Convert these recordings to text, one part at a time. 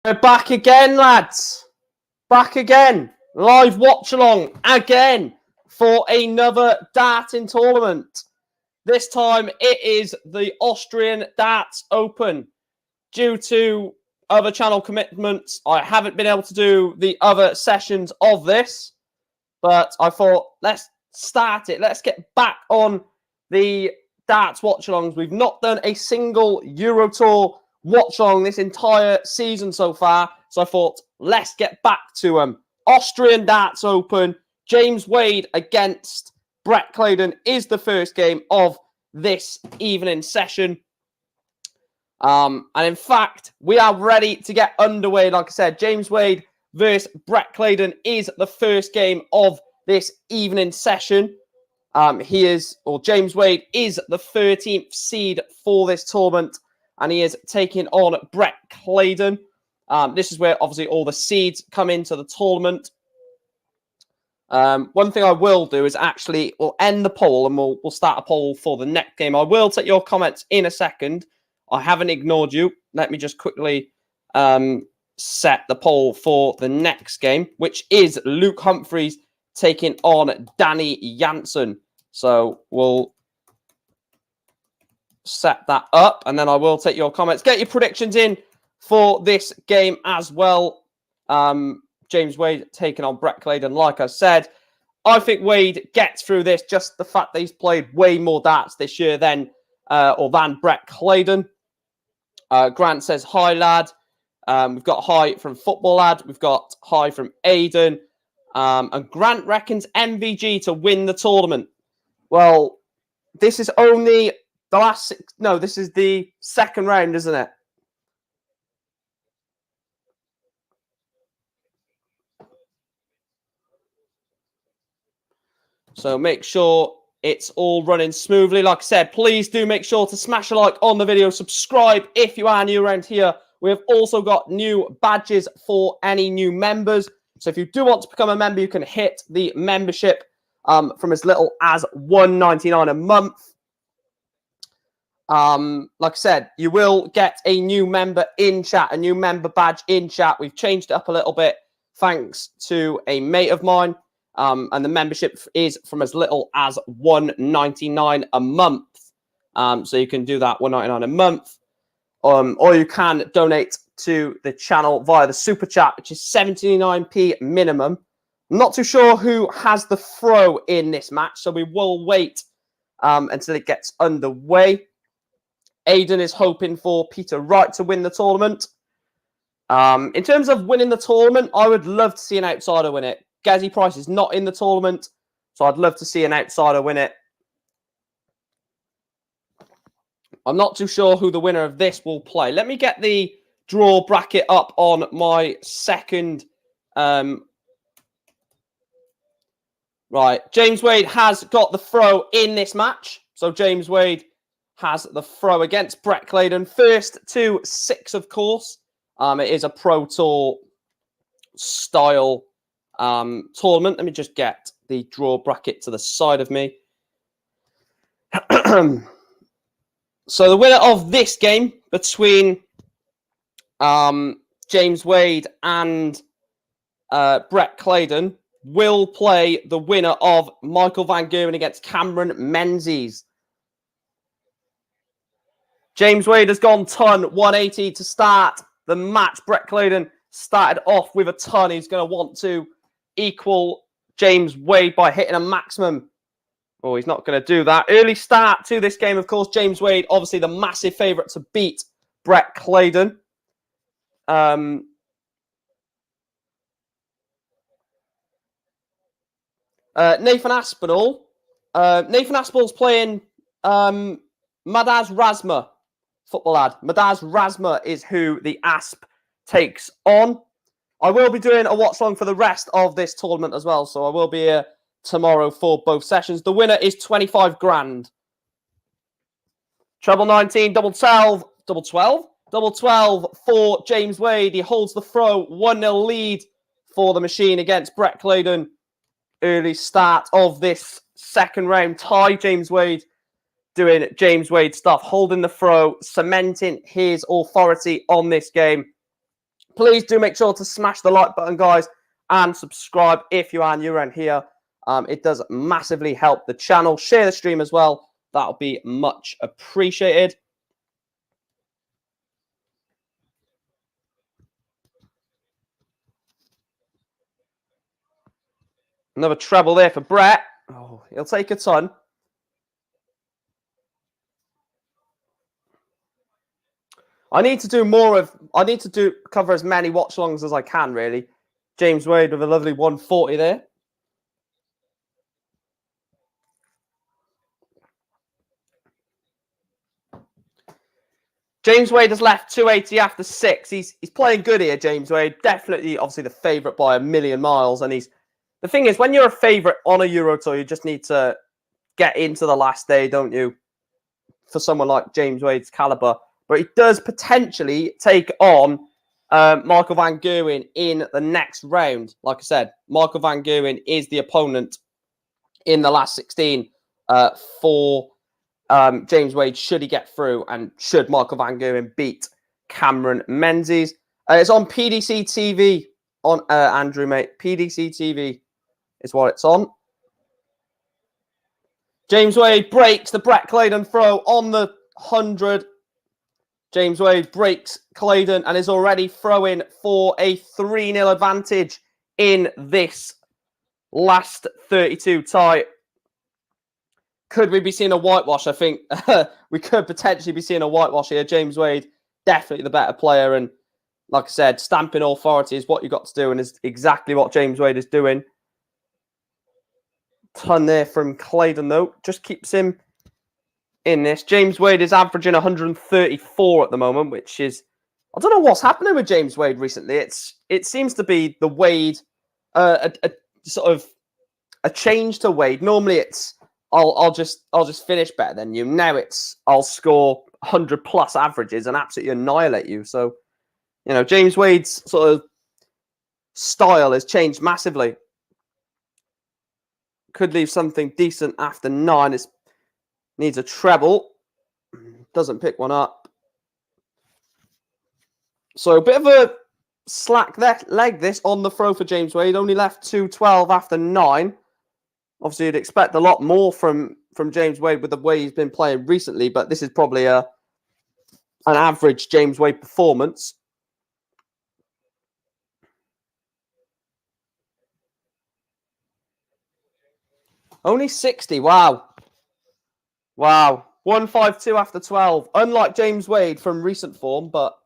We're back again, lads. Back again. Live watch along again for another darting tournament. This time it is the Austrian Darts Open. Due to other channel commitments, I haven't been able to do the other sessions of this. But I thought, let's start it. Let's get back on the darts watch-alongs. We've not done a single Euro Tour watch-along this entire season so far. So I thought, let's get back to them. Austrian Darts Open. James Wade against Brett Clayton is the first game of this evening session. And in fact, we are ready to get underway. Like I said, James Wade versus Brett Clayton is the first game of this evening session. James Wade is the 13th seed for this tournament, and he is taking on Brett Clayton. This is where obviously all the seeds come into the tournament. One thing I will do is we'll end the poll and we'll start a poll for the next game. I will take your comments in a second. I haven't ignored you. Let me just quickly set the poll for the next game, which is Luke Humphries taking on Danny Jansen. So we'll set that up, and then I will take your comments. Get your predictions in for this game as well. James Wade taking on Brett Clayton. Like I said, I think Wade gets through this. Just the fact that he's played way more darts this year than Brett Clayton. Grant says, hi, lad. We've got hi from Football Lad. We've got hi from Aiden. And Grant reckons MVG to win the tournament. Well, this is only the last... No, this is the second round, isn't it? So make sure it's all running smoothly. Like I said, please do make sure to smash a like on the video. Subscribe if you are new around here. We have also got new badges for any new members. So if you do want to become a member, you can hit the membership from as little as $1.99 a month. Like I said, you will get a new member in chat, a new member badge in chat. We've changed it up a little bit thanks to a mate of mine. And the membership is from as little as $1.99 a month. So you can do that $1.99 a month. Or you can donate to the channel via the super chat, which is 79p minimum. I'm not too sure who has the throw in this match, so we will wait until it gets underway. Aiden is hoping for Peter Wright to win the tournament. In terms of winning the tournament, I would love to see an outsider win it. Gazzy Price is not in the tournament, so I'd love to see an outsider win it. I'm not too sure who the winner of this will play. Let me get the draw bracket up on my second. Right, James Wade has got the throw in this match. So James Wade has the throw against Brett Clayton. First to 6, of course. It is a Pro Tour style tournament. Let me just get the draw bracket to the side of me. So the winner of this game between James Wade and Brett Clayton will play the winner of Michael van Gerwen against Cameron Menzies. James Wade has gone ton 180 to start the match. Brett Clayton started off with a ton. He's going to want to equal James Wade by hitting a maximum. Oh, he's not going to do that. Early start to this game, of course. James Wade, obviously the massive favourite to beat Brett Clayton. Nathan Aspinall. Nathan Aspinall's playing Madaz Razma, Football Lad. Madaz Razma is who the Asp takes on. I will be doing a watch-along for the rest of this tournament as well, so I will be here tomorrow for both sessions. The winner is 25 grand. Treble 19, double 12 for James Wade. He holds the throw, 1-0 lead for the machine against Brett Clayton. Early start of this second round tie. James Wade doing James Wade stuff, holding the throw, cementing his authority on this game. Please do make sure to smash the like button, guys, and subscribe if you are new around here. It does massively help the channel. Share the stream as well. That'll be much appreciated. Another treble there for Brett. Oh, he'll take a ton. I need to do more of. I need to cover as many watch-alongs as I can, really. James Wade with a lovely 140 there. James Wade has left 280 after 6. He's playing good here, James Wade. Definitely, obviously, the favourite by a million miles. And the thing is, when you're a favourite on a Euro Tour, you just need to get into the last day, don't you? For someone like James Wade's calibre. But he does potentially take on Michael van Gerwen in the next round. Like I said, Michael van Gerwen is the opponent in the last 16 for James Wade, should he get through, and should Michael van Gerwen beat Cameron Menzies. It's on PDC TV, on Andrew, mate. PDC TV is what it's on. James Wade breaks the Brett Clayton throw on the 100. James Wade breaks Clayton and is already throwing for a 3-0 advantage in this last 32 tie. Could we be seeing a whitewash? I think we could potentially be seeing a whitewash here. James Wade, definitely the better player. And like I said, stamping authority is what you've got to do, and is exactly what James Wade is doing. Ton there from Clayton, though. Just keeps him in this. James Wade is averaging 134 at the moment, which is... I don't know what's happening with James Wade recently. It seems to be the Wade... a sort of a change to Wade. Normally it's... I'll just finish better than you. Now it's I'll score 100 plus averages and absolutely annihilate you. So, you know, James Wade's sort of style has changed massively. Could leave something decent after 9. It needs a treble. Doesn't pick one up. So a bit of a slack leg this on the throw for James Wade. Only left 212 after 9. Obviously, you'd expect a lot more from James Wade with the way he's been playing recently, but this is probably an average James Wade performance. Only 60. Wow. Wow. 152 after 12. Unlike James Wade from recent form, but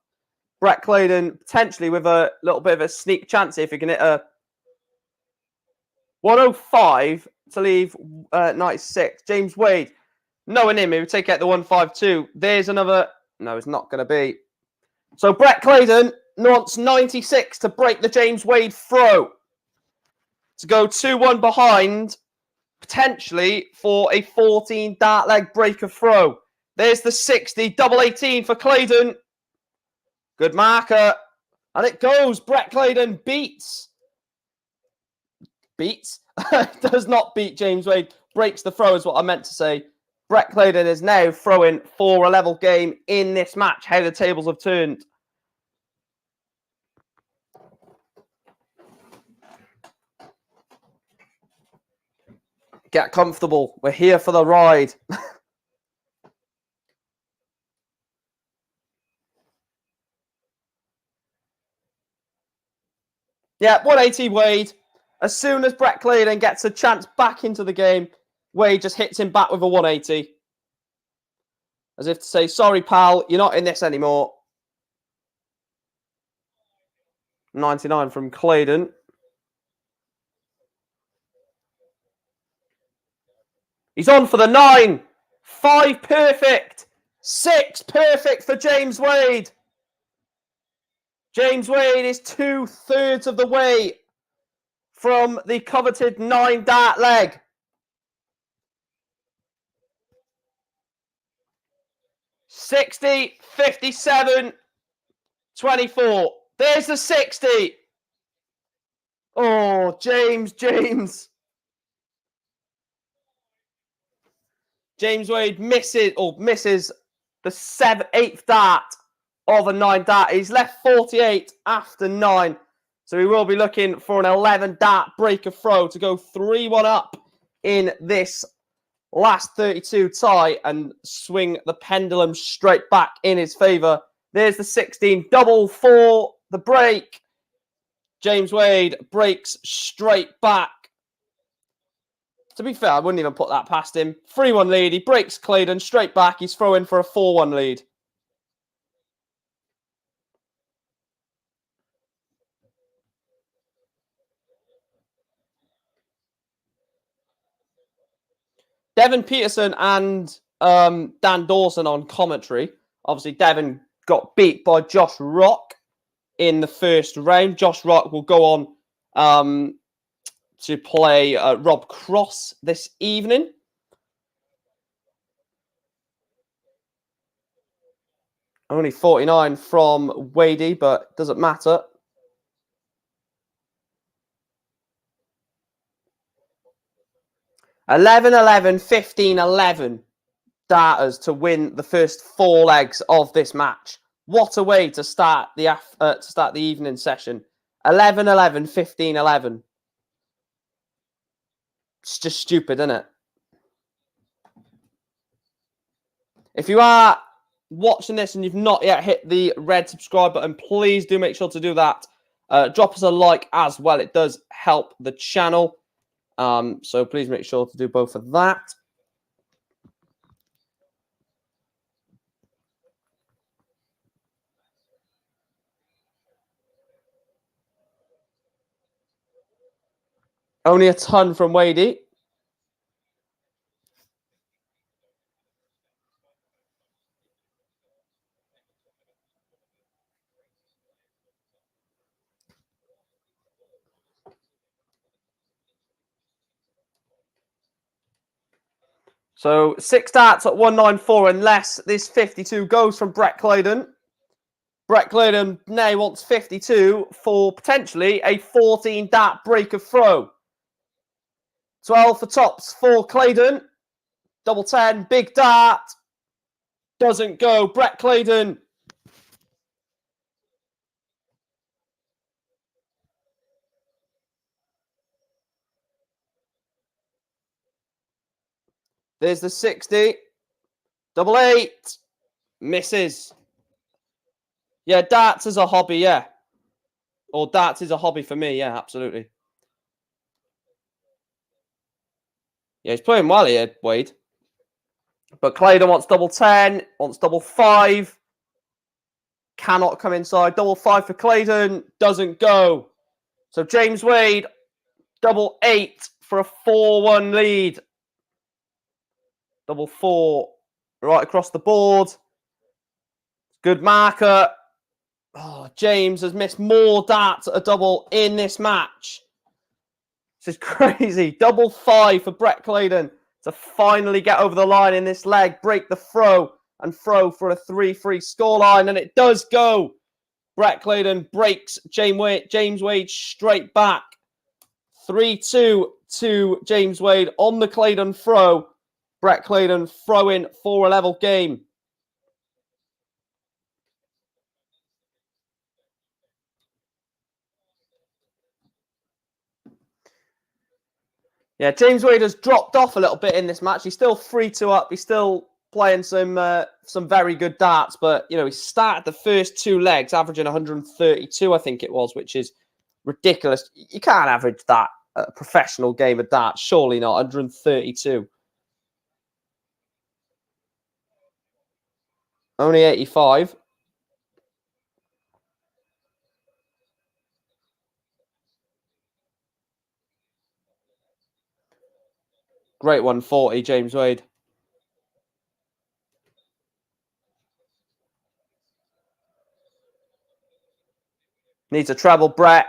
Brett Clayton potentially with a little bit of a sneak chance if he can hit a 105 to leave 96. James Wade, knowing him, he would take out the 152. There's another. No, it's not going to be. So Brett Clayton wants 96 to break the James Wade throw. To go 2-1 behind, potentially for a 14 dart leg breaker throw. There's the 60, double 18 for Clayton. Good marker. And it goes. Brett Clayton beats. Does not beat James Wade. Breaks the throw is what I meant to say. Brett Clayton is now throwing for a level game in this match. How the tables have turned. Get comfortable. We're here for the ride. Yeah, 180 Wade. As soon as Brett Clayton gets a chance back into the game, Wade just hits him back with a 180. As if to say, sorry, pal, you're not in this anymore. 99 from Clayton. He's on for the 9. 5 perfect. 6 perfect for James Wade. James Wade is 2/3 of the way from the coveted 9 dart leg. $60, $57, $24. There's the 60. Oh, James. James Wade misses the 8th dart of a 9 dart. He's left 48 after 9. So we will be looking for an 11 dart breaker throw to go 3-1 up in this last 32 tie and swing the pendulum straight back in his favour. There's the 16. Double for the break. James Wade breaks straight back. To be fair, I wouldn't even put that past him. 3-1 lead. He breaks Clayton straight back. He's throwing for a 4-1 lead. Devin Peterson and Dan Dawson on commentary. Obviously, Devin got beat by Josh Rock in the first round. Josh Rock will go on to play Rob Cross this evening. Only 49 from Wadey, but doesn't matter. $11-11, 15-11 darters to win the first 4 legs of this match. What a way to start the evening session. 11-11, 15-11. It's just stupid, isn't it? If you are watching this and you've not yet hit the red subscribe button, please do make sure to do that. Drop us a like as well. It does help the channel. So please make sure to do both of that. Only a ton from Wadey. So 6 darts at 194 unless this 52 goes from Brett Clayton. Brett Clayton now wants 52 for potentially a 14 dart breaker throw. 12 for tops for Clayton. Double 10, big dart. Doesn't go. Brett Clayton. There's the 60. Double 8. Misses. Yeah, darts is a hobby, yeah. Or darts is a hobby for me, yeah, absolutely. Yeah, he's playing well here, Wade. But Clayton wants double 10, wants double 5. Cannot come inside. Double 5 for Clayton. Doesn't go. So James Wade, double 8 for a 4-1 lead. Double 4 right across the board. Good marker. Oh, James has missed more darts at a double in this match. This is crazy. Double 5 for Brett Clayton to finally get over the line in this leg, break the throw, and throw for a 3-3 scoreline. And it does go. Brett Clayton breaks James Wade straight back. 3-2 to James Wade on the Clayton throw. Brett Clayton throwing for a level game. Yeah, James Wade has dropped off a little bit in this match. He's still 3-2 up. He's still playing some very good darts, but you know, he started the first 2 legs averaging 132, I think it was, which is ridiculous. You can't average that at a professional game of darts. Surely not. 132. Only 85. Great 140, James Wade. Needs a treble, Brett.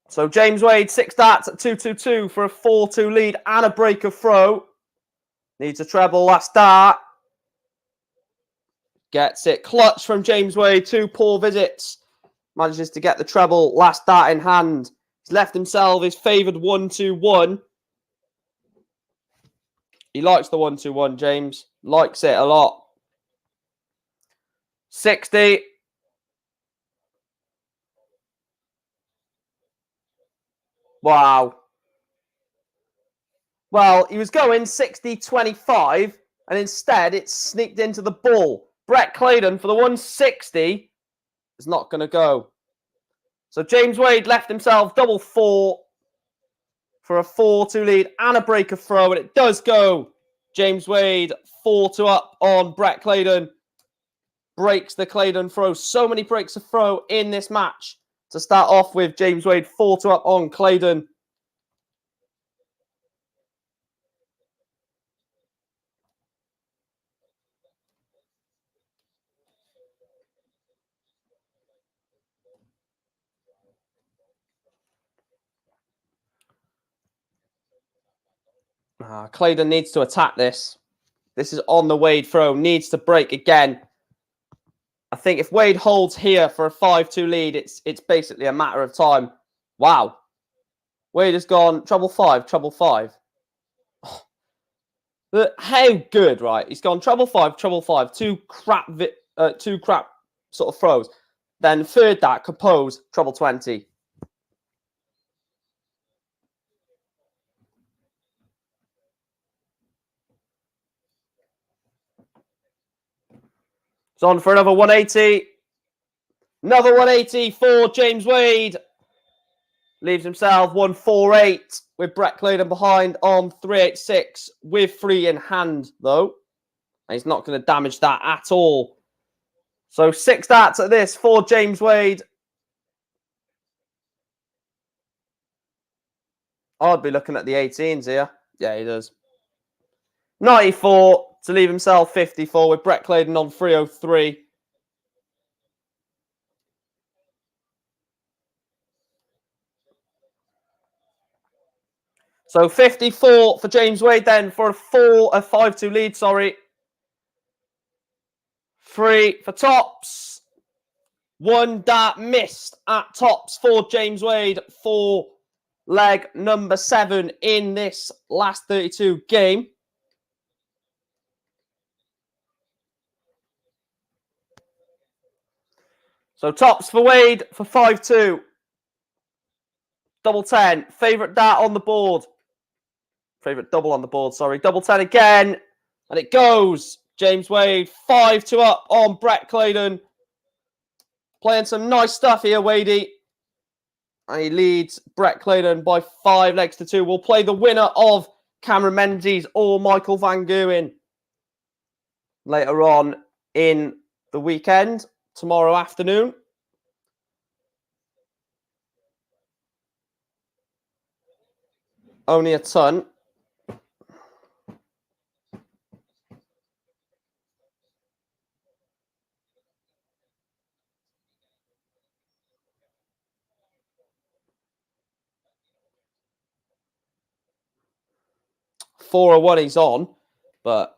So James Wade, 6 darts at 2-2-2 for a 4-2 lead and a breaker throw. Needs a treble, last dart. Gets it. Clutch from James Wade. 2 poor visits. Manages to get the treble, last dart in hand. He's left himself his favoured 1-2-1. He likes the 1-2-1, James. Likes it a lot. 60. Wow. Well, he was going 60-25, and instead it sneaked into the ball. Brett Clayton for the 160 is not going to go. So James Wade left himself double 4 for a 4-2 lead and a break of throw, and it does go. James Wade 4-2 up on Brett Clayton. Breaks the Clayton throw. So many breaks of throw in this match. To start off with, James Wade 4-2 up on Clayton. Clayton needs to attack this. This is on the Wade throw. Needs to break again. I think if Wade holds here for a 5-2 lead, it's basically a matter of time. Wow. Wade has gone treble 5, treble 5. How good, right? He's gone treble 5, treble 5. Two crap sort of throws. Then third that, compose, treble 20. It's on for another 180. Another 180 for James Wade. Leaves himself 148 with Brett Clayton behind on 386 with 3 in hand, though. And he's not going to damage that at all. So 6 darts at this for James Wade. I'd be looking at the 18s here. Yeah, he does. 94 to leave himself 54 with Brett Clayton on 303. So 54 for James Wade then for a 5-2 lead, sorry. 3 for tops. 1 dart missed at tops for James Wade for leg number 7 in this last 32 game. So tops for Wade for 5-2. Double 10. Favourite dart on the board. Favourite double on the board, sorry. Double 10 again. And it goes. James Wade 5-2 up on Brett Clayton. Playing some nice stuff here, Wadey. And he leads Brett Clayton by 5 legs to 2. We'll play the winner of Cameron Menzies or Michael Van Gerwen later on in the weekend, tomorrow afternoon. Only a ton. Four or one he's on, but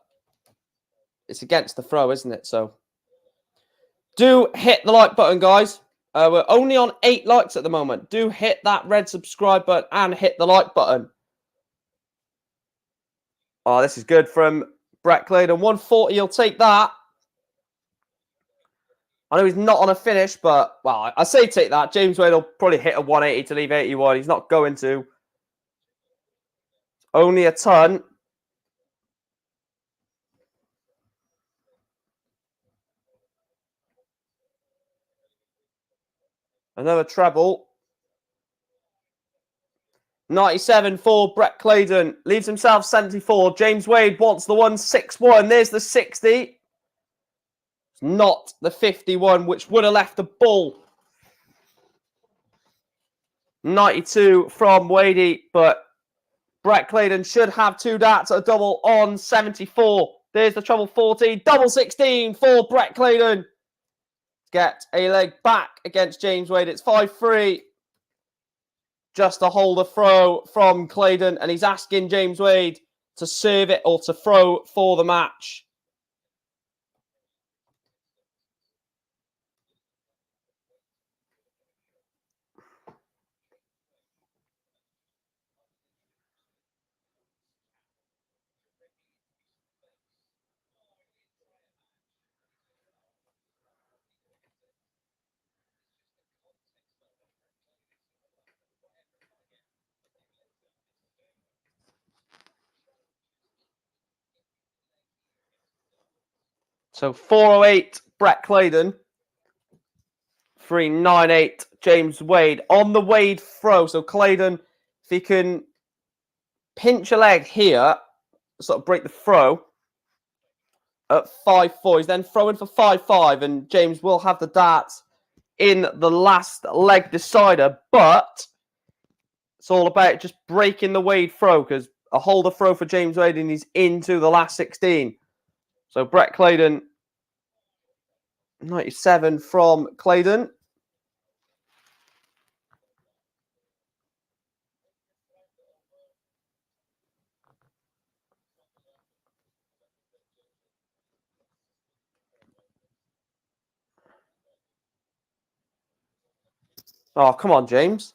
it's against the throw, isn't it? So do hit the like button, guys. We're only on 8 likes at the moment. Do hit that red subscribe button and hit the like button. Oh, this is good from Brett Clayton. 140, he'll take that. I know he's not on a finish, but, well, I say take that. James Wade will probably hit a 180 to leave 81. He's not going to. Only a ton. Another treble. 97 for Brett Clayton. Leaves himself 74. James Wade wants the 161. There's the 60. It's not the 51, which would have left the bull. 92 from Wadey, but Brett Clayton should have 2 darts at a double on 74. There's the treble 40. Double 16 for Brett Clayton. Get a leg back against James Wade. It's 5-3. Just to hold a throw from Clayton, and he's asking James Wade to serve it or to throw for the match. So 408, Brett Clayton. 398, James Wade. On the Wade throw. So Clayton, if he can pinch a leg here, sort of break the throw at 5-4. He's then throwing for 5-5, and James will have the dart in the last leg decider, but it's all about just breaking the Wade throw, because a holder throw for James Wade and he's into the last 16. So Brett Clayton, 97 from Clayton. Oh, come on, James.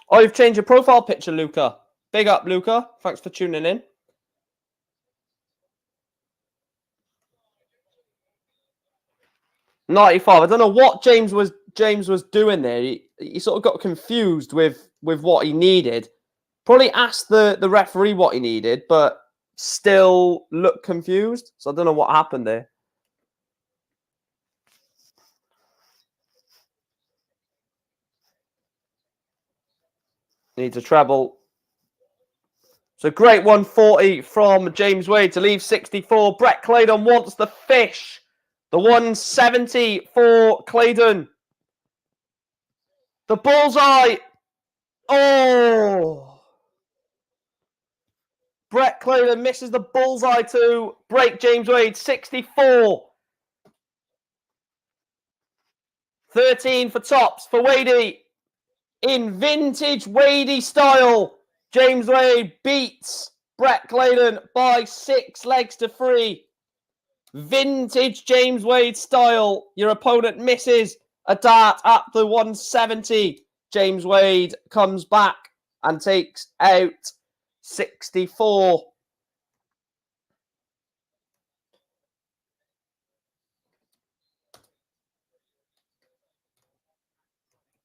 Oh, you've changed your profile picture, Luca. Big up, Luca. Thanks for tuning in. $95. I don't know what James was doing there. He sort of got confused with what he needed. Probably asked the referee what he needed, but still looked confused. So I don't know what happened there. Needs a treble. So great 140 from James Wade to leave 64. Brett Clayton wants the fish. The 170 for Clayton. The bullseye. Oh. Brett Clayton misses the bullseye to break James Wade. 64. 13 for tops for Wadey. In vintage Wadey style, James Wade beats Brett Clayton by 6 legs to 3. Vintage James Wade style. Your opponent misses a dart at the 170. James Wade comes back and takes out 64.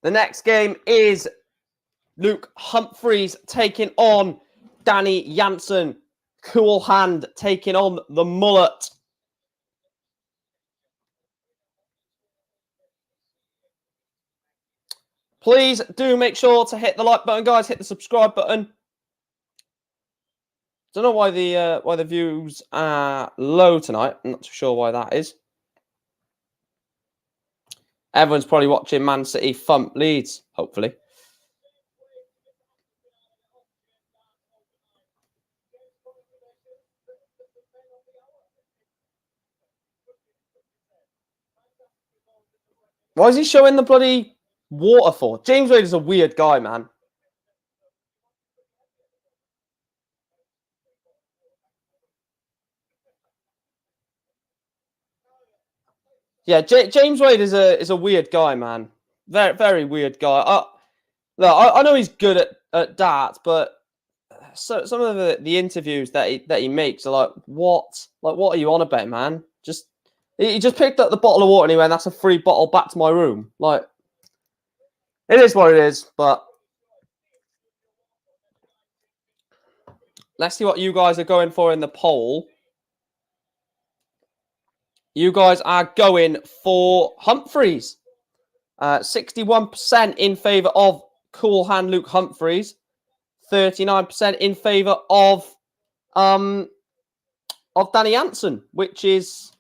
The next game is Luke Humphries taking on Danny Jansen. Cool hand taking on the mullet. Please do make sure to hit the like button, guys. Hit the subscribe button. Don't know why the views are low tonight. I'm not too sure why that is. Everyone's probably watching Man City thump Leeds, hopefully. Why is he showing the bloody water for? James Wade is a weird guy, man. Yeah, James Wade is a weird guy, man. Very, very weird guy. Look, I know he's good at darts, but some of the interviews that he makes are like, what are you on about, man? He just picked up the bottle of water and he went, that's a free bottle, back to my room. Like, it is what it is, but let's see what you guys are going for in the poll. You guys are going for Humphries. 61% in favour of cool hand Luke Humphries. 39% in favour of Danny Jansen, which is,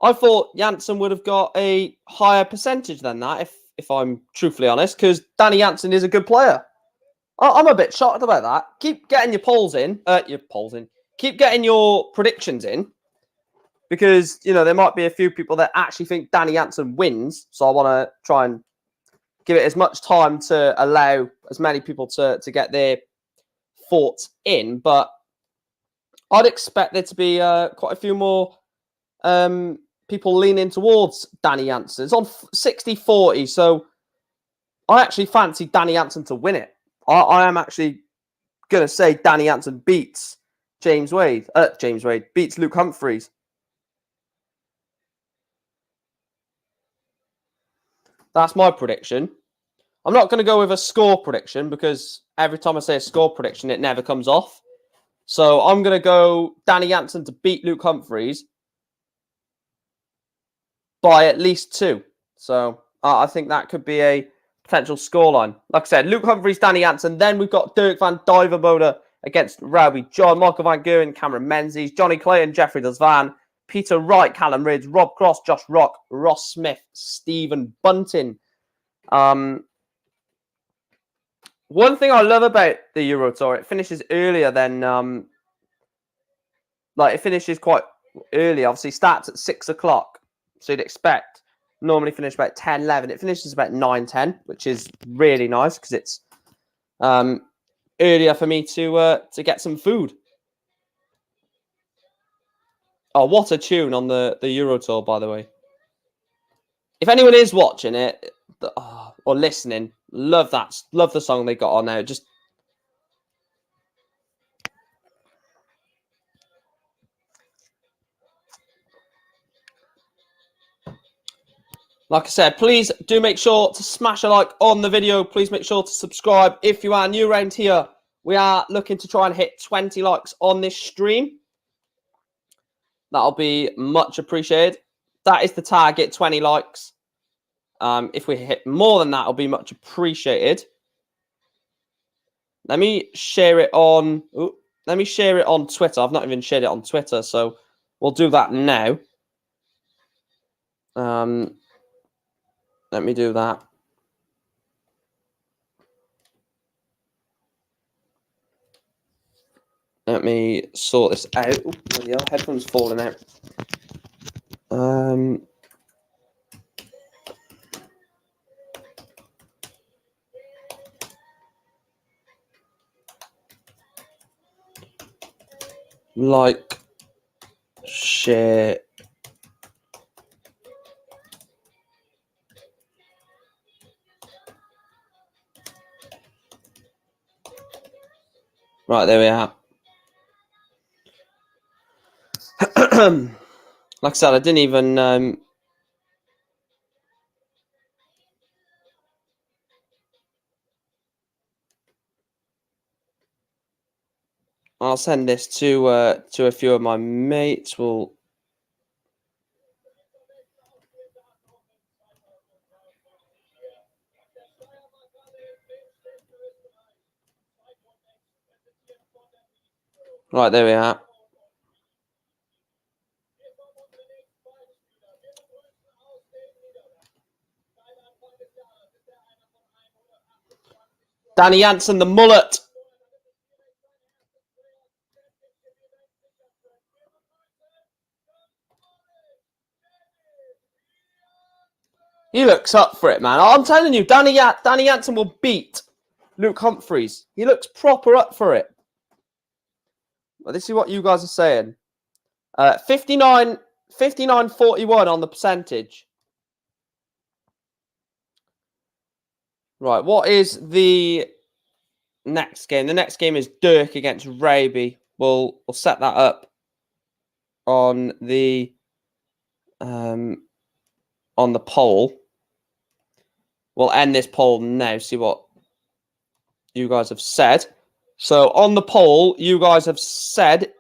I thought Jansen would have got a higher percentage than that, if I'm truthfully honest, because Danny Jansen is a good player. I'm a bit shocked about that. Keep getting your polls in. Keep getting your predictions in. Because, you know, there might be a few people that actually think Danny Jansen wins. So I want to try and give it as much time to allow as many people to get their thoughts in. But I'd expect there to be quite a few more people leaning towards Danny Jansen. It's on 60-40. So I actually fancy Danny Jansen to win it. I am actually going to say Danny Jansen beats James Wade. James Wade beats Luke Humphries. That's my prediction. I'm not going to go with a score prediction because every time I say a score prediction, it never comes off. So I'm going to go Danny Jansen to beat Luke Humphries by at least 2. So I think that could be a potential scoreline. Like I said, Luke Humphries, Danny Jansen. Then we've got Dirk van Duijvenbode against Rowby John, Michael van Gerwen, Cameron Menzies, Johnny Clayton, Jeffrey Zwaan, Peter Wright, Callan Rydz, Rob Cross, Josh Rock, Ross Smith, Stephen Bunting. One thing I love about the Euro Tour, it finishes earlier than it finishes quite early. Obviously, starts at 6 o'clock, so you'd expect normally finish about 10, 11. It finishes about 9, 10, which is really nice because it's earlier for me to get some food. Oh, what a tune on the Euro Tour, by the way. If anyone is watching it or listening, love the song they got on there. Just like I said, please do make sure to smash a like on the video. Please make sure to subscribe if you are new around here. We are looking to try and hit 20 likes on this stream. That'll be much appreciated. That is the target, 20 likes. If we hit more than that, it'll be much appreciated. Let me share it on. Let me share it on Twitter. I've not even shared it on Twitter, so we'll do that now. Let me do that. Let me sort this out. Oh, yeah, headphones falling out. Like, share. Right, there we are. Like I said, I didn't even... I'll send this to a few of my mates. Right, there we are. Danny Jansen, the mullet. He looks up for it, man. I'm telling you, Danny Jansen will beat Luke Humphries. He looks proper up for it. Well, this is what you guys are saying. 59-41 on the percentage. Right, what is the next game? The next game is Dirk against Rydz. We'll set that up on the poll. We'll end this poll now, see what you guys have said. So on the poll, you guys have said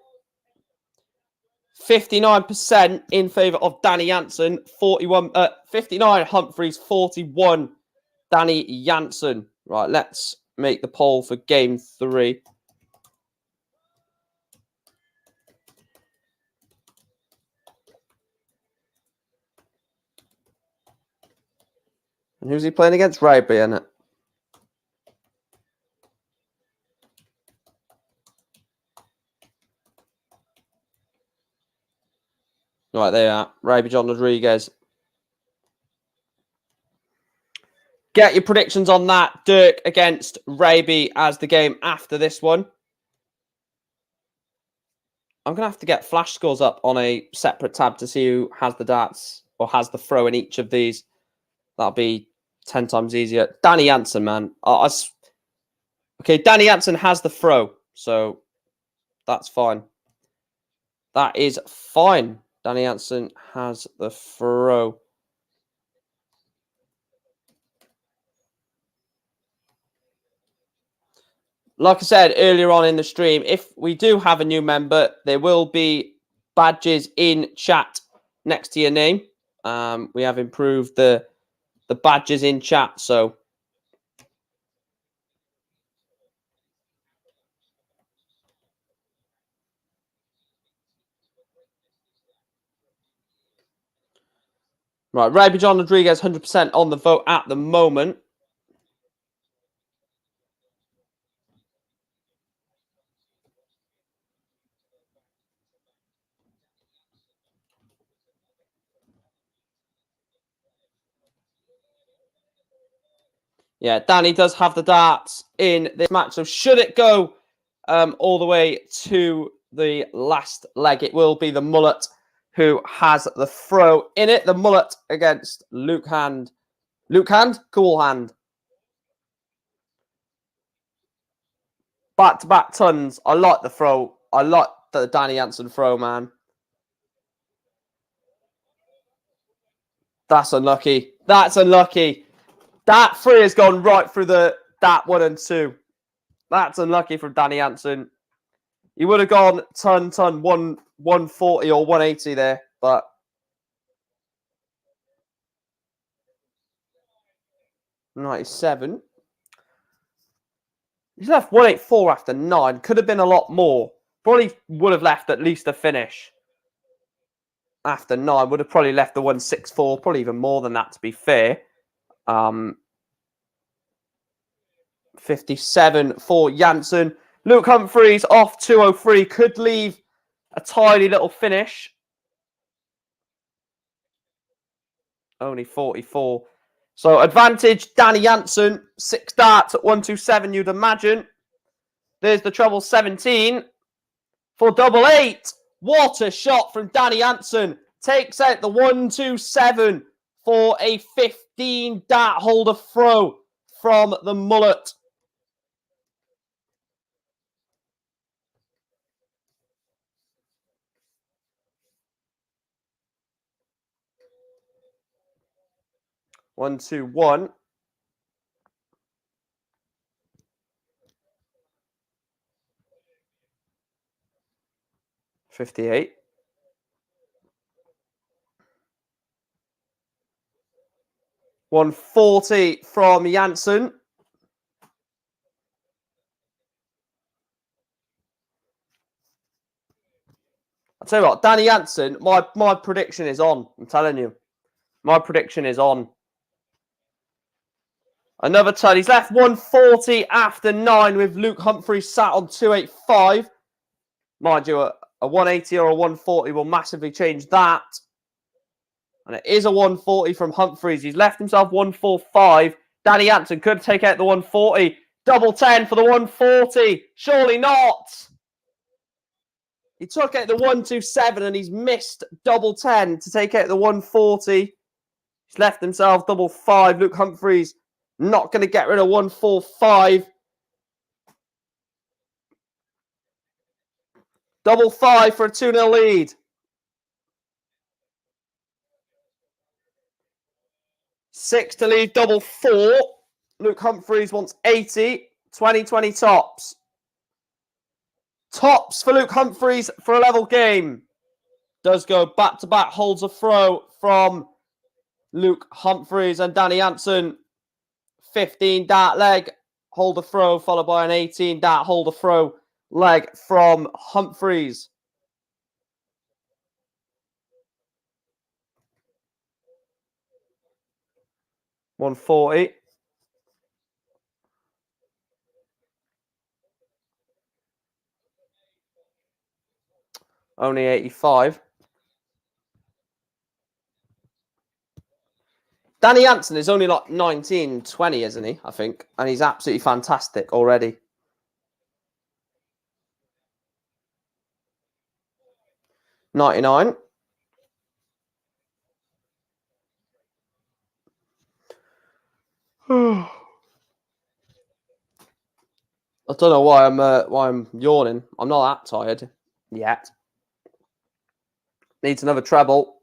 59% in favour of Danny Jansen, 59 Humphries, 41 Danny Jansen. Right, let's make the poll for game 3. And who's he playing against? Rydz, isn't it? Right, there you are. Rydz John Rodriguez. Get your predictions on that. Dirk against Rydz as the game after this one. I'm going to have to get flash scores up on a separate tab to see who has the darts or has the throw in each of these. That'll be 10 times easier. Danny Jansen, man. Okay, Danny Jansen has the throw, so that's fine. That is fine. Danny Jansen has the throw. like I said earlier on in the stream, if we do have a new member, there will be badges in chat next to your name. We have improved the badges in chat, so right. Rabbi John Rodriguez, 100% on the vote at the moment. Yeah, Danny does have the darts in this match. So should it go all the way to the last leg, it will be the mullet who has the throw in it. The mullet against Luke Hand. Luke Hand? Cool Hand. Back-to-back tons. I like the throw. I like the Danny Jansen throw, man. That's unlucky. That's unlucky. That 3 has gone right through that 1 and 2. That's unlucky from Danny Jansen. He would have gone ton 140 or 180 there, but 97. He's left 184 after 9. Could have been a lot more. Probably would have left at least a finish after 9. Would have probably left the 164, probably even more than that, to be fair. 57 for Jansen. Luke Humphries off 203. Could leave a tiny little finish. Only 44. So advantage, Danny Jansen. 6 darts at 127, you'd imagine. There's the treble 17 for double 8. What a shot from Danny Jansen. Takes out the 127 for a 15 dart holder throw from the mullet. One, two, one. 58. $140 from Jansen. I'll tell you what, Danny Jansen, my prediction is on. I'm telling you. My prediction is on. Another ton. He's left 140 after 9 with Luke Humphries sat on 285. Mind you, a 180 or a 140 will massively change that. And it is a 140 from Humphries. He's left himself 145. Danny Jansen could take out the 140. Double 10 for the 140. Surely not. He took out the 127 and he's missed double 10 to take out the 140. He's left himself double 5. Luke Humphries not going to get rid of 145. Double 5 for a 2-0 lead. 6 to lead, double 4. Luke Humphries wants 80. 20-20 tops. Tops for Luke Humphries for a level game. Does go back-to-back, holds a throw from Luke Humphries and Danny Jansen. 15 dart leg, hold a throw, followed by an 18 dart hold a throw leg from Humphries. $140. Only 85. Danny Jansen is only like 19, 20, isn't he? I think. And he's absolutely fantastic already. $99. I don't know why I'm yawning. I'm not that tired yet. Needs another treble.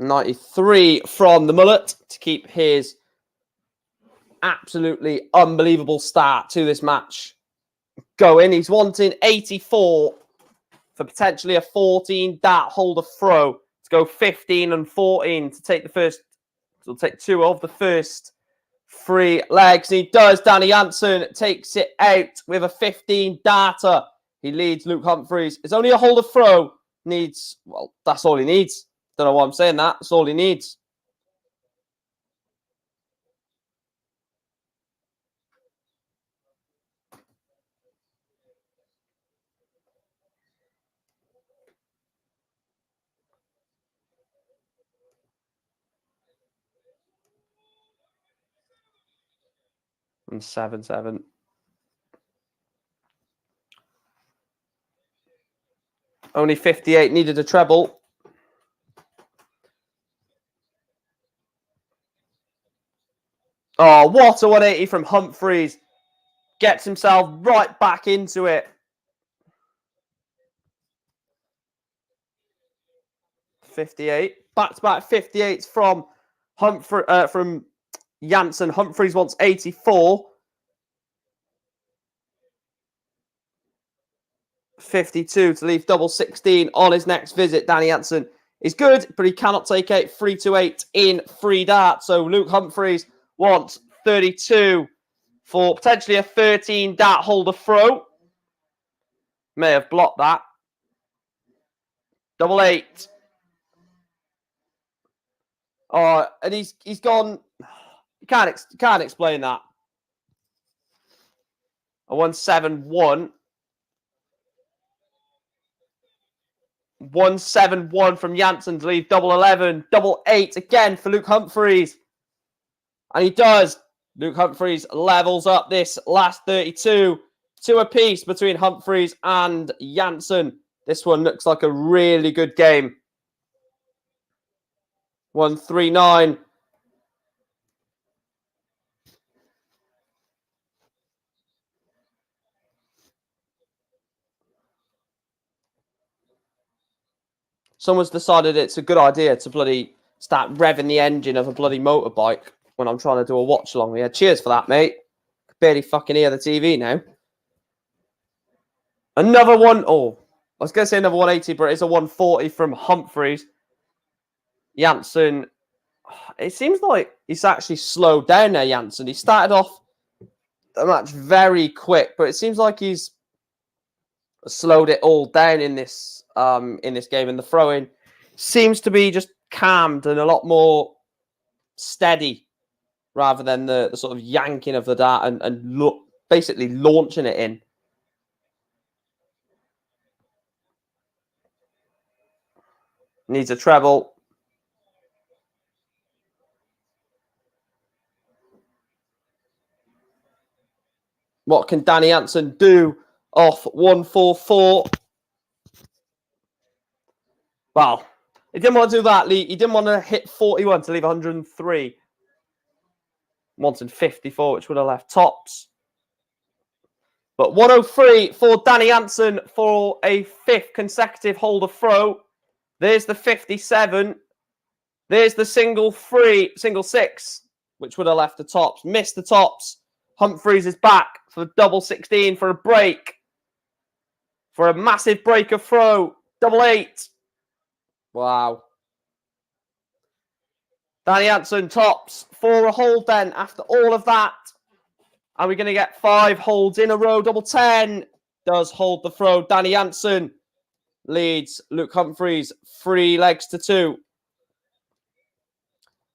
93 from the mullet to keep his absolutely unbelievable start to this match going. He's wanting 84 for potentially a 14 dart holder throw to go 15 and 14 to take the first. He'll take 2 of the first 3 legs. He does. Danny Jansen takes it out with a 15 darter. He leads Luke Humphries. It's only a holder throw. Needs, well, that's all he needs. Don't know why I'm saying that. That's all he needs. And 7-7. Only 58 needed a treble. Oh, what a 180 from Humphries. Gets himself right back into it. 58. Back-to-back 58s from from Jansen. Humphries wants 84. 52 to leave double 16 on his next visit. Danny Jansen is good, but he cannot take out 3-8 in 3 darts. So Luke Humphries wants 32 for potentially a 13 dart holder throw. May have blocked that. Double 8. Oh, and he's gone. You can't explain that. A 1-7-1. 1-7-1 from Jansen to leave double 11. Double 8 again for Luke Humphries. And he does. Luke Humphries levels up this last 32. 2 apiece between Humphries and Jansen. This one looks like a really good game. 1-3-9. Someone's decided it's a good idea to bloody start revving the engine of a bloody motorbike when I'm trying to do a watch along. Yeah, cheers for that, mate. Could barely fucking hear the TV now. Another one. Oh, I was going to say another 180, but it's a 140 from Humphries. Jansen. It seems like he's actually slowed down there, Jansen. He started off the match very quick, but it seems like he's slowed it all down in this game. And the throwing seems to be just calmed and a lot more steady rather than the sort of yanking of the dart and basically launching it in. Needs a treble. What can Danny Jansen do off 144? Well, he didn't want to do that, Lee. He didn't want to hit 41 to leave 103. Wanted 54, which would have left tops. But 103 for Danny Jansen for a 5th consecutive holder throw. There's the 57. There's the single 6, which would have left the tops. Missed the tops. Humphries is back for double 16 for a break. For a massive break of throw. Double 8. Wow. Danny Jansen tops for a hold then after all of that. Are we going to get 5 holds in a row? Double 10 does hold the throw. Danny Jansen leads Luke Humphries 3 legs to 2.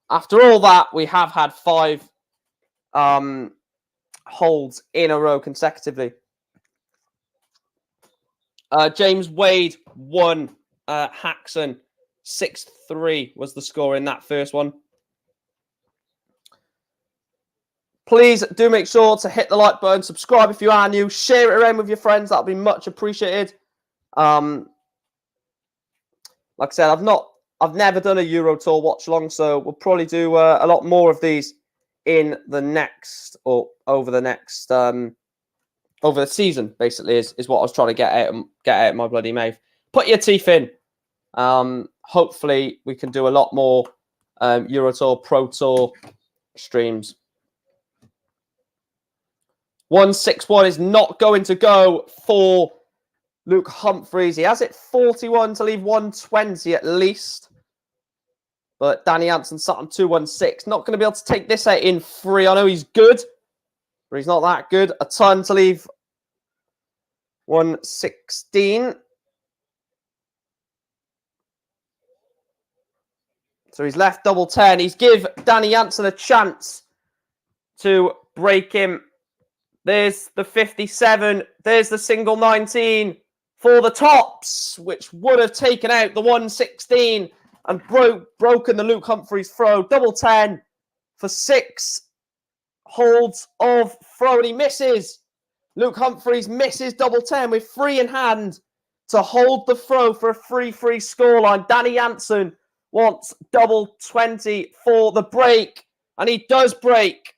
After all that, we have had 5 holds in a row consecutively. James Wade won. Haxon 6-3 was the score in that first one. Please do make sure to hit the like button, subscribe if you are new, share it around with your friends. That'll be much appreciated. Like I said, I've never done a Euro Tour watch along, so we'll probably do a lot more of these in the next or over the next over the season. Basically, is what I was trying to get out of my bloody mouth. Put your teeth in. Hopefully, we can do a lot more Euro Tour, Pro Tour streams. 161 is not going to go for Luke Humphries. He has it 41 to leave 120 at least. But Danny Jansen sat on 216. Not going to be able to take this out in 3. I know he's good, but he's not that good. A ton to leave 116. So he's left double 10. He's give Danny Jansen a chance to break him. There's the 57. There's the single 19 for the tops, which would have taken out the 116 and broken the Luke Humphries throw. Double 10 for 6 holds of throw, and he misses. Luke Humphries misses double 10 with 3 in hand to hold the throw for a 3-3 scoreline. Danny Jansen wants double 20 for the break, and he does break.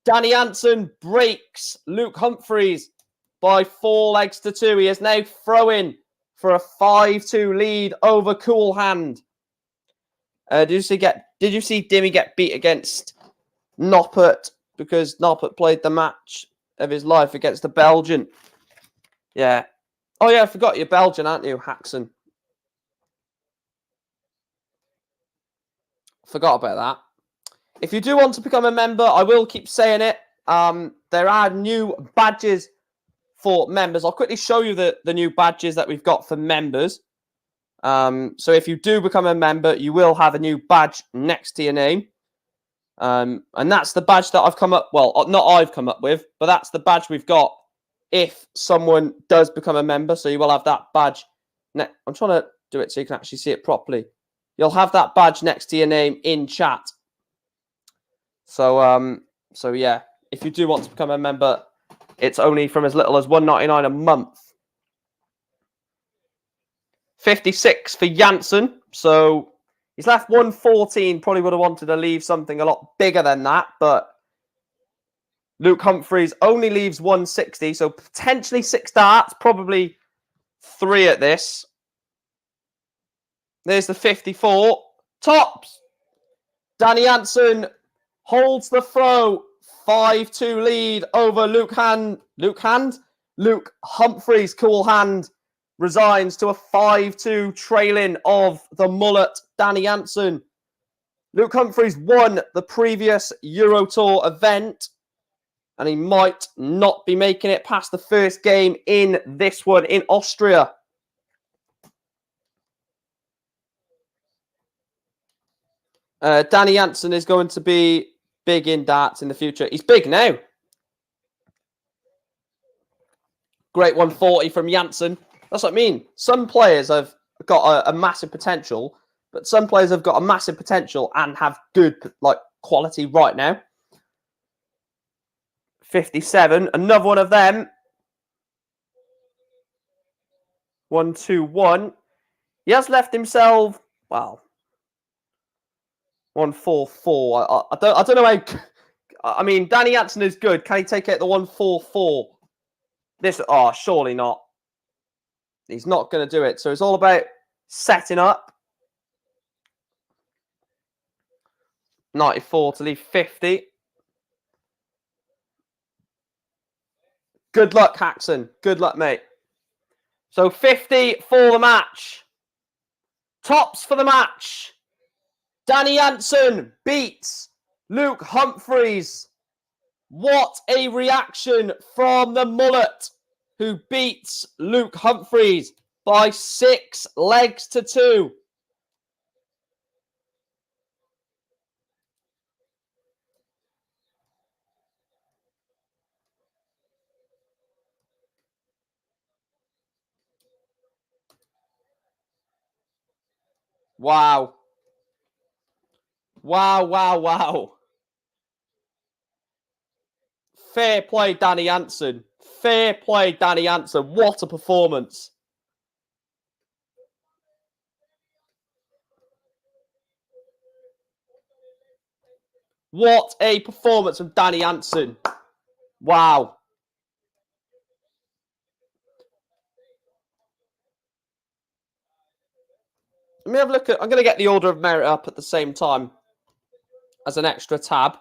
Danny Jansen breaks Luke Humphries by 4 legs to 2. He is now throwing for a 5-2 lead over Cool Hand. Did you see Dimmy get beat against Noppert because Noppert played the match of his life against the Belgian? Yeah. Oh yeah, I forgot you're Belgian, aren't you, Haxon? Forgot about that. If you do want to become a member, I will keep saying it. There are new badges for members. I'll quickly show you the new badges that we've got for members. So if you do become a member, you will have a new badge next to your name. And that's the badge that I've come up... Well, not I've come up with, but that's the badge we've got if someone does become a member. So you will have that badge. I'm trying to do it so you can actually see it properly. You'll have that badge next to your name in chat. So yeah, if you do want to become a member, it's only from as little as $1.99 a month. 56 for Jansen. So he's left 114. Probably would have wanted to leave something a lot bigger than that, but Luke Humphries only leaves 160. So potentially 6 darts, probably 3 at this. There's the 54. Tops. Danny Jansen holds the throw. 5-2 lead over Luke Humphries. Cool Hand resigns to a 5-2 trailing of the mullet Danny Jansen. Luke Humphries won the previous Euro Tour event, and he might not be making it past the first game in this one in Austria. Danny Jansen is going to be big in darts in the future. He's big now. Great 140 from Jansen. That's what I mean. Some players have got a massive potential, but some players have got a massive potential and have good quality right now. 57. Another one of them. 1-2-1. He has left himself, well, 1-4-4. I don't know how. I mean, Danny Jansen is good. Can he take out the 1-4-4? Surely not. He's not going to do it. So it's all about setting up. 94 to leave 50. Good luck, Haxon. Good luck, mate. So 50 for the match. Tops for the match. Danny Jansen beats Luke Humphries. What a reaction from the mullet, who beats Luke Humphries by 6 legs to 2. Wow. Wow, wow, wow. Fair play, Danny Jansen. Fair play, Danny Jansen. What a performance. What a performance from Danny Jansen. Wow. Let me have a look at... I'm going to get the order of merit up at the same time as an extra tab.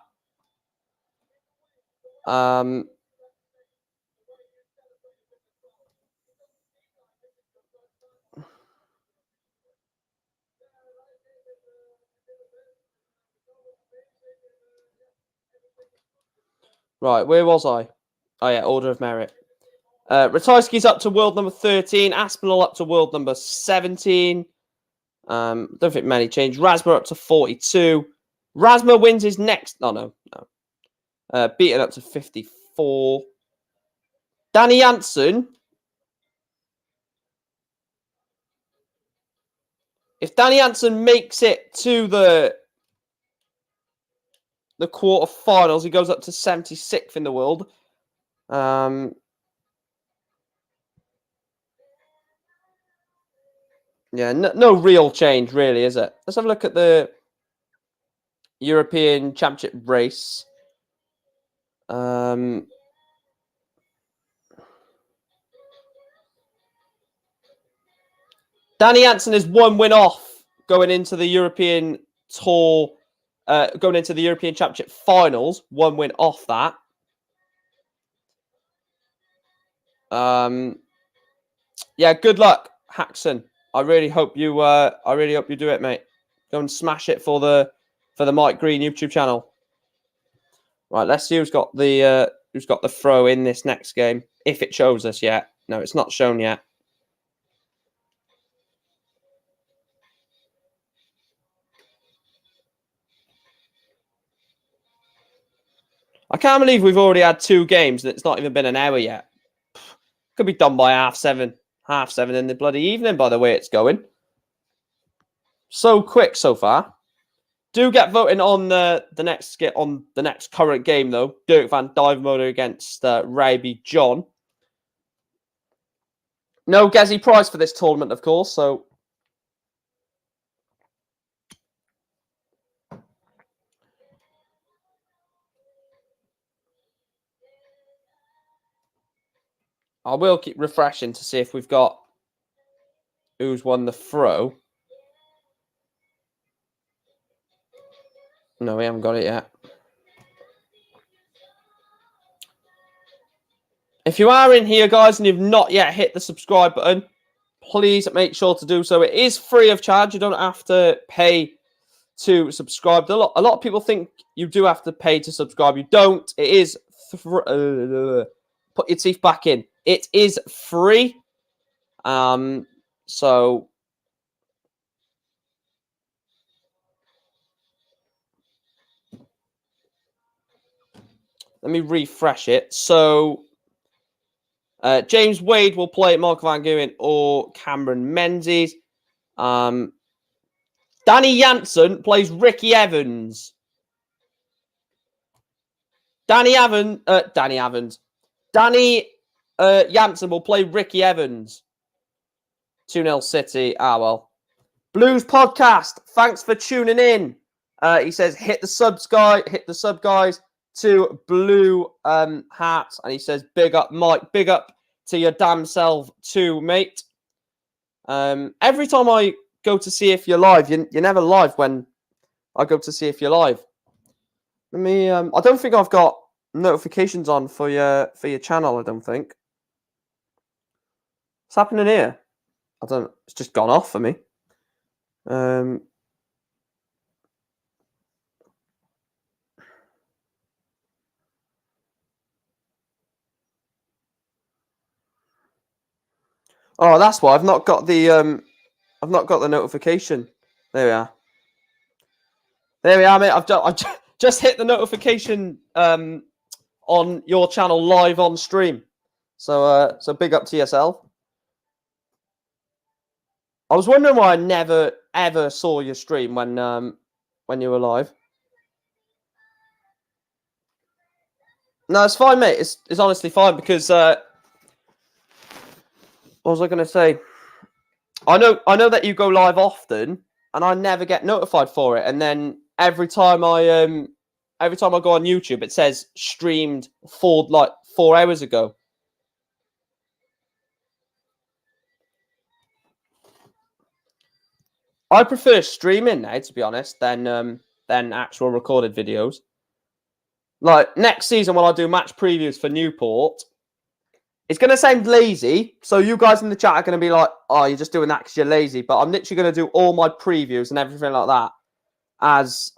Right, where was I? Oh, yeah, order of merit. Ratajski's up to world number 13. Aspinall up to world number 17. Don't think many change. Rasma up to 42. Rasma wins his next... Oh, no. Beaten up to 54. Danny Jansen. If Danny Jansen makes it to the quarterfinals, he goes up to 76th in the world. Yeah, no real change, really, is it? Let's have a look at the European Championship race. Danny Jansen is one win off going into the European Tour, going into the European Championship finals. One win off that. Yeah, good luck, Haxon. I really hope you do it, mate. Go and smash it for the Mike Green YouTube channel. Right, let's see who's got the throw in this next game. If it shows us yet. No, it's not shown yet. I can't believe we've already had 2 games and it's not even been an hour yet. Could be done by 7:30. 7:30 in the bloody evening, by the way it's going. So quick so far. Do get voting on the next current game though. Dirk van Duijvenbode against Raby John. No Gezi prize for this tournament, of course. So I will keep refreshing to see if we've got who's won the throw. No, we haven't got it yet. If you are in here, guys, and you've not yet hit the subscribe button, please make sure to do so. It is free of charge. You don't have to pay to subscribe. A lot of people think you do have to pay to subscribe. You don't. It is... put your teeth back in. It is free. So... let me refresh it. So... James Wade will play Mark Van Gogh or Cameron Menzies. Danny Jansen plays Ricky Evans. Danny Jansen will play Ricky Evans. 2-0 City. Ah, well. Blues Podcast. Thanks for tuning in. He says, hit the subs, guys. To Blue Hats. And he says, big up, Mike. Big up to your damn self too, mate. Every time I go to see if you're live, you're never live when I go to see if you're live. Let me... I don't think I've got notifications on for your channel, I don't think. What's happening here? I don't know. It's just gone off for me. Oh, that's why I've not got the notification. There we are. There we are, mate. I've just hit the notification on your channel live on stream. So big up to yourself. I was wondering why I never ever saw your stream when you were live. No, it's fine, mate. It's honestly fine because what was I going to say? I know that you go live often, and I never get notified for it. And then every time I go on YouTube, it says streamed 4 hours ago. I prefer streaming now, to be honest, than actual recorded videos. Like next season, when I do match previews for Newport, it's going to sound lazy. So you guys in the chat are going to be like, "Oh, you're just doing that because you're lazy." But I'm literally going to do all my previews and everything like that as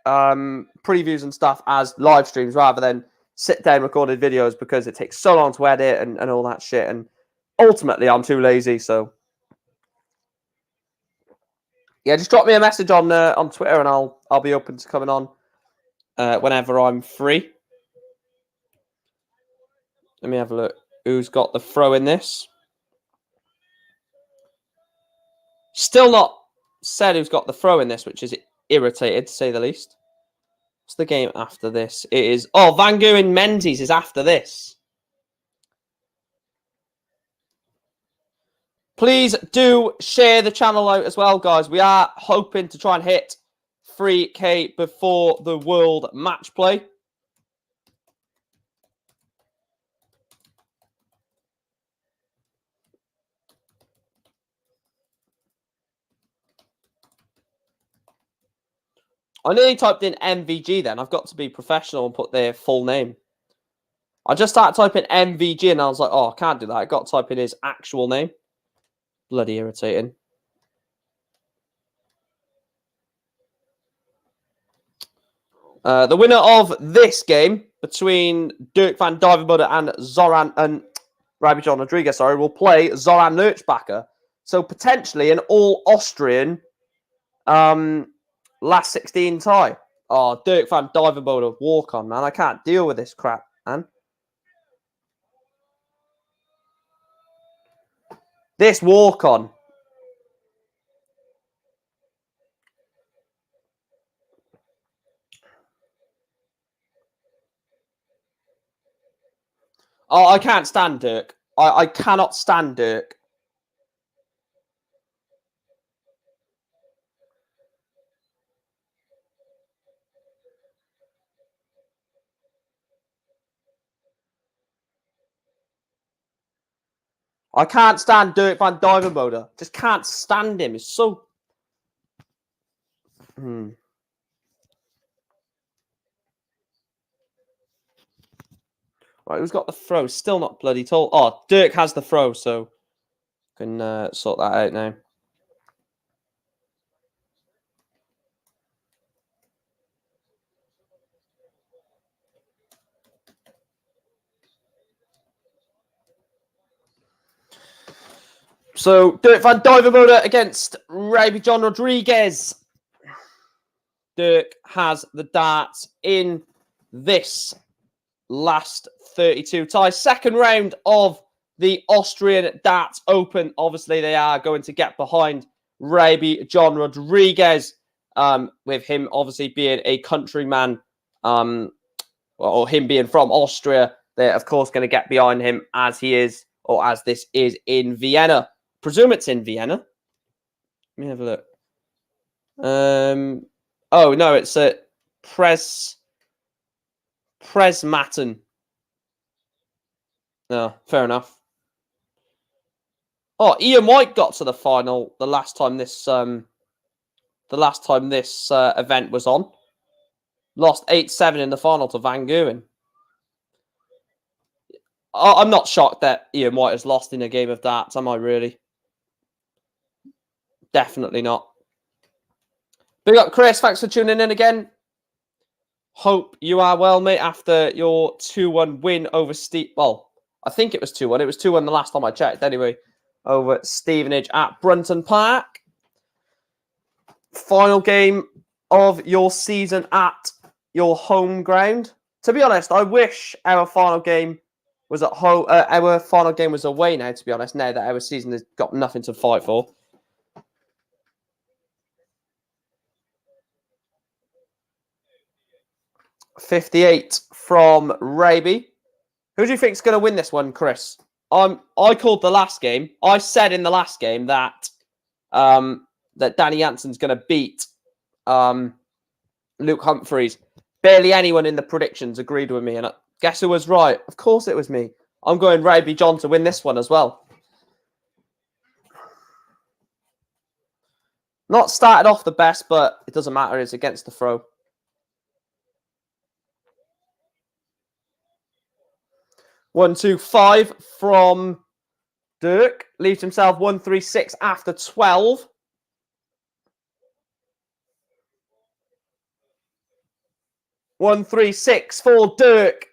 previews and stuff as live streams rather than sit down recorded videos because it takes so long to edit and all that shit. And ultimately, I'm too lazy. So yeah, just drop me a message on Twitter and I'll be open to coming on whenever I'm free. Let me have a look. Who's got the throw in this? Still not said who's got the throw in this, which is irritated to say the least. What's the game after this? It is... Oh, Van Gogh and Menzies is after this. Please do share the channel out as well, guys. We are hoping to try and hit 3K before the World Match Play. I nearly typed in MVG then. I've got to be professional and put their full name. I just started typing MVG and I was like, oh, I can't do that. I got to type in his actual name. Bloody irritating. The winner of this game between Dirk van Duijvenbode and Zoran and Rabbi John Rodriguez, will play Zoran Lurchbacher. So potentially an all Austrian last 16 tie. Oh, Dirk van Duijvenbode, walk on, man. I can't deal with this crap, man. This walk on. Oh, I can't stand Dirk. I cannot stand Dirk. I can't stand Dirk van Duijvenbode. Just can't stand him. It's so... Right, who's got the throw? Still not bloody tall. Oh, Dirk has the throw, so can sort that out now. So, Dirk van Duijvenbode against Rabbi John Rodriguez. Dirk has the darts in this last 32 tie. Second round of the Austrian Darts Open. Obviously, they are going to get behind Rabbi John Rodriguez, with him obviously being a countryman, or him being from Austria. They're, of course, going to get behind him as he is, or as this is in Vienna. Presume it's in Vienna. Let me have a look. Oh, no, it's at Presmatten. No, fair enough. Oh, Ian White got to the final the last time this event was on. Lost 8-7 in the final to Van Gerwen. I'm not shocked that Ian White has lost in a game of darts, am I really? Definitely not. Big up, Chris. Thanks for tuning in again. Hope you are well, mate, after your 2-1 win over Steve. Well, I think it was 2-1. It was 2-1 the last time I checked, anyway, over Stevenage at Brunton Park. Final game of your season at your home ground. To be honest, I wish our final game was at home. Our final game was away now, to be honest, now that our season has got nothing to fight for. .58 from Raby. Who do you think is going to win this one, Chris? I called the last game. I said in the last game that that Danny Jansen's going to beat Luke Humphries. Barely anyone in the predictions agreed with me, and guess who was right? Of course it was me. I'm going Raby John to win this one as well. Not started off the best, but it doesn't matter. It's against the throw. 1-2-5 from Dirk. Leaves himself 1-3-6 after 12. 136 for Dirk.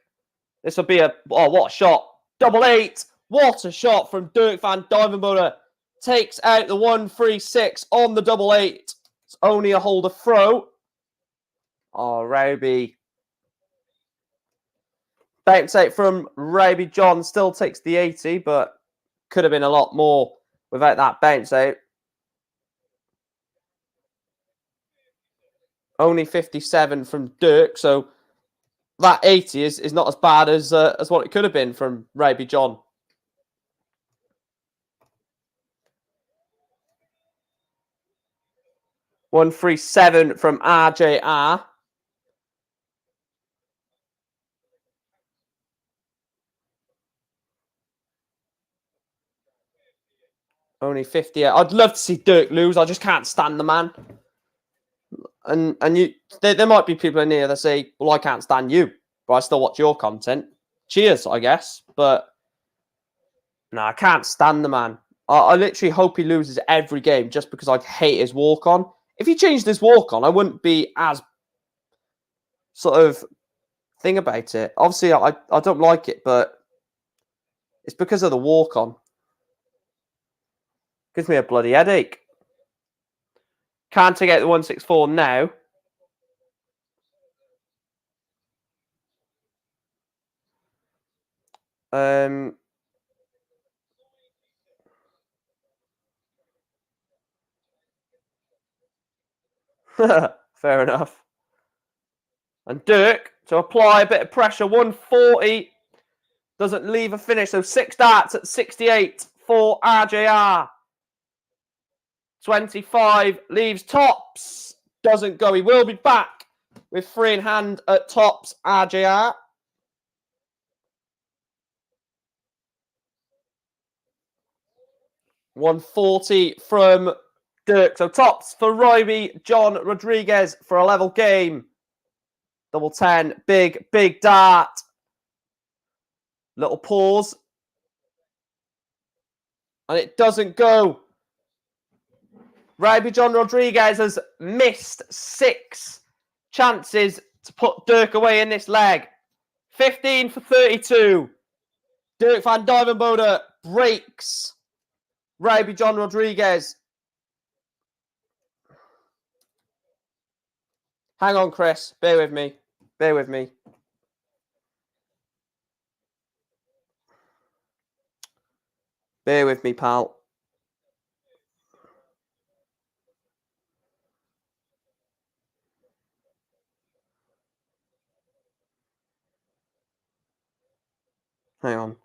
This will be a... Oh, what a shot. Double 8. What a shot from Dirk van Duijvenbode. Takes out the 136 on the double 8. It's only a holder throw. Oh, Roby. Bounce out from Roby John. Still takes the 80, but could have been a lot more without that bounce out. Only 57 from Dirk, so that 80 is not as bad as what it could have been from Roby John. $137 from RJR. Only 58. I'd love to see Dirk lose. I just can't stand the man. And there might be people in here that say, well, I can't stand you, but I still watch your content. Cheers, I guess. But no, I can't stand the man. I literally hope he loses every game just because I hate his walk-on. If he changed his walk-on, I wouldn't be as sort of thing about it. Obviously, I don't like it, but it's because of the walk-on. Gives me a bloody headache. Can't take out the 164 now. Fair enough. And Dirk, to apply a bit of pressure, 140. Doesn't leave a finish, so 6 darts at 68 for RJR. 25 leaves tops. Doesn't go. He will be back with 3 in hand at tops, RJR. $140 from Dirk. So tops for Roby John Rodriguez for a level game. Double 10. Big dart. Little pause. And it doesn't go. Roby John Rodriguez has missed 6 chances to put Dirk away in this leg. 15 for 32. Dirk van Duijvenbode breaks Roby John Rodriguez. Hang on, Chris. Bear with me. Bear with me. Bear with me, pal. Hang on.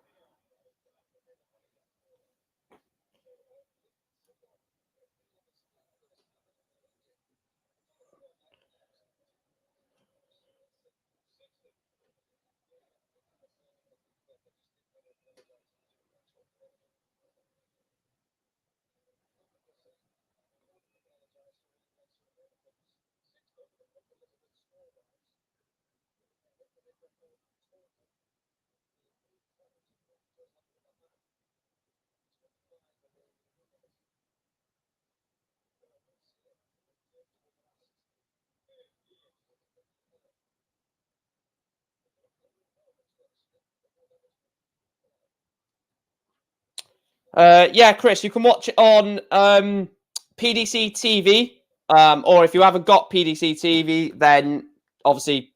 Yeah, Chris, you can watch it on PDC TV. Or if you haven't got PDC TV, then obviously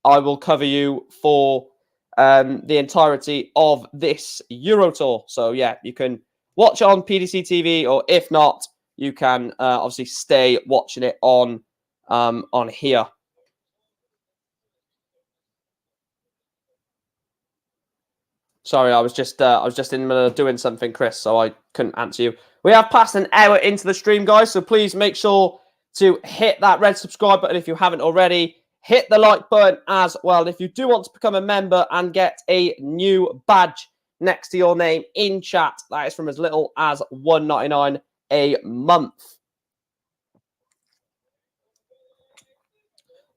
I will cover you for the entirety of this Euro Tour. So yeah, you can watch it on PDC TV, or if not, you can obviously stay watching it on here. Sorry, I was just in the middle of doing something, Chris, so I couldn't answer you. We have passed an hour into the stream, guys, so please make sure to hit that red subscribe button if you haven't already. Hit the like button as well. And if you do want to become a member and get a new badge next to your name in chat, that is from as little as $1.99 a month.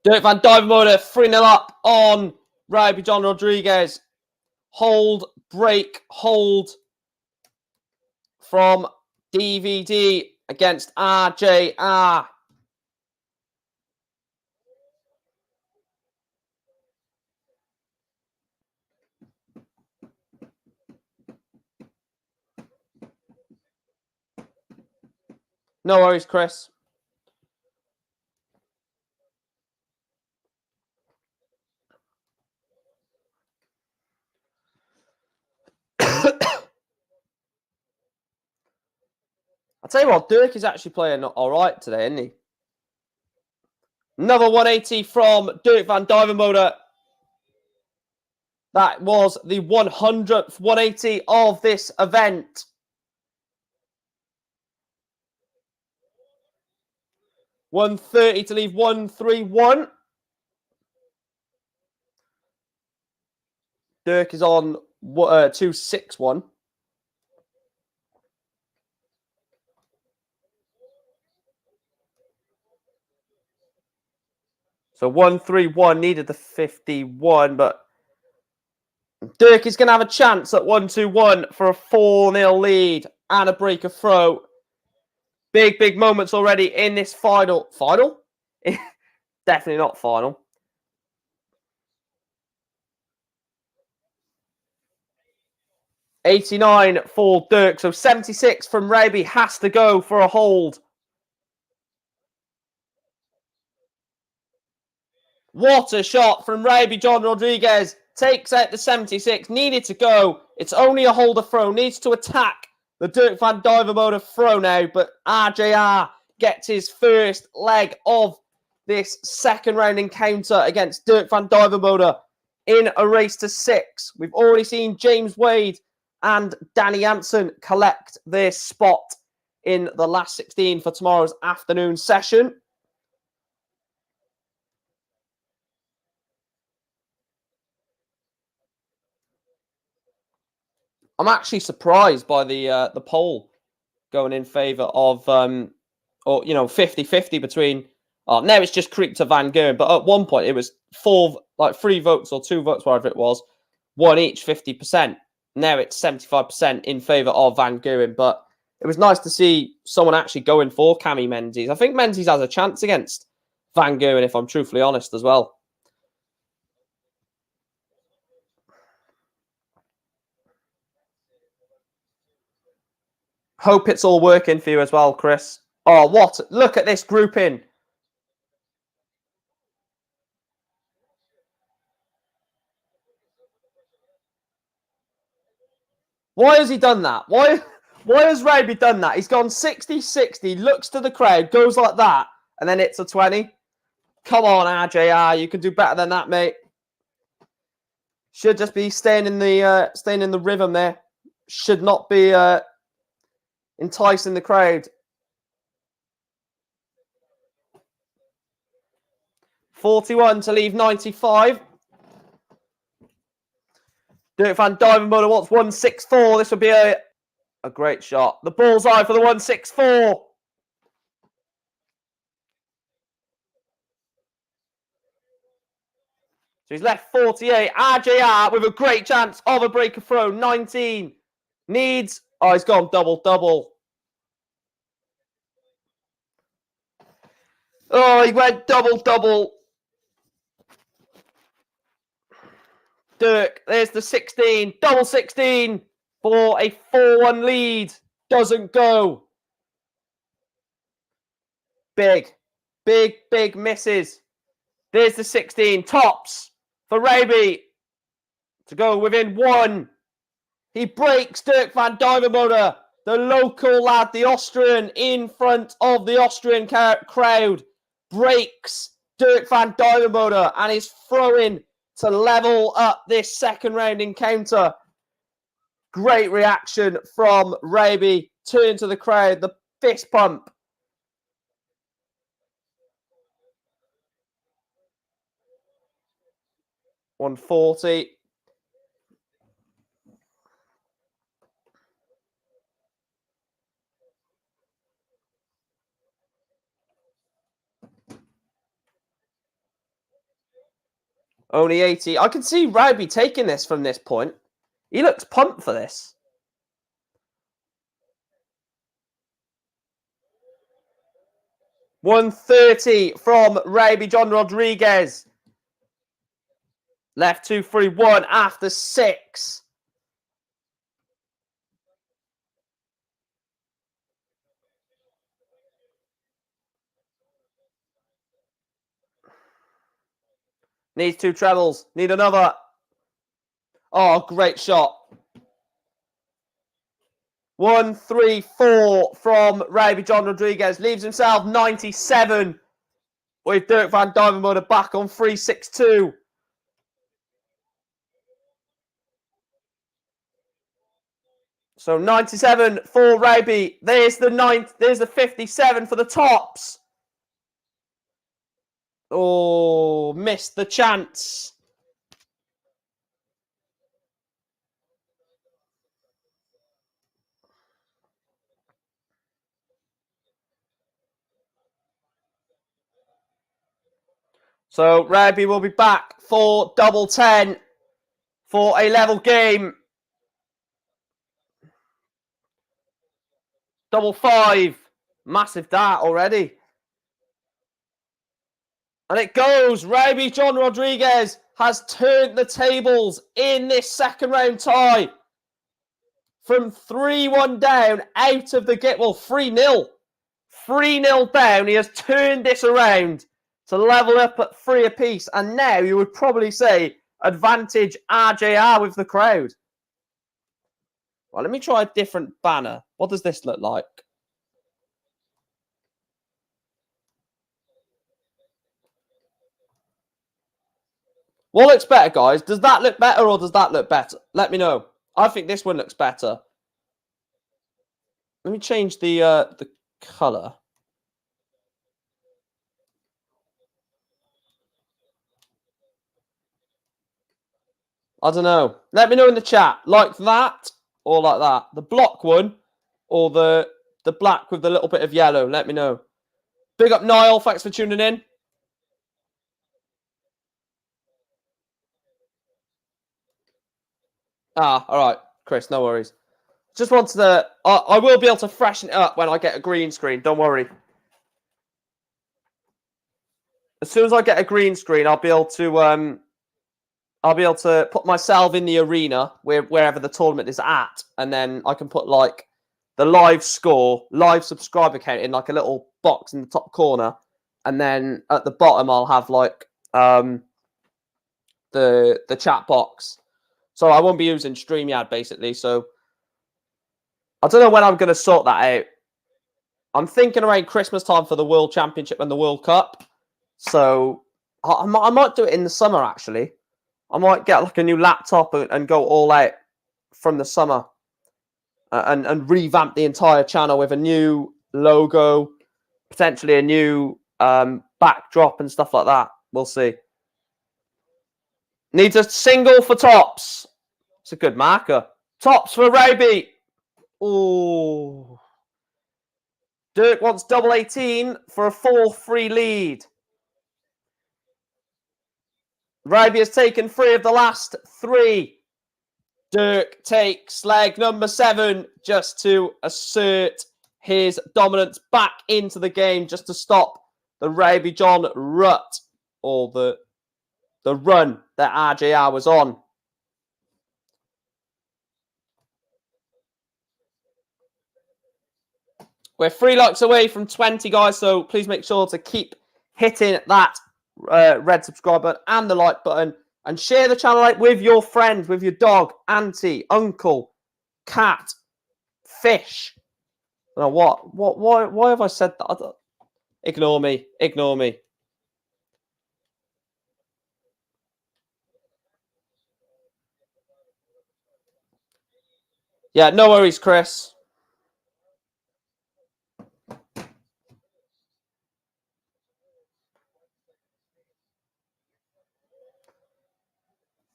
Dirk van Duijvenbode 3-0 up on Roby John Rodriguez. Hold, break, hold from DVD against RJR. No worries, Chris. I'll tell you what, Dirk is actually playing all right today, isn't he? Another 180 from Dirk van Duijvenbode. That was the 100th 180 of this event. $130 to leave 131. Dirk is on 261. So 131 needed the 51, but Dirk is going to have a chance at 121 for a 4-0 lead and a break of throw. Big moments already in this final. Final? Definitely not final. $89 for Dirk. So 76 from Raby has to go for a hold. What a shot from Raby John Rodriguez. Takes out the 76. Needed to go. It's only a holder throw. Needs to attack the Dirk van Duijvenbode throw now. But RJR gets his first leg of this second round encounter against Dirk van Duijvenbode in a race to 6. We've already seen James Wade and Danny Jansen collect their spot in the last 16 for tomorrow's afternoon session. I'm actually surprised by the poll going in favour of, 50-50 between. Now it's just creeped to Van Gerwen, but at one point it was 3 votes or 2 votes, whatever it was, one each, 50%. Now it's 75% in favour of Van Gerwen, but it was nice to see someone actually going for Cammy Menzies. I think Menzies has a chance against Van Gerwen, if I'm truthfully honest, as well. Hope it's all working for you as well, Chris. Oh, what? Look at this grouping. Why has he done that? Why has Raby done that? He's gone 60-60, looks to the crowd, goes like that, and then it's a 20. Come on, RJR. You can do better than that, mate. Should just be staying in the rhythm there. Should not be enticing the crowd. 41 to leave 95. Dirk van Duijvenbode wants 164. This would be a great shot. The bullseye for the 164. So he's left 48. RJR with a great chance of a break of throw. 19. Needs. Oh, he's gone double. Oh, he went double. Dirk, there's the 16. Double 16 for a 4-1 lead. Doesn't go. Big misses. There's the 16. Tops for Raby to go within 1. He breaks Dirk van Duijvenbode, the local lad, the Austrian, in front of the Austrian crowd. Breaks Dirk van Duijvenbode and is throwing to level up this second round encounter. Great reaction from Raby. Turn to the crowd, the fist pump. $140. Only 80. I can see Raby taking this from this point. He looks pumped for this. $130 from Raby John Rodriguez. Left 2-3-1 after 6. Needs 2 trebles. Need another. Oh, great shot. 1, 3, 4 from Raby John Rodriguez. Leaves himself 97 with Dirk van Duijvenbode back on 3-6-2. So 97 for Raby. There's the 57 for the tops. Oh, missed the chance. So Raby will be back for double 10 for a level game. Double 5. Massive dart already. And it goes. Raby John Rodriguez has turned the tables in this second round tie. From 3-1 down out of the gate. Well, 3-0. 3-0 down. He has turned this around to level up at 3 apiece. And now you would probably say advantage RJR with the crowd. Well, let me try a different banner. What does this look like? What looks better, guys? Does that look better or does that look better? Let me know. I think this one looks better. Let me change the colour. I don't know. Let me know in the chat. Like that or like that? The block one or the black with the little bit of yellow? Let me know. Big up Niall. Thanks for tuning in. Ah, all right, Chris. No worries. Just wanted to... I will be able to freshen it up when I get a green screen. Don't worry. As soon as I get a green screen, I'll be able to put myself in the arena wherever the tournament is at, and then I can put like the live score, live subscriber count in like a little box in the top corner, and then at the bottom I'll have like the chat box. So I won't be using StreamYard basically. So I don't know when I'm going to sort that out. I'm thinking around Christmas time for the World Championship and the World Cup. So I might do it in the summer actually. I might get like a new laptop and go all out from the summer and revamp the entire channel with a new logo, potentially a new backdrop and stuff like that. We'll see. Needs a single for tops. It's a good marker. Tops for Raby. Oh. Dirk wants double 18 for a 4-3 lead. Raby has taken 3 of the last 3. Dirk takes leg number 7 just to assert his dominance back into the game, just to stop the Raby John rut, or the run that RJR was on. We're 3 likes away from 20, guys, so please make sure to keep hitting that red subscribe button and the like button, and share the channel out with your friends, with your dog, auntie, uncle, cat, fish. I don't know why have I said that? Ignore me. Ignore me. Yeah, no worries, Chris.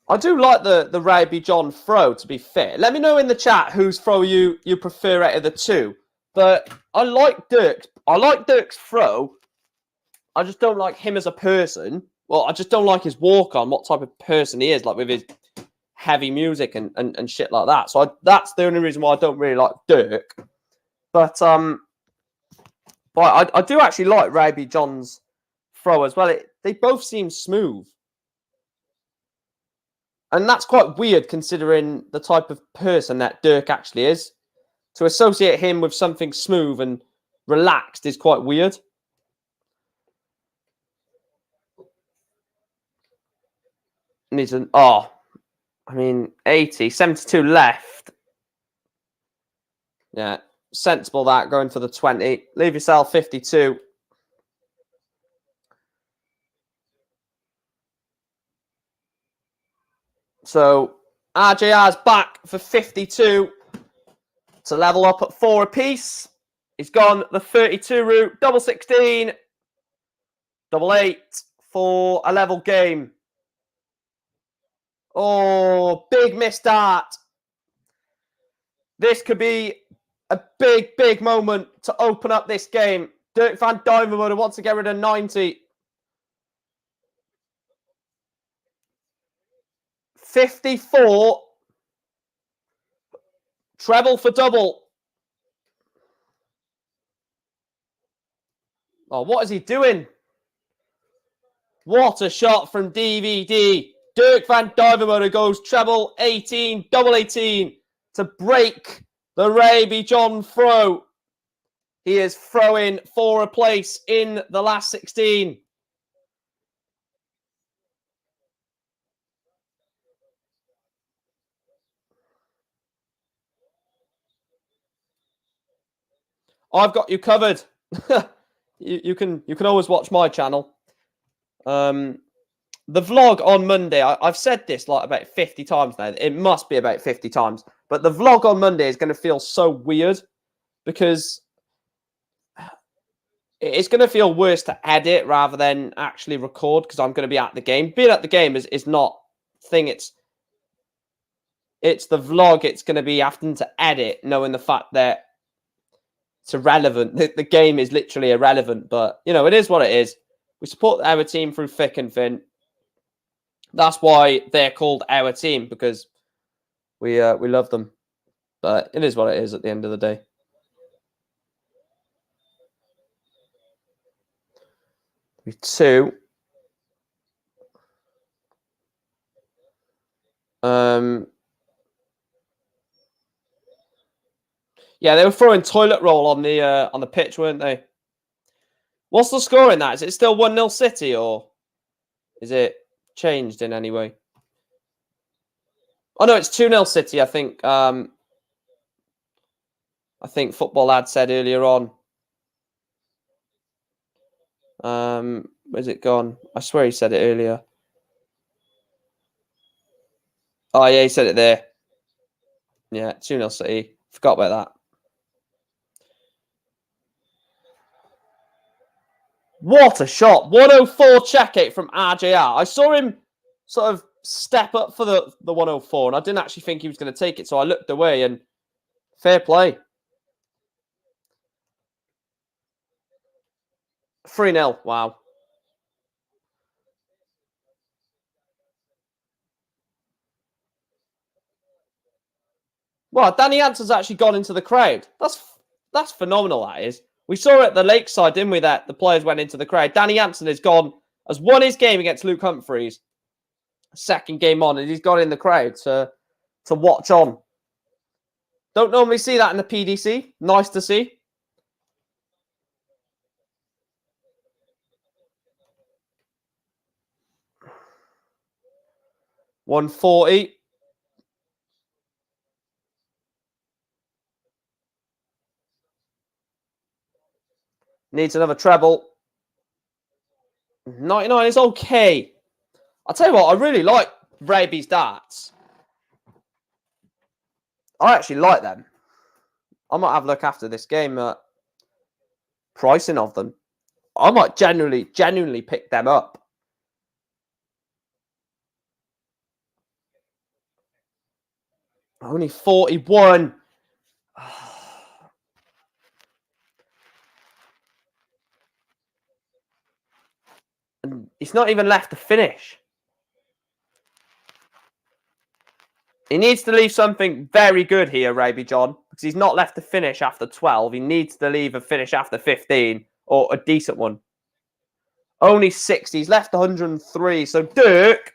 I do like the Raby John throw, to be fair. Let me know in the chat whose throw you prefer out of the 2. But I like Dirk. I like Dirk's throw. I just don't like him as a person. Well, I just don't like his walk on, what type of person he is, like with his heavy music and shit like that. So that's the only reason why I don't really like Dirk. But I do actually like Raby John's throw as well. They both seem smooth. And that's quite weird considering the type of person that Dirk actually is. To associate him with something smooth and relaxed is quite weird. Needs an... Oh, I mean, 80, 72 left. Yeah, sensible that, going for the 20. Leave yourself 52. So, RJR's back for 52 to level up at 4 apiece. He's gone the 32 route, double 16, double 8 for a level game. Oh, big missed dart. This could be a big, big moment to open up this game. Dirk van Duijvenbode wants to get rid of 90. 54. Treble for double. Oh, what is he doing? What a shot from DVD. Dirk van Duijvenbode goes treble 18, double 18 to break the Raby John throw. He is throwing for a place in the last 16. I've got you covered. you can always watch my channel. The vlog on Monday, I've said this like about 50 times now. It must be about 50 times. But the vlog on Monday is going to feel so weird because it's going to feel worse to edit rather than actually record because I'm going to be at the game. Being at the game is not thing. It's the vlog. It's going to be having to edit, knowing the fact that it's irrelevant. The game is literally irrelevant, but you know, it is what it is. We support our team through thick and thin. That's why they're called our team, because we love them. But it is what it is at the end of the day. With 2. Yeah, they were throwing toilet roll on the pitch, weren't they? What's the score in that? Is it still 1-0 City, or is it changed in any way? Oh no, it's 2-0 City, I think. I think Football Lad said earlier on. Where's it gone? I swear he said it earlier. Oh yeah, he said it there. Yeah, 2-0 City. Forgot about that. What a shot. 104 check it from RJR. I saw him sort of step up for the 104, and I didn't actually think he was going to take it, so I looked away, and fair play. 3-0. Wow. Well, Danny Jansen's actually gone into the crowd. That's phenomenal, that is. We saw it at the Lakeside, didn't we, that the players went into the crowd. Danny Jansen has won his game against Luke Humphries. Second game on, and he's got in the crowd to watch on. Don't normally see that in the PDC. Nice to see. $140. Needs another treble. 99 is okay. I'll tell you what, I really like Raby's darts. I actually like them. I might have a look after this game at pricing of them. I might genuinely pick them up. Only 41. And he's not even left to finish. He needs to leave something very good here, Raby John, because he's not left to finish after 12. He needs to leave a finish after 15, or a decent one. Only 60. He's left 103. So Dirk,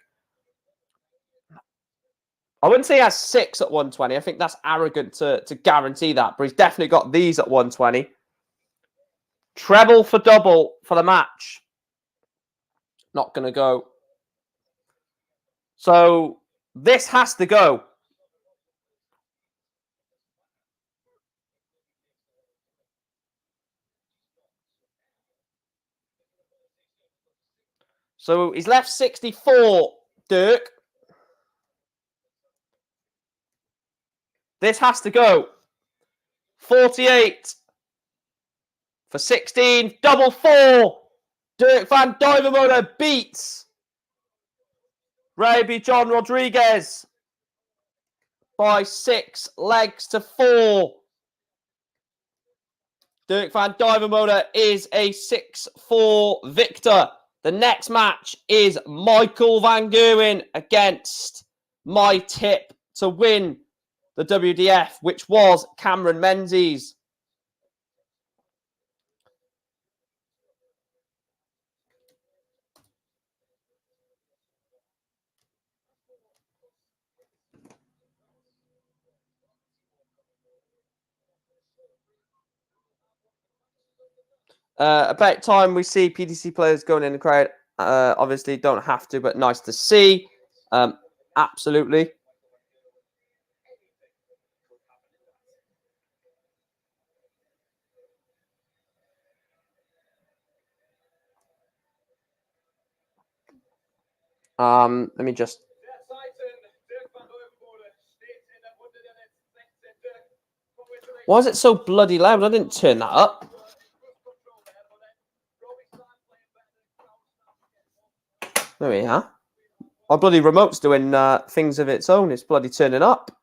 I wouldn't say he has 6 at 120. I think that's arrogant to guarantee that, but he's definitely got these at 120. Treble for double for the match. Not going to go. So this has to go. So he's left 64, Dirk. This has to go. 48 for 16. Double four. Dirk van Duijvenbode beats Ray John Rodriguez by 6 legs to 4. Dirk van Duijvenbode is a 6-4 victor. The next match is Michael van Gerwen against my tip to win the WDF, which was Cameron Menzies. About time we see PDC players going in the crowd. Obviously, don't have to, but nice to see. Absolutely. Let me just. Why is it so bloody loud? I didn't turn that up. There we are. My bloody remote's doing things of its own. It's bloody turning up.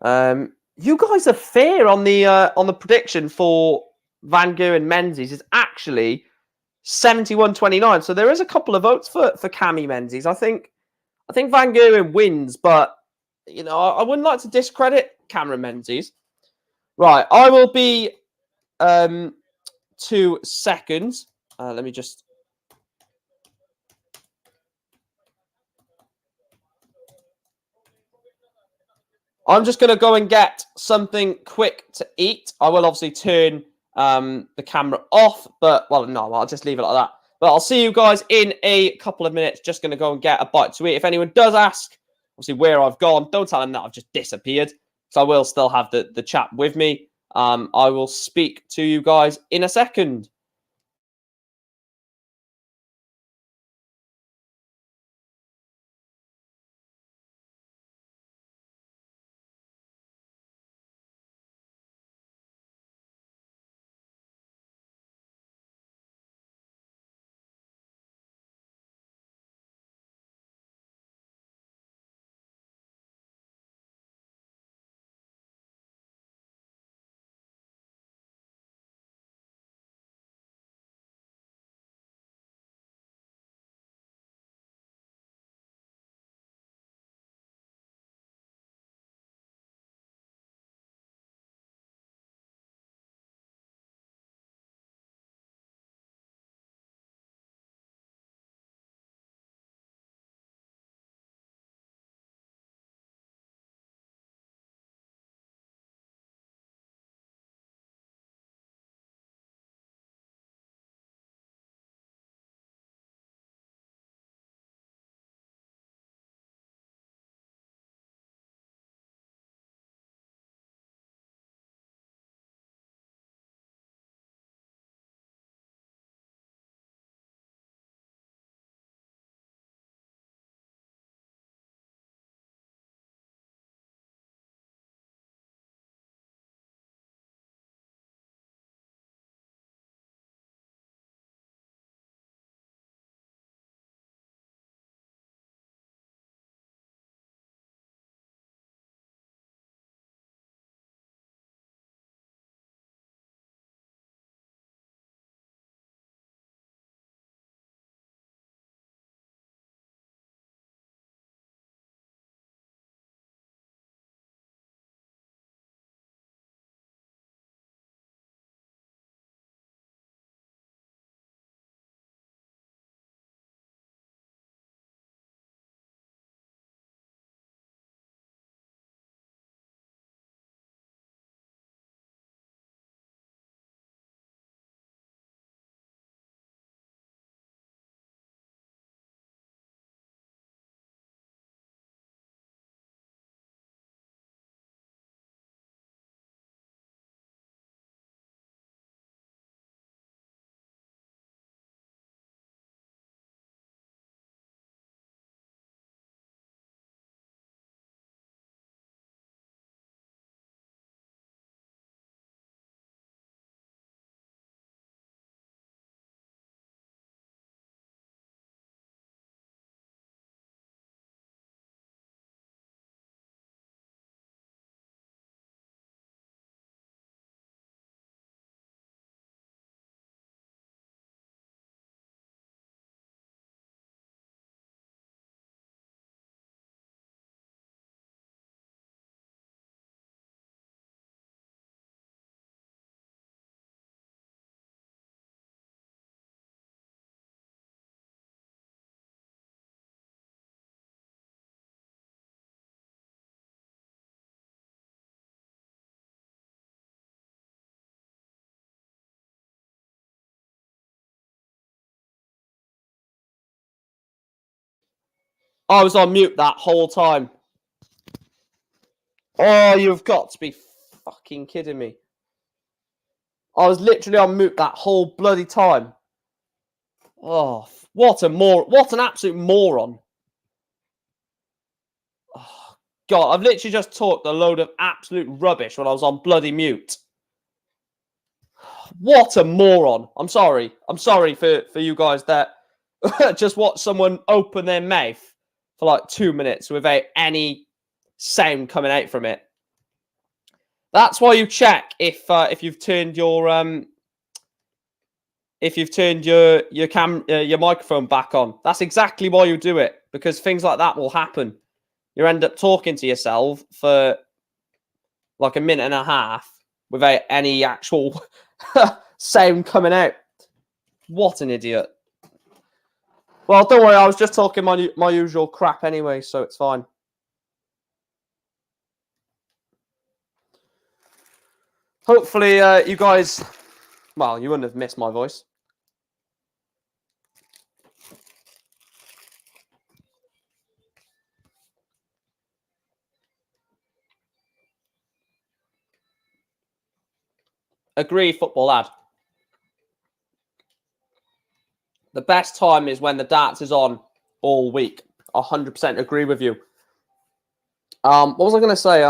You guys are fair on the prediction for Van Gerwen Menzies. Is actually 71-29. So there is a couple of votes for Cammy Menzies. I think Van Gerwen wins, but you know I wouldn't like to discredit Cameron Menzies. Right, I will be 2 seconds. Let me just. I'm just going to go and get something quick to eat. I will obviously turn the camera off, but, well, no, I'll just leave it like that. But I'll see you guys in a couple of minutes. Just going to go and get a bite to eat. If anyone does ask, obviously, where I've gone, don't tell them that I've just disappeared. So I will still have the chat with me. I will speak to you guys in a second. I was on mute that whole time. Oh, you've got to be fucking kidding me. I was literally on mute that whole bloody time. Oh, what an absolute moron. Oh, God, I've literally just talked a load of absolute rubbish when I was on bloody mute. What a moron. I'm sorry. I'm sorry for you guys that just watch someone open their mouth for like 2 minutes without any sound coming out from it. That's why you check if you've turned your your microphone back on. That's exactly why you do it, because things like that will happen. You end up talking to yourself for like a minute and a half without any actual sound coming out. What an idiot. Well, don't worry, I was just talking my usual crap anyway, so it's fine. Hopefully, you guys... Well, you wouldn't have missed my voice. Agree, football lad. The best time is when the darts is on all week. 100% agree with you. What was I going to say?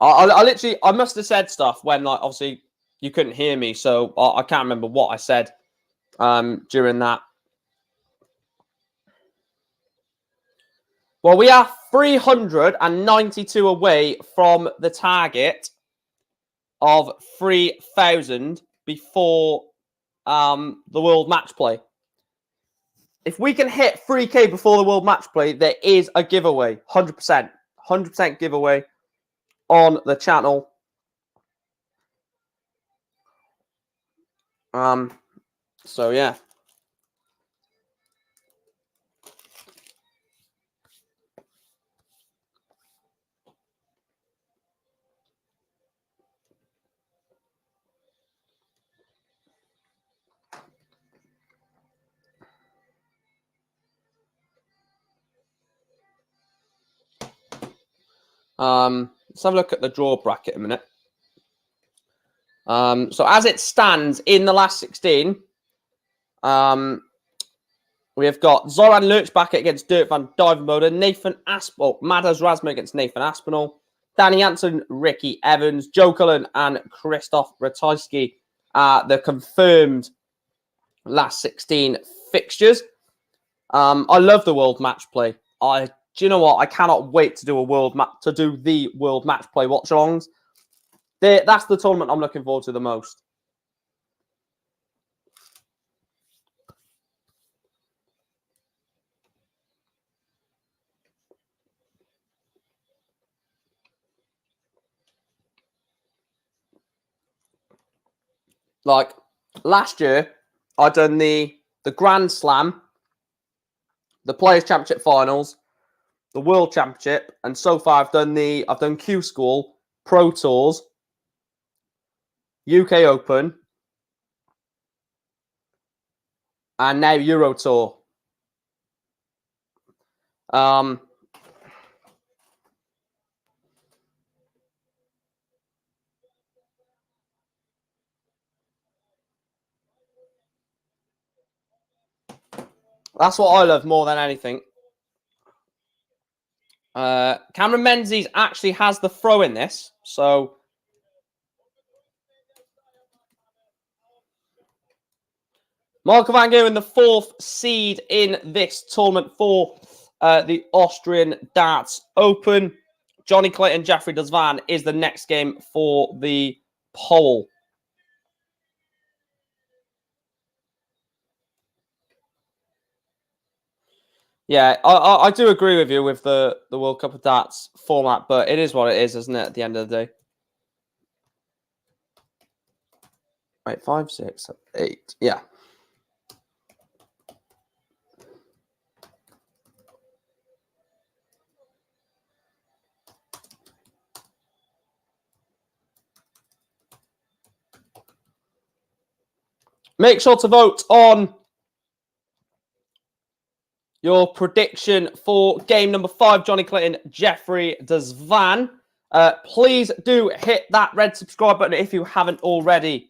I must have said stuff when, like, obviously you couldn't hear me, so I can't remember what I said during that. Well, we are 392 away from the target of 3,000 before the World Match Play. If we can hit 3K before the World Match Play, there is a giveaway. 100%. 100% giveaway on the channel. So, yeah. Let's have a look at the draw bracket a minute. So as it stands in the last 16, we have got Zoran Lurchback against Dirk van Duijvenbode, Nathan Aspinall, Madas Razma against Nathan Aspinall, Danny Jansen, Ricky Evans, Joe Callan, and Christoph Ratajski are the confirmed last 16 fixtures. I love the World Match Play. Do you know what? I cannot wait to do the World Match Play watch-alongs. That's the tournament I'm looking forward to the most. Like last year, I done the Grand Slam, the Players Championship Finals, the World Championship, and so far I've done Q School, Pro Tours, UK Open, and now Euro Tour. That's what I love more than anything. Cameron Menzies actually has the throw in this, so Marco van Gerwen, the 4th seed in this tournament for the Austrian Darts Open. Johnny Clayton, Jeffrey Zwaan is the next game for the poll. Yeah, I do agree with you with the World Cup of Darts format, but it is what it is, isn't it, at the end of the day? Right, 5, 6, 7, 8. Yeah. Make sure to vote on Your prediction for game number 5, Johnny Clayton, Jeffrey Zwaan. Please do hit that red subscribe button if you haven't already.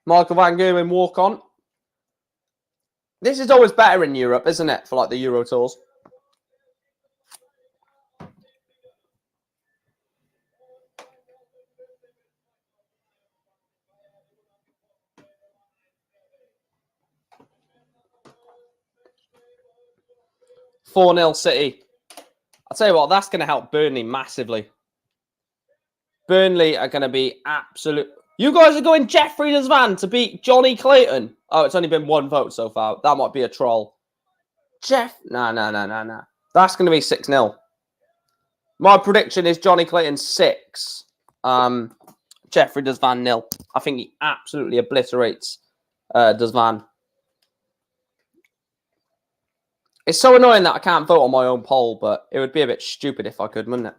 Michael Van Gerwen walk on. This is always better in Europe, isn't it? For like the Euro tours. (4-0 City. I'll tell you what, that's going to help Burnley massively. Burnley are going to be absolute. You guys are going Jeffrey Zwaan to beat Johnny Clayton. Oh, it's only been 1 vote so far. That might be a troll. No. That's going to be 6-0. My prediction is Johnny Clayton 6. Jeffrey Zwaan 0. I think he absolutely obliterates Zwaan. It's so annoying that I can't vote on my own poll, but it would be a bit stupid if I could, wouldn't it?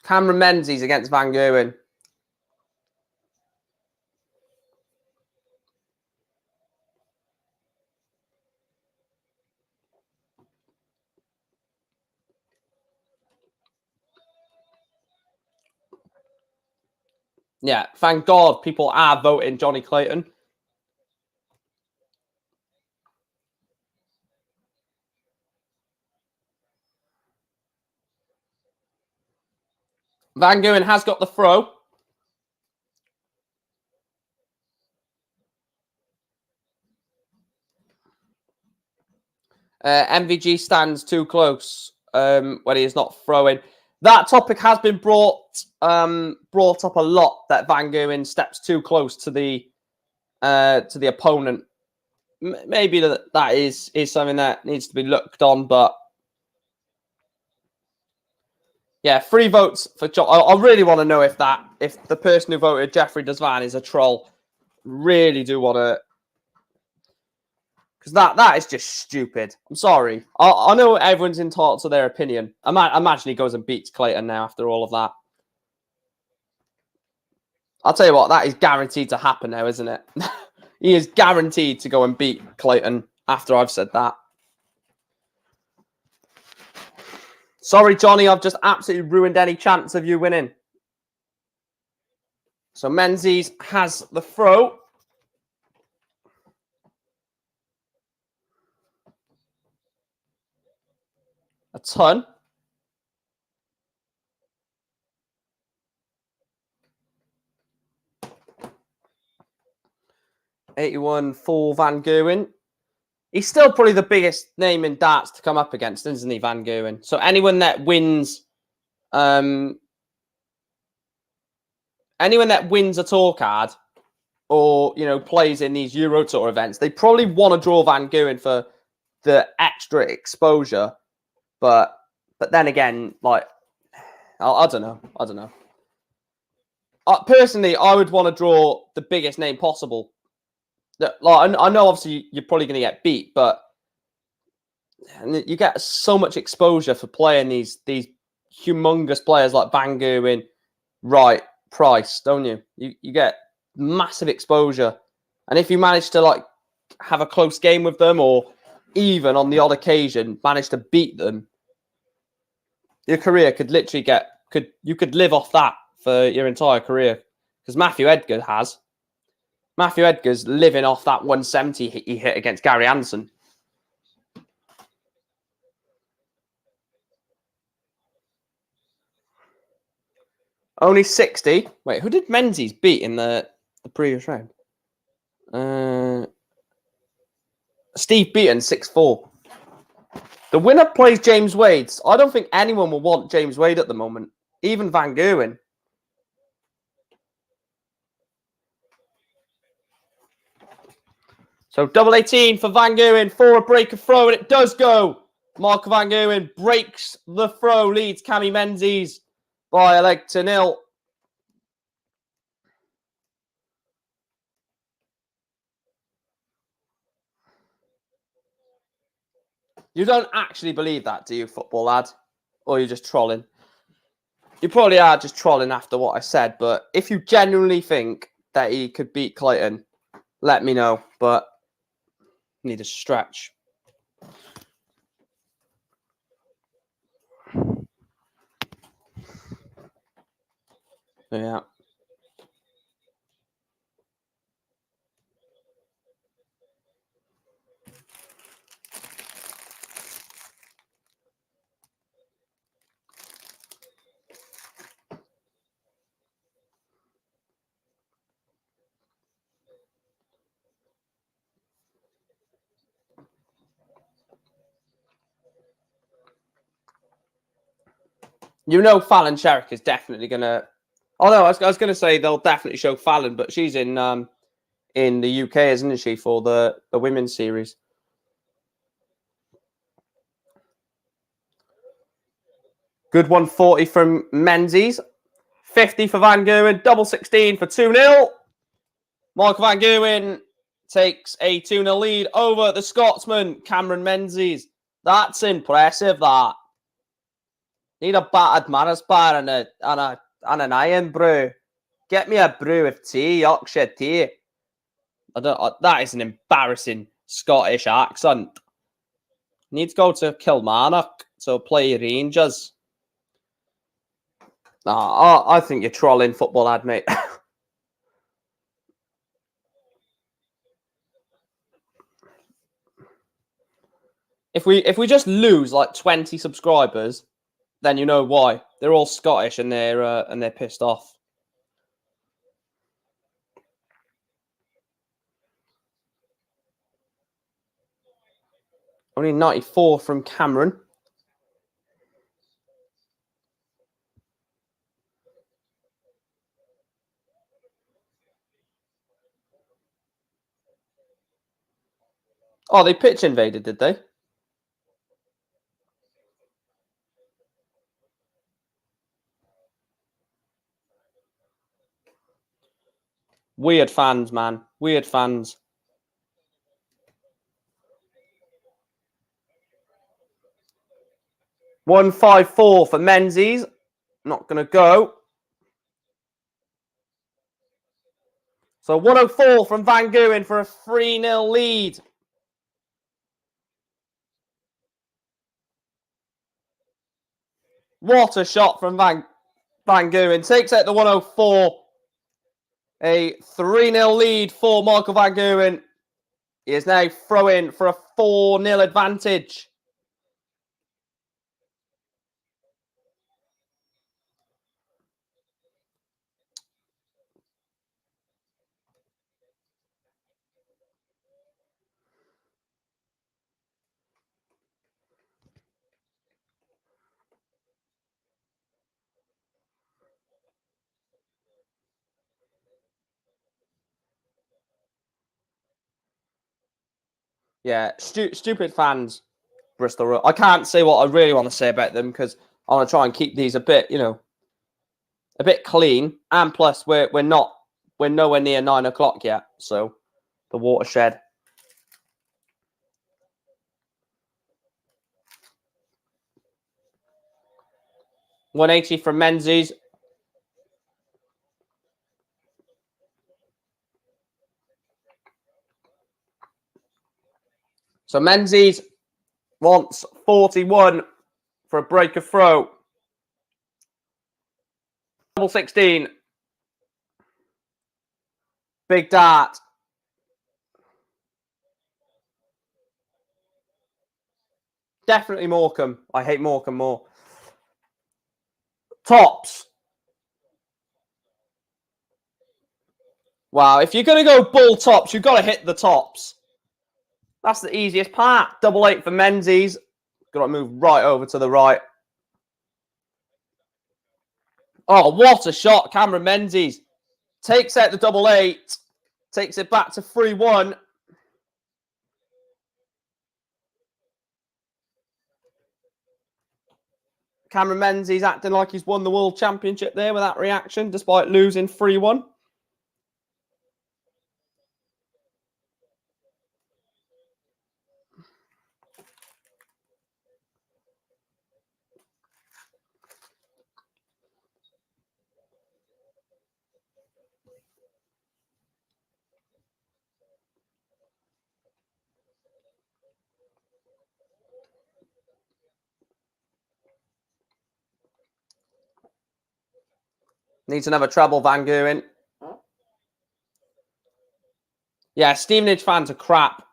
Cameron Menzies against Van Gerwen. Yeah, thank God people are voting Johnny Clayton. Van Gerwen has got the throw. MVG stands too close when he is not throwing. That topic has been brought up a lot, that Van Gerwen steps too close to the opponent. Maybe that is something that needs to be looked on, but yeah, 3 votes for John. I really want to know if the person who voted Jeffrey Zwaan is a troll. Really do want to, because that is just stupid. I'm sorry. I know everyone's entitled to their opinion. I imagine he goes and beats Clayton now after all of that. I'll tell you what, that is guaranteed to happen now, isn't it? He is guaranteed to go and beat Clayton after I've said that. Sorry, Johnny, I've just absolutely ruined any chance of you winning. So Menzies has the throw. A ton. (81 for Van Gerwen. He's still probably the biggest name in darts to come up against, isn't he, Van Gerwen? So anyone that wins a tour card, or plays in these Euro Tour events, they probably want to draw Van Gerwen for the extra exposure. But then again, like, I don't know. Personally, I would want to draw the biggest name possible. Like, I know obviously you're probably going to get beat, but you get so much exposure for playing these humongous players like Van Gerwen, Wright, Price, don't you? You get massive exposure, and if you manage to like have a close game with them, or even on the odd occasion manage to beat them, your career could literally you could live off that for your entire career, because Matthew Edgar's living off that 170 he hit against Gary Jansen. Only 60. Wait, who did Menzies beat in the previous round? Steve Beaton, 6-4. The winner plays James Wade. I don't think anyone will want James Wade at the moment. Even Van Gerwen. So double 18 for Van Gerwen for a break of throw, and it does go. Marco Van Gerwen breaks the throw, leads Cammy Menzies by a leg to nil. You don't actually believe that, do you, football lad? Or you're just trolling? You probably are just trolling after what I said, but if you genuinely think that he could beat Clayton, let me know, but need a stretch. Yeah. You know Fallon Sherrick is definitely going to... Oh, no, I was going to say they'll definitely show Fallon, but she's in the UK, isn't she, for the women's series? Good 140 from Menzies. 50 for Van Gerwen. Double 16 for 2-0. Michael Van Gerwen takes a 2-0 lead over the Scotsman, Cameron Menzies. That's impressive, that. Need a battered Manners bar and an iron brew. Get me a brew of tea, Yorkshire tea. That is an embarrassing Scottish accent. Need to go to Kilmarnock to play Rangers. I think you're trolling, football lad, mate. If we just lose like 20 subscribers, then you know why. They're all Scottish and they're pissed off. Only 94 from Cameron. Oh, they pitch invaded, did they? Weird fans, man. Weird fans. $154 for Menzies. Not going to go. So 104 from Van Gerwen for a 3-0 lead. What a shot from Van Gerwen. Takes out the 104. A 3-0 lead for Michael Van Gerwen. He is now throwing for a 4-0 advantage. Yeah, stupid fans, Bristol Road. I can't say what I really want to say about them because I want to try and keep these a bit, a bit clean. And plus, we're nowhere near 9 o'clock yet. So the watershed. $180 from Menzies. So Menzies wants 41 for a break of throw. Double 16. Big dart. Definitely Morecambe. I hate Morecambe more. Tops. Wow, if you're going to go bull tops, you've got to hit the tops. That's the easiest part. Double 8 for Menzies. Got to move right over to the right. Oh, what a shot. Cameron Menzies takes out the 8-8. Takes it back to 3-1. Cameron Menzies acting like he's won the World Championship there with that reaction, despite losing 3-1. Needs another treble, Van Gerwen. Yeah, Stevenage fans are crap.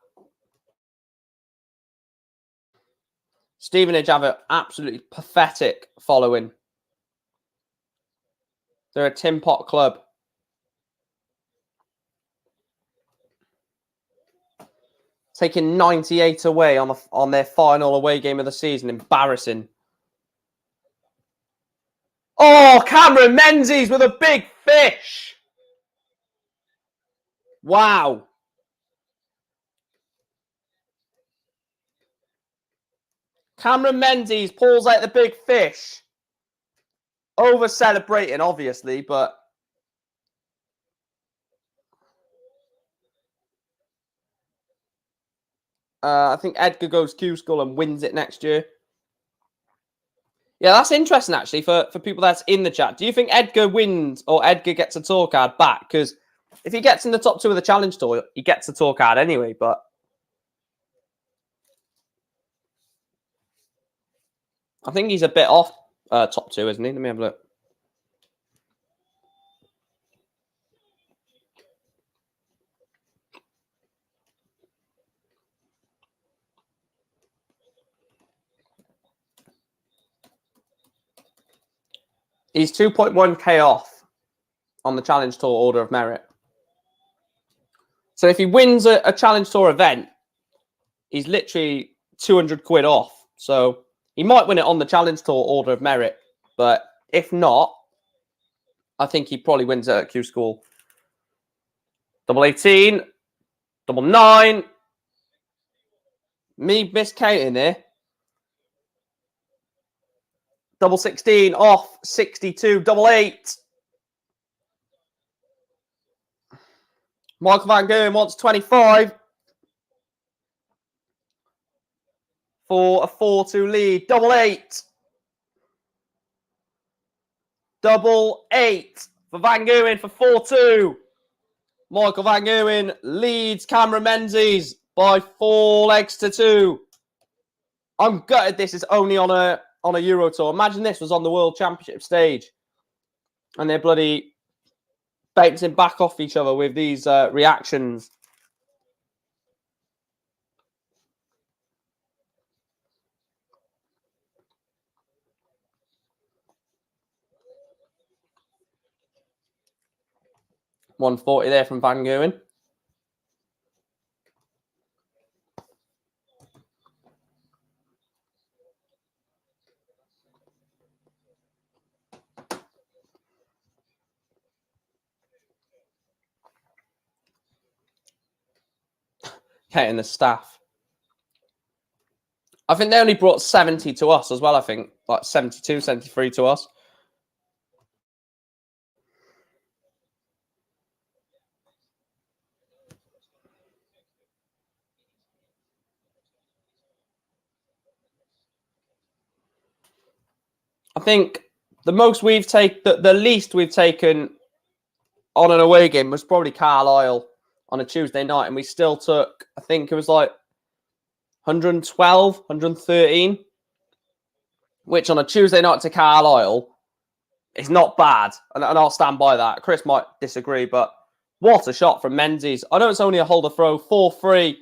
Stevenage have an absolutely pathetic following. They're a tin pot club. Taking 98 away on their final away game of the season. Embarrassing. Oh, Cameron Menzies with a big fish. Wow. Cameron Menzies pulls out the big fish. Over celebrating, obviously, but I think Edgar goes Q School and wins it next year. Yeah, that's interesting, actually, for people that's in the chat. Do you think Edgar wins or Edgar gets a tour card back? Because if he gets in the top 2 of the Challenge Tour, he gets a tour card anyway, but I think he's a bit off top 2, isn't he? Let me have a look. He's 2.1k off on the Challenge Tour Order of Merit. So if he wins a Challenge Tour event, he's literally 200 quid off. So he might win it on the Challenge Tour Order of Merit. But if not, I think he probably wins it at Q School. 18, 9. Me miscounting there. 16 off 62, 8. Michael Van Gerwen wants 25 for a 4-2 lead. 8. 8 for Van Gerwen for 4-2. Michael Van Gerwen leads Cameron Menzies by 4 legs to 2. I'm gutted this is only on a Euro Tour. Imagine this was on the World Championship stage. And they're bloody bouncing back off each other with these reactions. $140 there from Van Gerwen. Getting the staff. I think they only brought 70 to us as well, I think. Like 72, 73 to us. I think the most we've taken, the least we've taken on an away game was probably Carlisle on a Tuesday night. And we still took, I think it was like 112, 113. Which on a Tuesday night to Carlisle is not bad. And I'll stand by that. Chris might disagree, but what a shot from Menzies. I know it's only a holder throw, 4-3.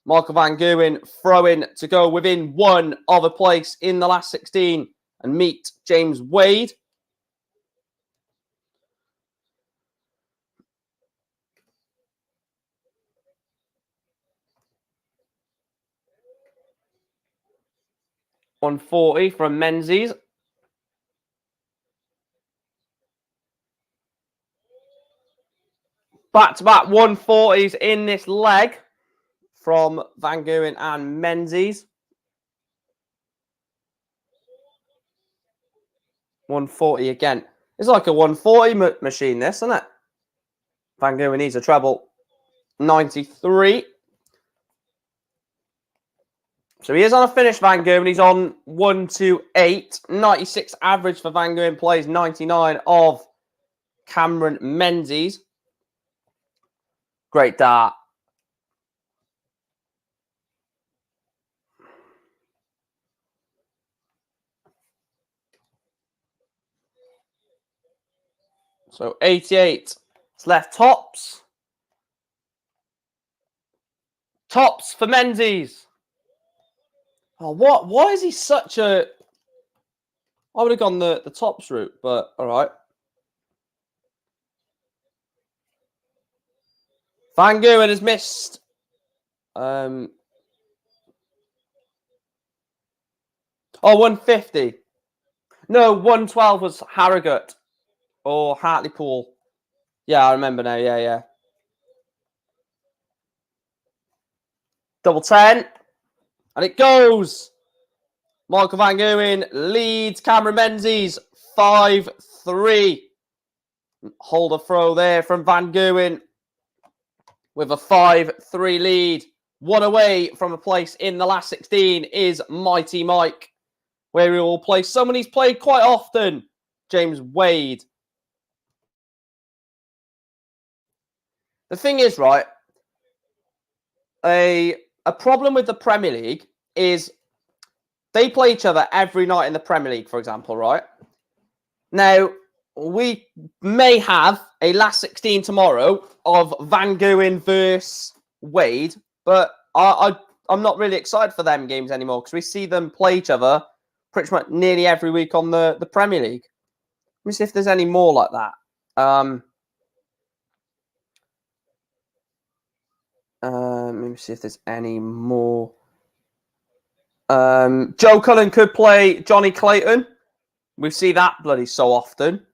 Michael Van Gerwen throwing to go within 1 of a place in the last 16 and meet James Wade. 140 from Menzies. Back-to-back 140s in this leg from Van Gerwen and Menzies. 140 again. It's like a 140 machine, this, isn't it? Van Gerwen needs a treble. 93. So he is on a finish, Van Gerwen. He's on 128. 96 average for Van Gerwen. Plays 99 of Cameron Menzies. Great dart. So 88. It's left tops. Tops for Menzies. Oh, what? Why is he such a... I would have gone the tops route, but all right. Van Gerwen has missed. Oh, 150. No, 112 was Harrogate or Hartlepool. Yeah, I remember now. Yeah. Double 10. And it goes. Michael Van Gerwen leads Cameron Menzies 5-3. Hold a throw there from Van Gerwen with a 5-3 lead. One away from a place in the last 16 is Mighty Mike, where he will play someone he's played quite often, James Wade. The thing is, right, a problem with the Premier League is they play each other every night in the Premier League, for example, right? Now, we may have a last 16 tomorrow of Van Gerwen versus Wade, but I'm not really excited for them games anymore because we see them play each other pretty much nearly every week on the Premier League. Let me see if there's any more like that. Let me see if there's any more. Joe Cullen could play Johnny Clayton. We see that bloody so often.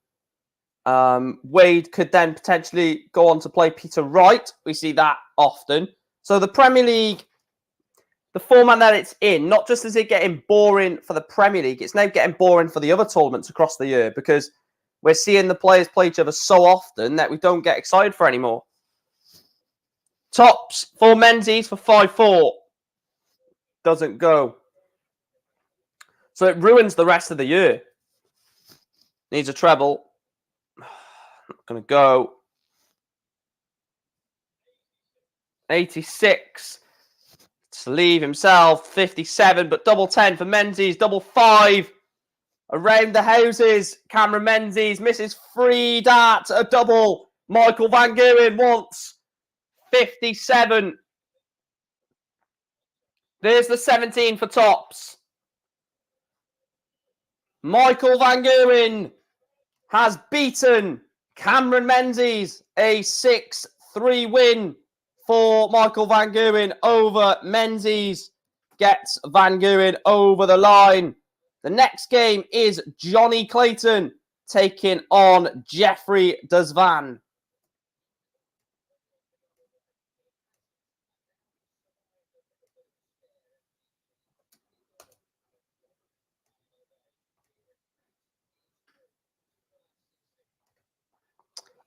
Wade could then potentially go on to play Peter Wright. We see that often. So the Premier League, the format that it's in, not just is it getting boring for the Premier League, it's now getting boring for the other tournaments across the year because we're seeing the players play each other so often that we don't get excited for anymore. Tops for Menzies for 5-4. Doesn't go. So it ruins the rest of the year. Needs a treble. Not going to go. 86. To leave himself. 57, but double 10 for Menzies. Double 5. Around the houses. Cameron Menzies misses 3 darts. A double. Michael Van Gerwen wants 57. There's the 17 for tops. Michael Van Gerwen has beaten Cameron Menzies. A 6-3 win for Michael Van Gerwen over Menzies. Gets Van Gerwen over the line. The next game is Johnny Clayton taking on Jeffrey Zwaan.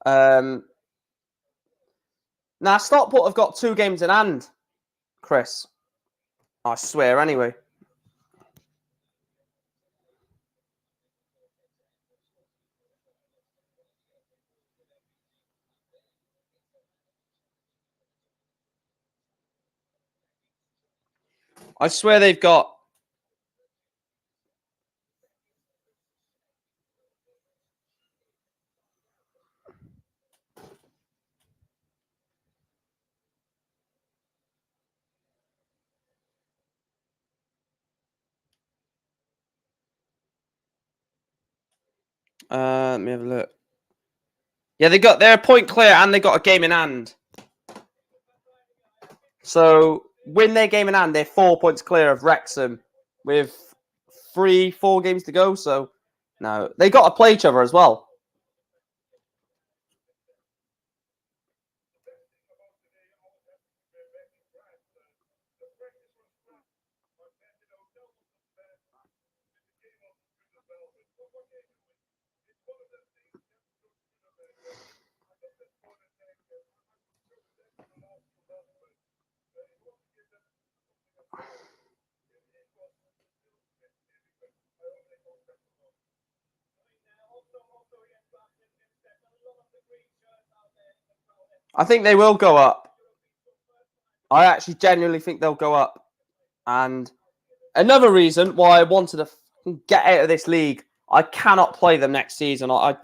Now, Stockport have got 2 games in hand, Chris. I swear, anyway. I swear they've got... let me have a look. Yeah, they're a point clear and they got a game in hand. So, win their game in hand, they're 4 points clear of Wrexham with 3-4 games to go. So, no, they got to play each other as well. I think they will go up. I actually genuinely think they'll go up. And another reason why I wanted to get out of this league, I cannot play them next season. I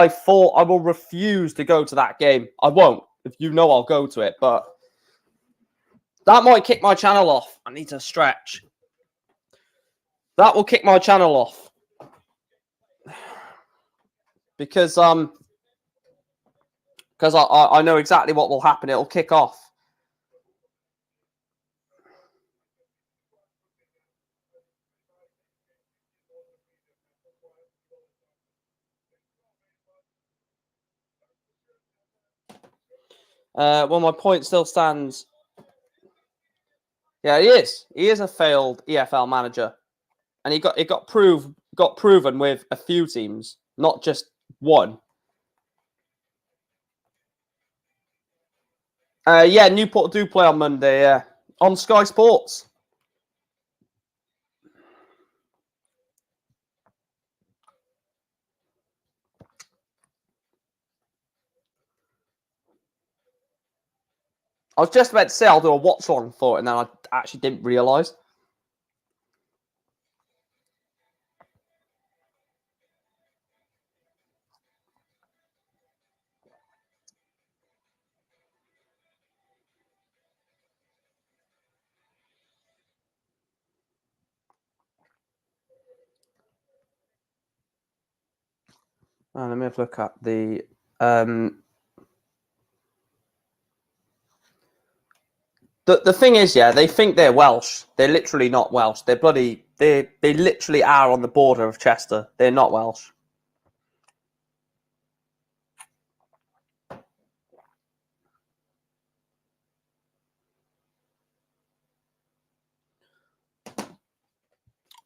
thought I will refuse to go to that game. I won't. If you know, I'll go to it. But that might kick my channel off. I need to stretch. That will kick my channel off. Because I know exactly what will happen. It'll kick off. Well, my point still stands. Yeah, he is. He is a failed EFL manager, and he got proven with a few teams, not just one. Yeah, Newport do play on Monday. Yeah, on Sky Sports. I was just about to say I'll do a watch along for it, and then I actually didn't realise. Let me have a look at the. The thing is, yeah, they think they're Welsh. They're literally not Welsh. They're bloody. They literally are on the border of Chester. They're not Welsh.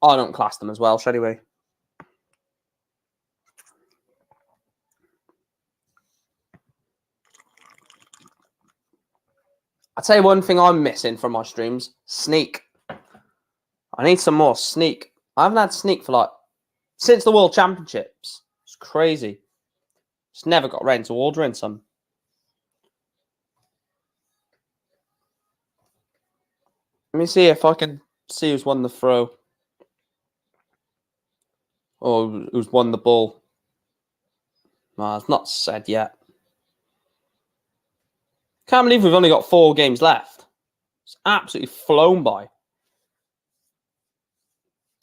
I don't class them as Welsh anyway. I'll tell you one thing I'm missing from my streams. Sneak. I need some more sneak. I haven't had sneak for since the World Championships. It's crazy. Just never got around to ordering some. Let me see if I can see who's won the throw. Or who's won the ball. No, it's not said yet. Can't believe we've only got 4 games left. It's absolutely flown by.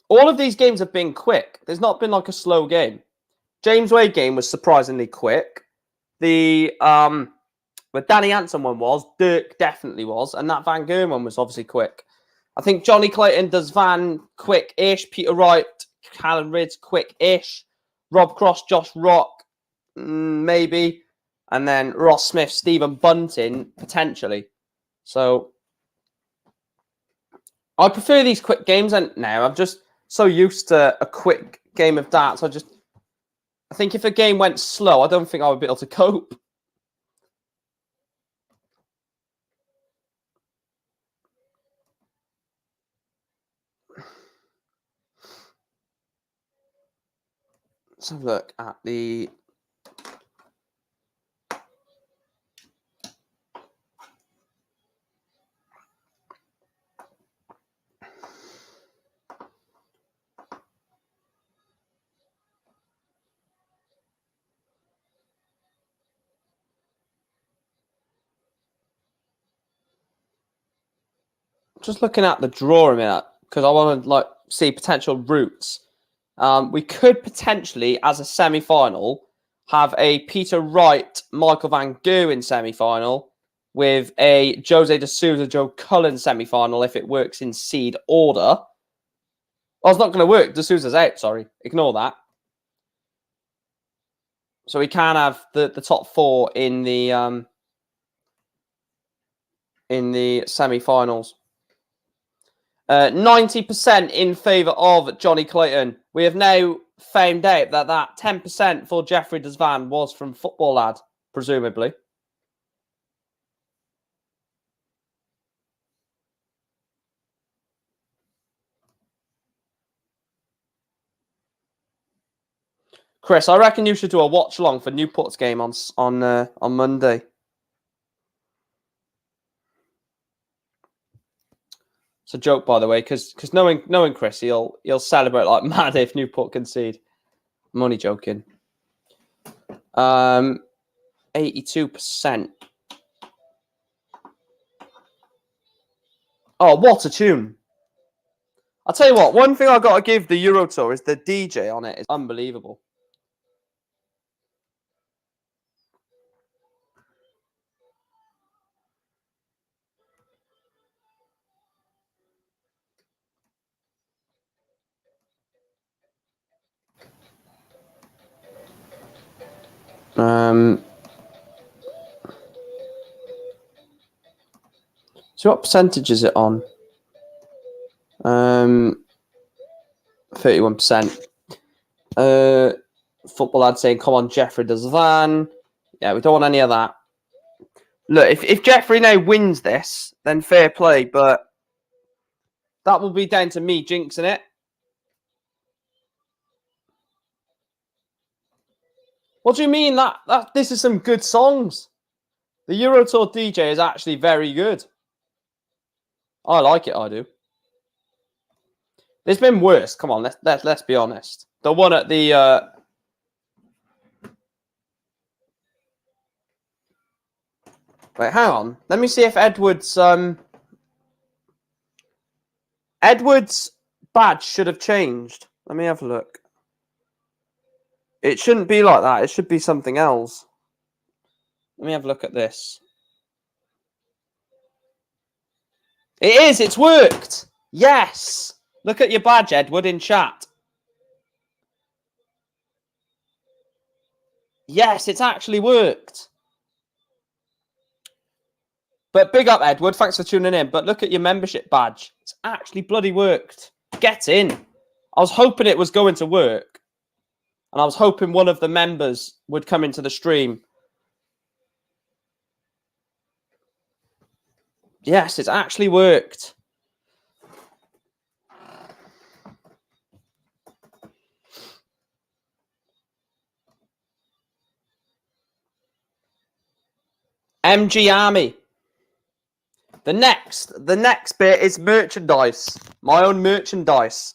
All of these games have been quick. There's not been a slow game. James Wade game was surprisingly quick. The Danny Jansen one was. Dirk definitely was. And that Van Gerwen one was obviously quick. I think Johnny Clayton does Van quick-ish. Peter Wright, Callan, Rydz quick-ish. Rob Cross, Josh Rock, maybe. And then Ross Smith, Stephen Bunting, potentially. So I prefer these quick games now. I'm just so used to a quick game of darts. I think if a game went slow, I don't think I would be able to cope. Let's have a look at the... Just looking at the draw a minute, because I want to see potential routes. We could potentially, as a semi-final, have a Peter Wright, Michael Van Gerwen semi-final with a Jose de Souza, Joe Cullen semi-final if it works in seed order. Oh, it's not going to work. D'Souza's out, sorry. Ignore that. So we can have the top 4 in the semi-finals. 90% in favour of Johnny Clayton. We have now found out that 10% for Jeffrey Zwaan was from Football Lad, presumably. Chris, I reckon you should do a watch along for Newport's game on Monday. It's a joke, by the way, because knowing Chris, he'll celebrate like mad if Newport concede. I'm only joking. 82%. Oh, what a tune! I'll tell you what. One thing I got to give the Euro Tour is the DJ on it is unbelievable. So what percentage is it on? 31%. Football Lad saying, come on, Jeffrey Zwaan. Yeah, we don't want any of that. Look, if Jeffrey now wins this, then fair play, but that will be down to me jinxing it. What do you mean that this is some good songs? The Euro Tour DJ is actually very good. I like it, I do. There's been worse. Come on, let's be honest. The one at the wait, hang on. Let me see if Edwards badge should have changed. Let me have a look. It shouldn't be like that. It should be something else. Let me have a look at this. It is. It's worked. Yes. Look at your badge, Edward, in chat. Yes, it's actually worked. But big up, Edward. Thanks for tuning in. But look at your membership badge. It's actually bloody worked. Get in. I was hoping it was going to work. And I was hoping one of the members would come into the stream. Yes, it's actually worked. MG Army. The next bit is merchandise. My own merchandise.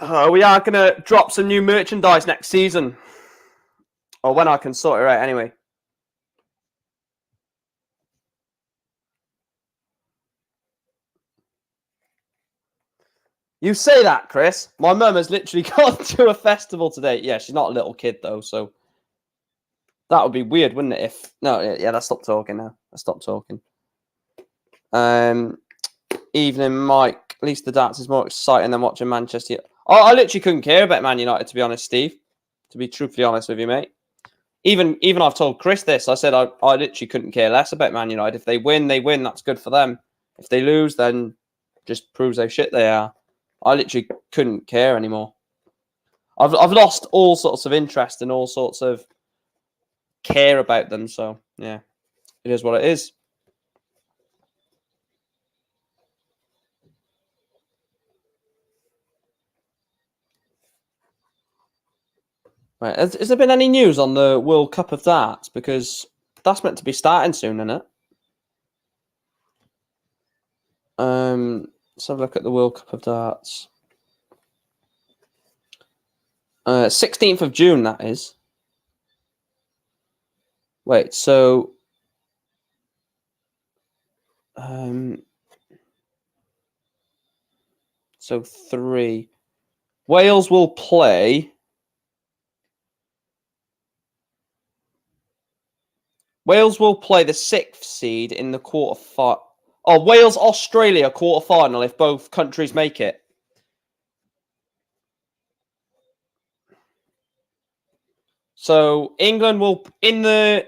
We are going to drop some new merchandise next season. Or when I can sort it out anyway. You say that, Chris. My mum has literally gone to a festival today. Yeah, she's not a little kid, though, so... That would be weird, wouldn't it, if... No, yeah, let's stop talking now. Let's stop talking. Evening, Mike. At least the darts is more exciting than watching Manchester. Oh, I literally couldn't care about Man United, to be honest, Steve. To be truthfully honest with you, mate. Even I've told Chris this. I said I literally couldn't care less about Man United. If they win, they win. That's good for them. If they lose, then just proves how shit they are. I literally couldn't care anymore. I've lost all sorts of interest and all sorts of care about them. So, yeah, it is what it is. Right. Has there been any news on the World Cup of Darts? Because that's meant to be starting soon, isn't it? Let's have a look at the World Cup of Darts. 16th of June, that is. Wait, so... so 3. Wales will play... Wales will play the 6th seed in the quarter Oh, Wales, Australia quarter-final if both countries make it. So England will in the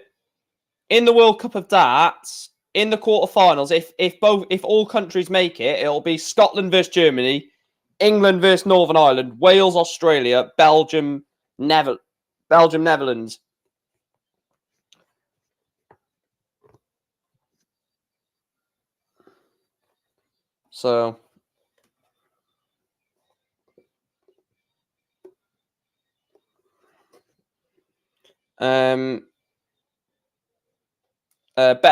World Cup of Darts in the quarterfinals. If all countries make it, it'll be Scotland versus Germany, England versus Northern Ireland, Wales, Australia, Belgium, Netherlands. So better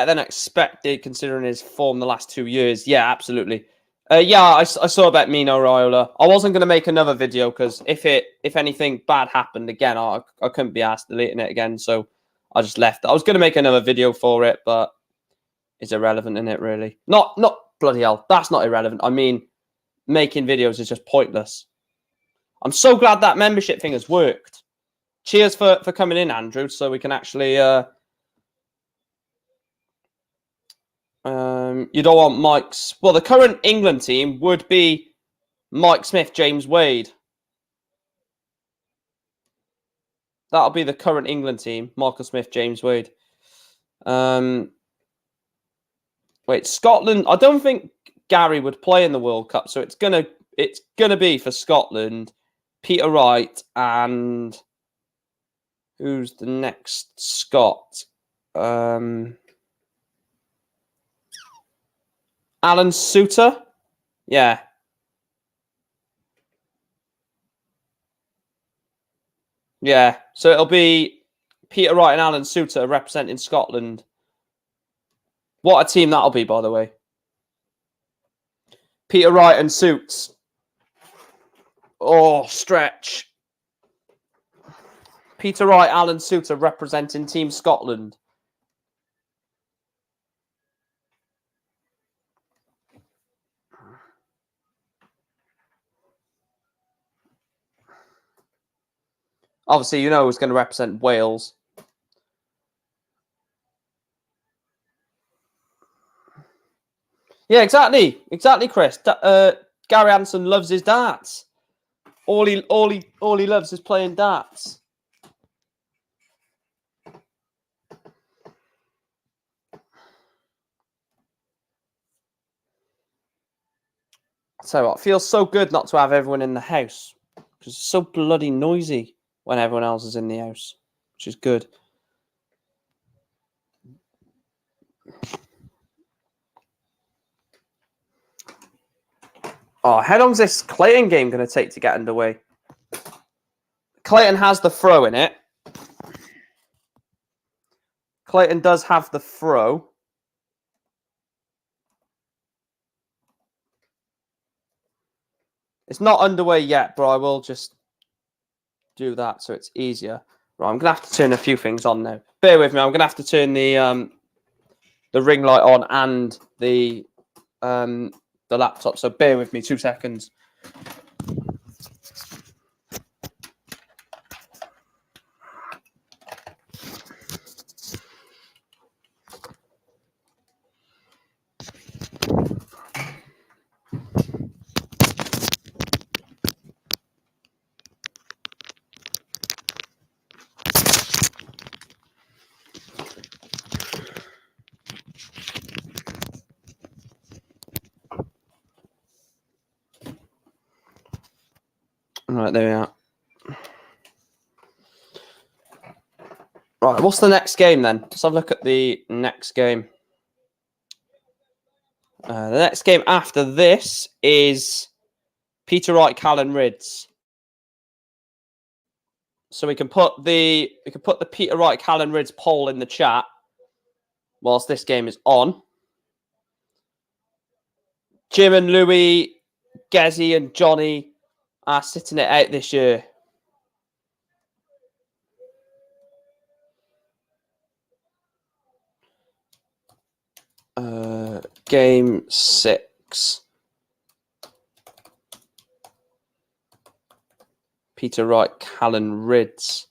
than expected considering his form the last 2 years. Yeah, absolutely. Yeah, I saw about Mino Raiola. I wasn't going to make another video because if anything bad happened again, I couldn't be asked deleting it again. So I just left it. I was going to make another video for it, but it's irrelevant in it, really. Not bloody hell. That's not irrelevant. I mean, making videos is just pointless. I'm so glad that membership thing has worked. Cheers for coming in, Andrew, so we can actually... you don't want Mike's... Well, the current England team would be Mike Smith, James Wade. That'll be the current England team. Michael Smith, James Wade. Wait, Scotland... I don't think Gary would play in the World Cup, so it's gonna be for Scotland, Peter Wright, and... Who's the next Scot? Alan Suter? Yeah. Yeah. So it'll be Peter Wright and Alan Suter representing Scotland. What a team that'll be, by the way. Peter Wright and Suits. Oh, stretch. Peter Wright, Alan Suter representing Team Scotland. Obviously, you know who's going to represent Wales. Yeah, exactly. Exactly, Chris. Gary Jansen loves his darts. All he loves is playing darts. I'll tell you what, it feels so good not to have everyone in the house. Because it's so bloody noisy when everyone else is in the house. Which is good. Oh, how long is this Clayton game going to take to get underway? Clayton has the throw in it. Clayton does have the throw. It's not underway yet, but I will just do that so it's easier. Right, I'm going to have to turn a few things on now. Bear with me. I'm going to have to turn the ring light on and the laptop. So bear with me 2 seconds. Right, there we are. Right, what's the next game then? Let's have a look at the next game. The next game after this is Peter Wright, Callan, Rydz. So we can put the Peter Wright, Callan, Rydz poll in the chat whilst this game is on. Jim and Louis, Gezi and Johnny are sitting it out this year. Game 6. Peter Wright, Callan, Rydz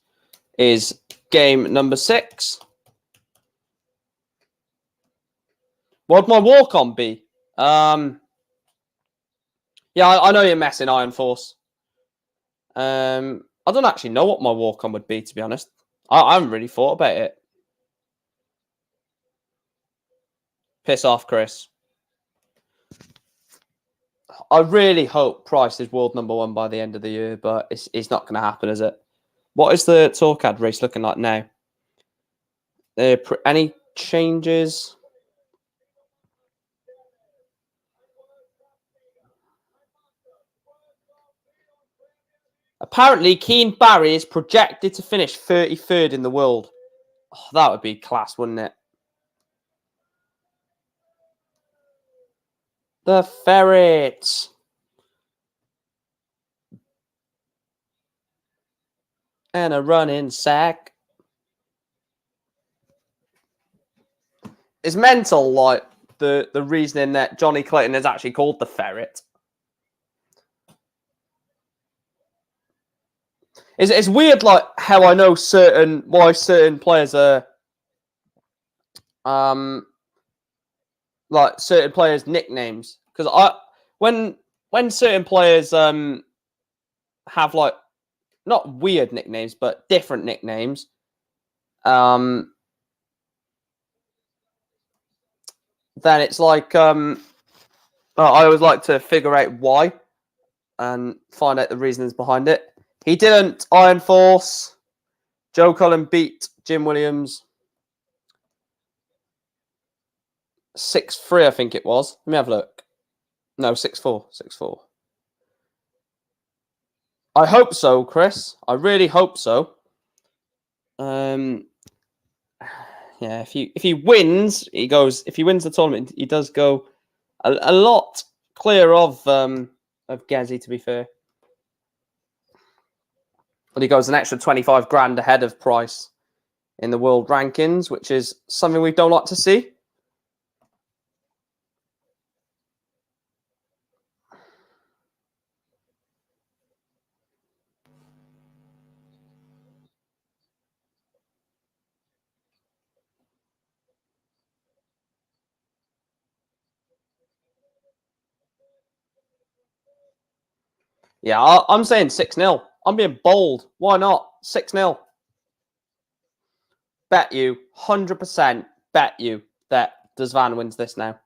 is game number 6. What would my walk-on be? Yeah, I know you're messing Iron Force. I don't actually know what my walk-on would be, to be honest. I haven't really thought about it. Piss off, Chris. I really hope Price is world #1 by the end of the year, but it's not going to happen, is it? What is the Torcad race looking like now? Any changes? Apparently, Keane Barry is projected to finish 33rd in the world. Oh, that would be class, wouldn't it? The Ferret. And a running sack. It's mental, like, the reasoning that Johnny Clayton is actually called the Ferret. It's weird, like, how I know why certain players are, like, certain players' nicknames. Because when certain players have, like, not weird nicknames, but different nicknames, then it's like, I always like to figure out why and find out the reasons behind it. He didn't Iron Force. Joe Cullen beat Jim Williams 6-3, I think it was. Let me have a look. No, 6-4. 6-4. I hope so, Chris. I really hope so. Yeah, if he wins, if he wins the tournament, he does go a lot clear of Gezi, to be fair. But he goes an extra 25 grand ahead of Price in the world rankings, which is something we don't like to see. Yeah, I'm saying 6-0. I'm being bold. Why not? 6-0. Bet you, 100% bet you that Zwaan wins this now.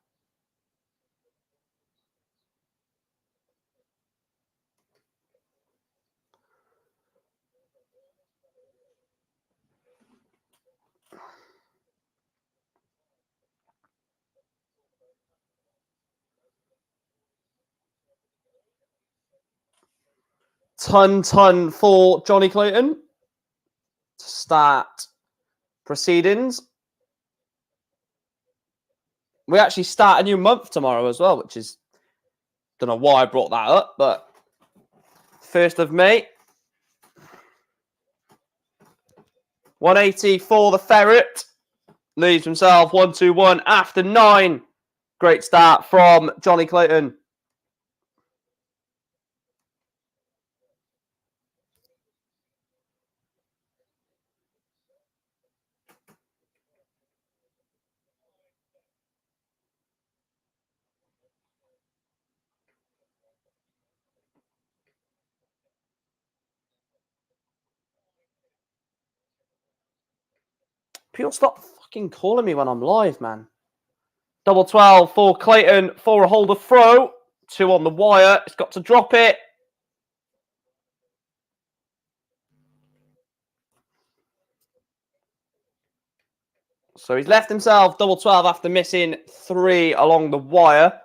Ton for Johnny Clayton to start proceedings. We actually start a new month tomorrow as well, which is, don't know why I brought that up, but 1st of May. 180 for the Ferret. Leaves himself 1-2-1 after 9. Great start from Johnny Clayton. People stop fucking calling me when I'm live, man. Double 12 for Clayton for a holder throw. 2 on the wire. It's got to drop it. So he's left himself double 12 after missing 3 along the wire.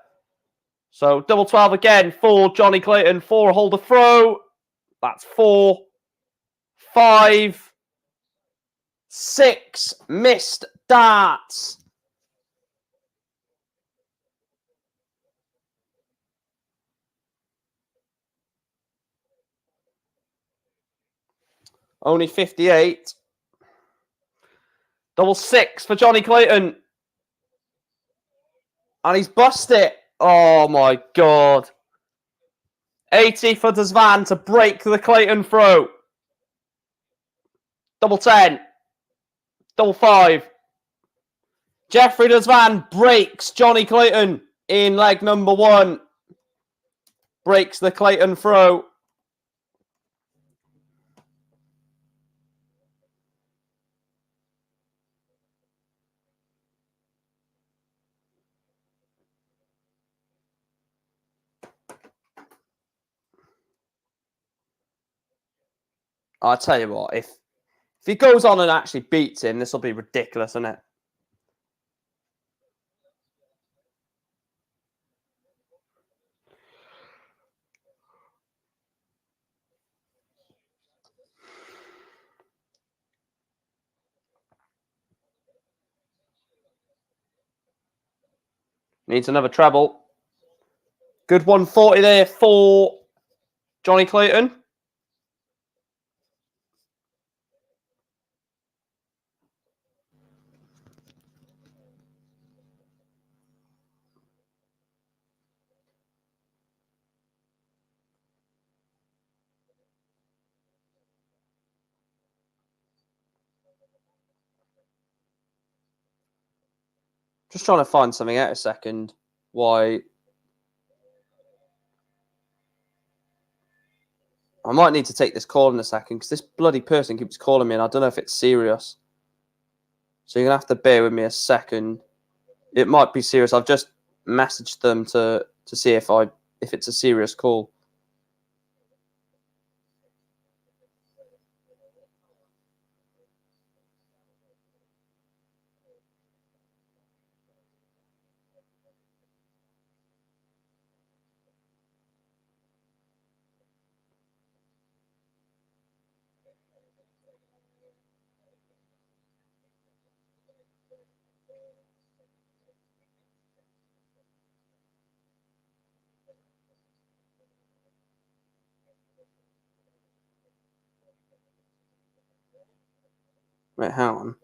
So double 12 again for Johnny Clayton for a holder throw. That's 4, 5, 6 missed darts. Only 58. Double 6 for Johnny Clayton. And he's bust it. Oh my God. 80 for Zwaan to break the Clayton throw. Double 10. Double 5. Jeffrey Zwaan breaks Johnny Clayton in leg number 1. Breaks the Clayton throw. I'll tell you what, if he goes on and actually beats him, this will be ridiculous, isn't it? Needs another treble. Good 140 there for Johnny Clayton. Just trying to find something out a second. Why? I might need to take this call in a second because this bloody person keeps calling me and I don't know if it's serious. So you're going to have to bear with me a second. It might be serious. I've just messaged them to see if it's a serious call. Wait, hang on.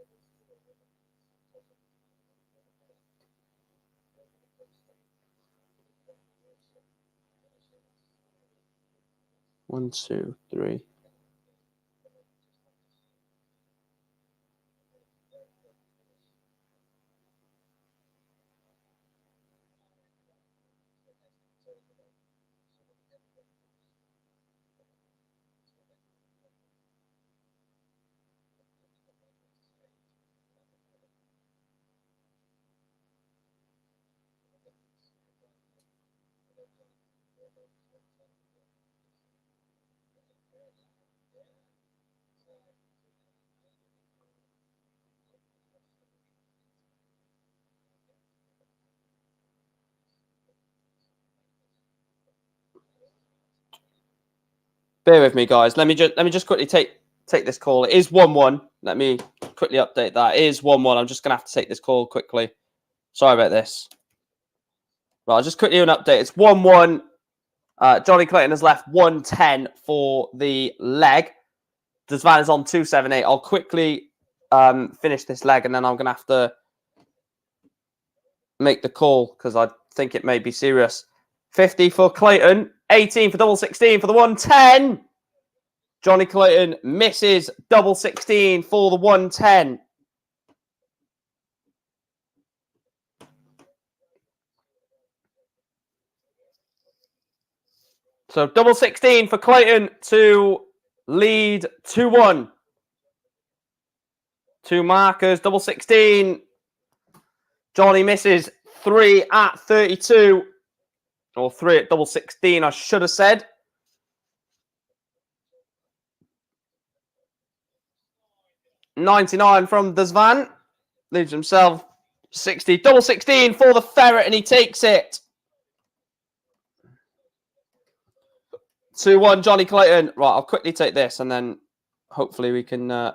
One, two, three. Bear with me, guys. Let me just quickly take this call. It is 1-1. Let me quickly update that. It is 1-1. I'm just gonna have to take this call quickly. Sorry about this. Well, I'll just quickly do an update. It's 1-1. Johnny Clayton has left 110 for the leg. Zwaan is on 278. I'll quickly finish this leg and then I'm gonna have to make the call because I think it may be serious. 50 for Clayton. 18 for double 16 for the 110. Johnny Clayton misses double 16 for the 110. So double 16 for Clayton to lead 2-1. 2 markers, double 16. Johnny misses 3 at 32. Or 3 at double 16, I should have said. $99 from Zwaan. Leaves himself 60. Double 16 for the Ferret, and he takes it. 2-1, Johnny Clayton. Right, I'll quickly take this, and then hopefully we can...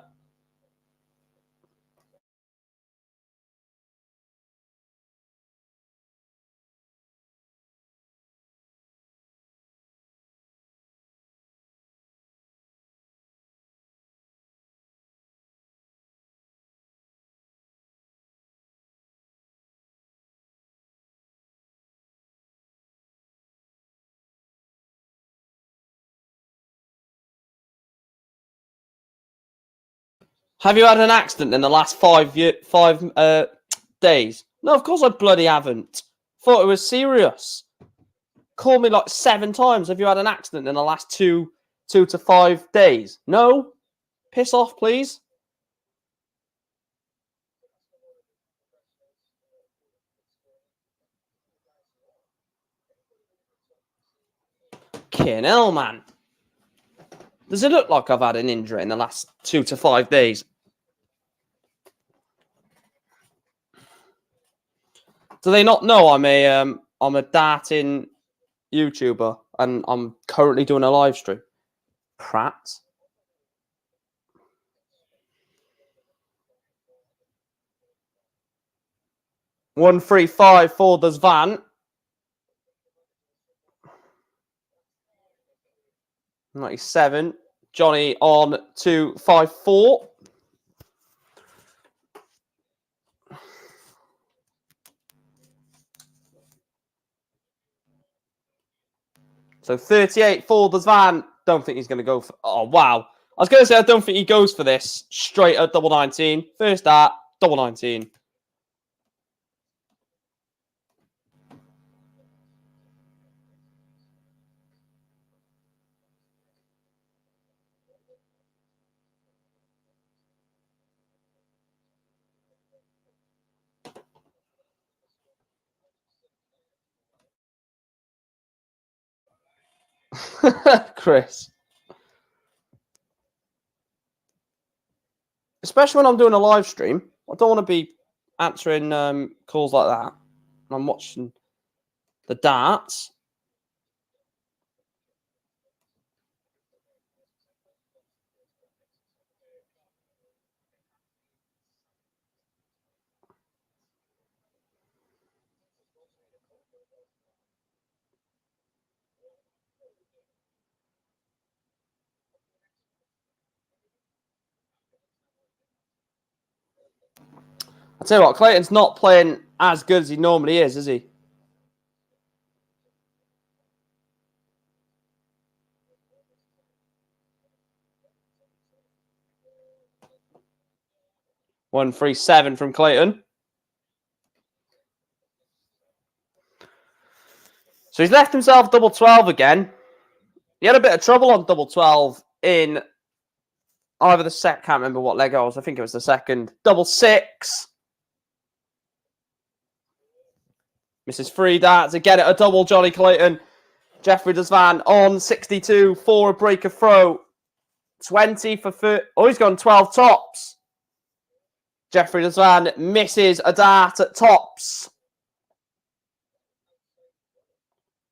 Have you had an accident in the last 5 days? No, of course I bloody haven't. Thought it was serious. Called me like 7 times. Have you had an accident in the last 2 to 5 days? No? Piss off, please. Fucking hell, man. Does it look like I've had an injury in the last 2 to 5 days? Do they not know I'm a darting YouTuber and I'm currently doing a live stream? Prat. One, 3, 5 for the Zwaan. 97. Johnny on 2, 5, 4. So 38 for the Zwaan. Don't think he's going to go for... Oh, wow. I was going to say I don't think he goes for this. Straight at double 19. First dart, double 19. Chris. Especially when I'm doing a live stream. I don't want to be answering calls like that. I'm watching the darts. I tell you what, Clayton's not playing as good as he normally is he? One, 3, 7 from Clayton. So he's left himself double 12 again. He had a bit of trouble on double 12 in either the set. Can't remember what leg it was. I think it was the second. Double 6. Misses 3 darts. Again at a double, Johnny Clayton. Jeffrey Zwaan on 62 for a break of throw. 20 for 30. Oh, he's gone 12 tops. Jeffrey Zwaan misses a dart at tops.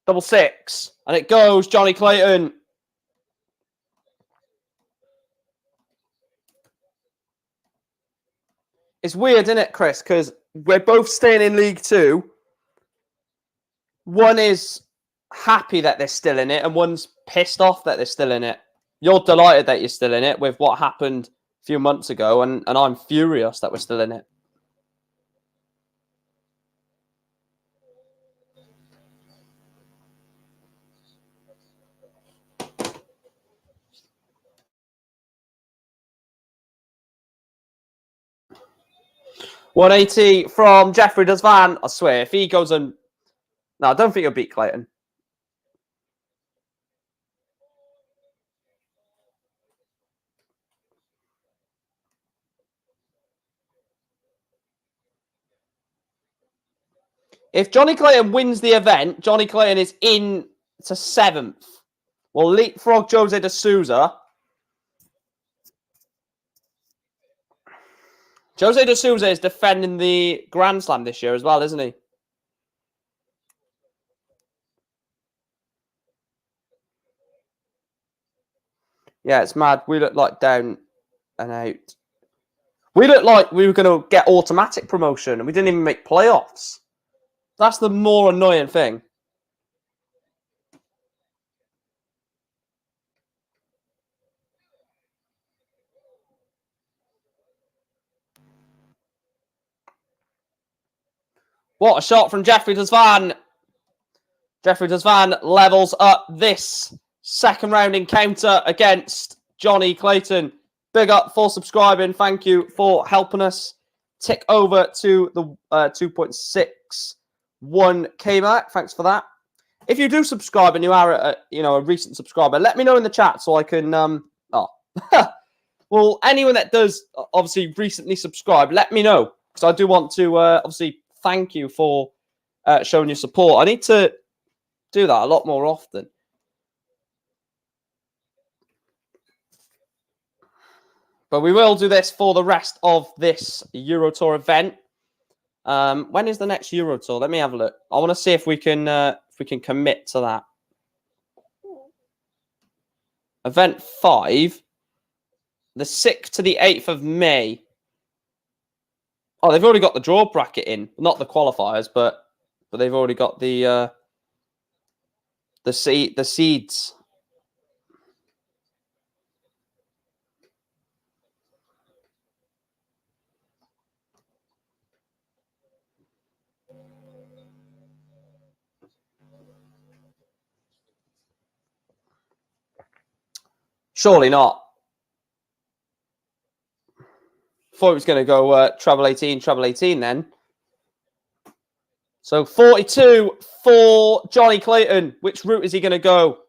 Double 6. And it goes, Johnny Clayton. It's weird, isn't it, Chris? Because we're both staying in League 2. One is happy that they're still in it, and one's pissed off that they're still in it. You're delighted that you're still in it with what happened a few months ago, and I'm furious that we're still in it. $180 from Jeffrey Zwaan. I swear, if he goes and... No, I don't think he'll beat Clayton. If Johnny Clayton wins the event, Johnny Clayton is in to 7th. We'll leapfrog Jose de Souza. Jose de Souza is defending the Grand Slam this year as well, isn't he? Yeah, it's mad. We look like down and out. We look like we were going to get automatic promotion and we didn't even make playoffs. That's the more annoying thing. What a shot from Jeffrey Zwaan. Jeffrey Zwaan levels up this second round encounter against Johnny Clayton. Big up for subscribing. Thank you for helping us tick over to the 2.6 1K back. Thanks for that. If you do subscribe and you are a recent subscriber, let me know in the chat so I can well, anyone that does obviously recently subscribe, let me know, because I do want to obviously thank you for showing your support. I need to do that a lot more often. But we will do this for the rest of this Euro Tour event. When is the next Euro Tour? Let me have a look. I want to see if we can commit to that. Event 5, the 6th to the 8th of May. Oh, they've already got the draw bracket in, not the qualifiers, but they've already got the seeds. Surely not. Thought it was going to go treble 18 then. So 42 for Johnny Clayton. Which route is he going to go?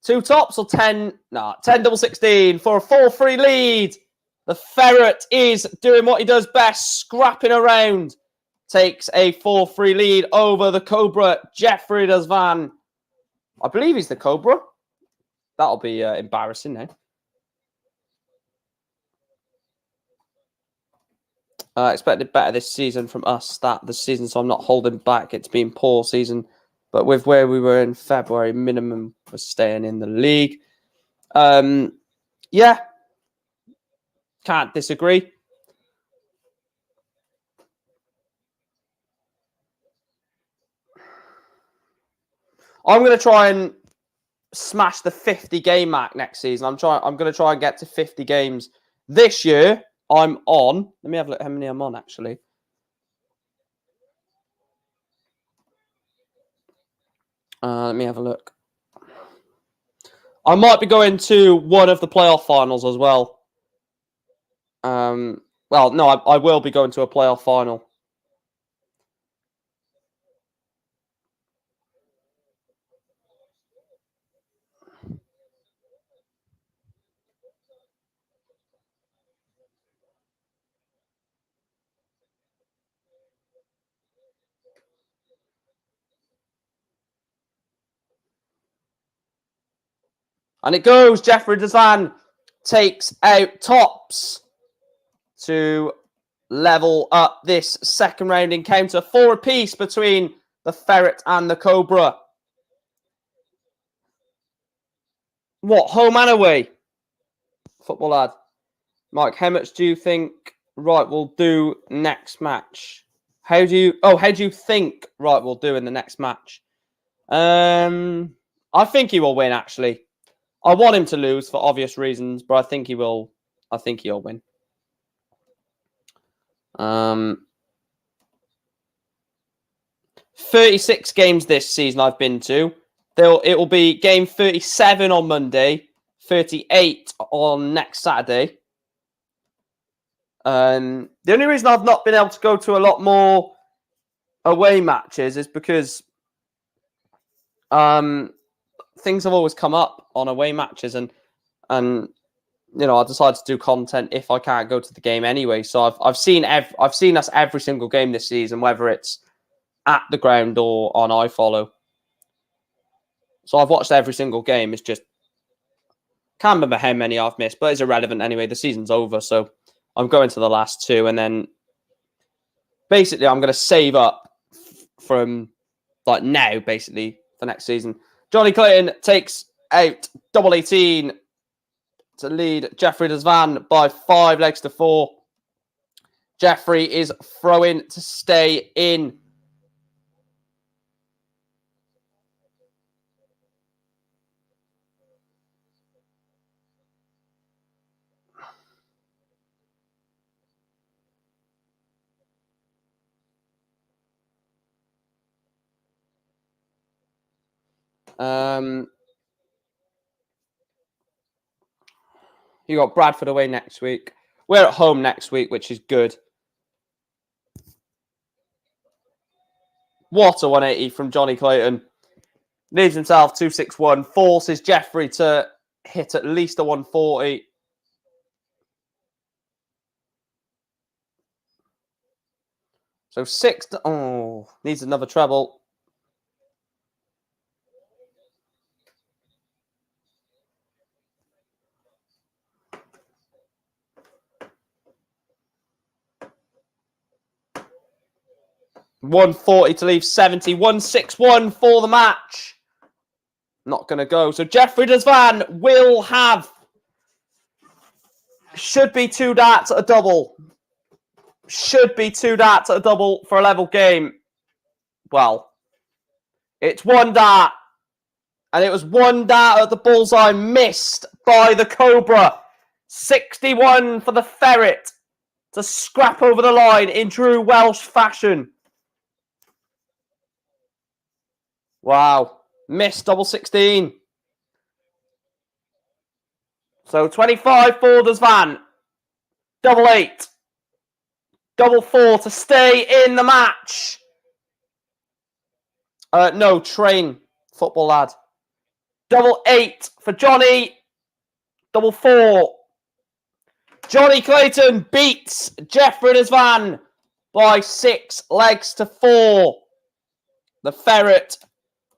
2 tops or 10? Nah, 10 double 16 for a 4-3 lead. The Ferret is doing what he does best, scrapping around. Takes a 4-3 lead over the Cobra, Jeffrey Zwaan. I believe he's the Cobra. That'll be embarrassing now. Expected better this season from us. Start the season, so I'm not holding back. It's been poor season, but with where we were in February, minimum was staying in the league. Yeah, can't disagree. I'm going to try and smash the 50 game mark next season. I'm going to try and get to 50 games this year. I'm on. Let me have a look how many I'm on, actually. Let me have a look. I might be going to one of the playoff finals as well. Well, no, I will be going to a playoff final. And it goes. Jeffrey Zwaan takes out tops to level up this second round encounter. 4 apiece between the Ferret and the Cobra. What? Home and away? Football lad. Mike, how much do you think Wright will do next match? How do you think Wright will do in the next match? I think he will win, actually. I want him to lose for obvious reasons, but I think he will. I think he'll win. 36 games this season I've been to. It will be game 37 on Monday, 38 on next Saturday. The only reason I've not been able to go to a lot more away matches is because things have always come up on away matches, and I decided to do content if I can't go to the game anyway. So I've seen us every single game this season, whether it's at the ground or on iFollow. So I've watched every single game. It's just can't remember how many I've missed, but it's irrelevant anyway. The season's over, so I'm going to the last 2, and then basically I'm going to save up from like now, basically, for next season. Johnny Clayton takes out double 18 to lead Jeffrey Zwaan by 5 legs to 4. Jeffrey is throwing to stay in. You got Bradford away next week. We're at home next week, which is good. What a 180 from Johnny Clayton. Leaves himself 261. Forces Jeffrey to hit at least a 140. So 6. Oh, needs another treble. $140 to leave 70. 161 for the match. Not going to go. So Jeffrey Zwaan will have. Should be 2 darts at a double. Should be 2 darts at a double for a level game. Well, it's 1 dart. And it was 1 dart at the bullseye, missed by the Cobra. 61 for the Ferret to scrap over the line in true Welsh fashion. Wow. Missed double 16. So 25 for the Zwaan. Double 8. Double 4 to stay in the match. No, train. Football lad. Double 8 for Johnny. Double 4. Johnny Clayton beats Jeffrey Zwaan by 6 legs to 4. The Ferret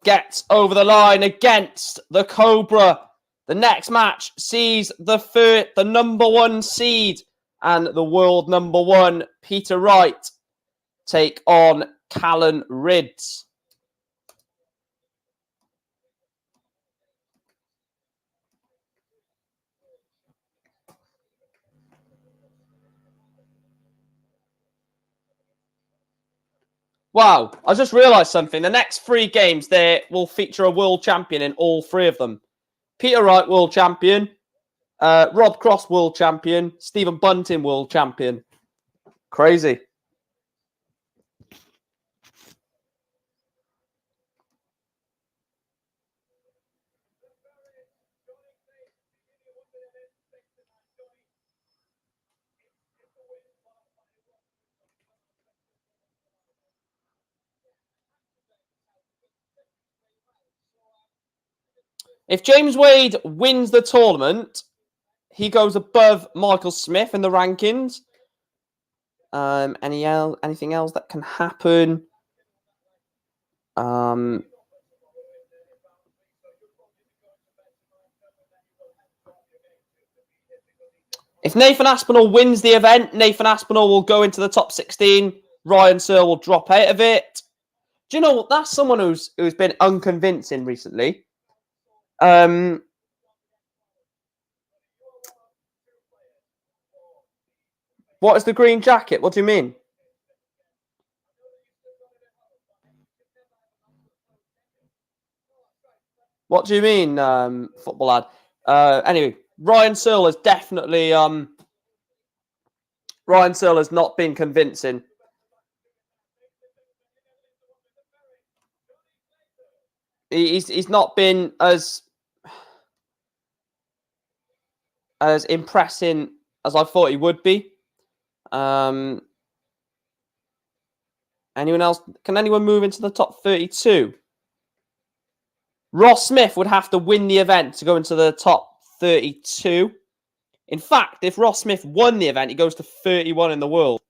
gets over the line against the Cobra. The next match sees the number 1 seed and the world number 1, Peter Wright, take on Callan Rydz. Wow, I just realised something. The next 3 games, there will feature a world champion in all 3 of them. Peter Wright, world champion. Rob Cross, world champion. Stephen Bunting, world champion. Crazy. If James Wade wins the tournament, he goes above Michael Smith in the rankings. Anything else that can happen? If Nathan Aspinall wins the event, Nathan Aspinall will go into the top 16. Ryan Searle will drop out of it. Do you know what? That's someone who's been unconvincing recently. What is the green jacket? What do you mean? What do you mean, football lad? Anyway, Ryan Searle has definitely Ryan Searle has not been convincing. He's not been as impressing as I thought he would be. Anyone else? Can anyone move into the top 32? Ross Smith would have to win the event to go into the top 32. In fact, if Ross Smith won the event, he goes to 31 in the world.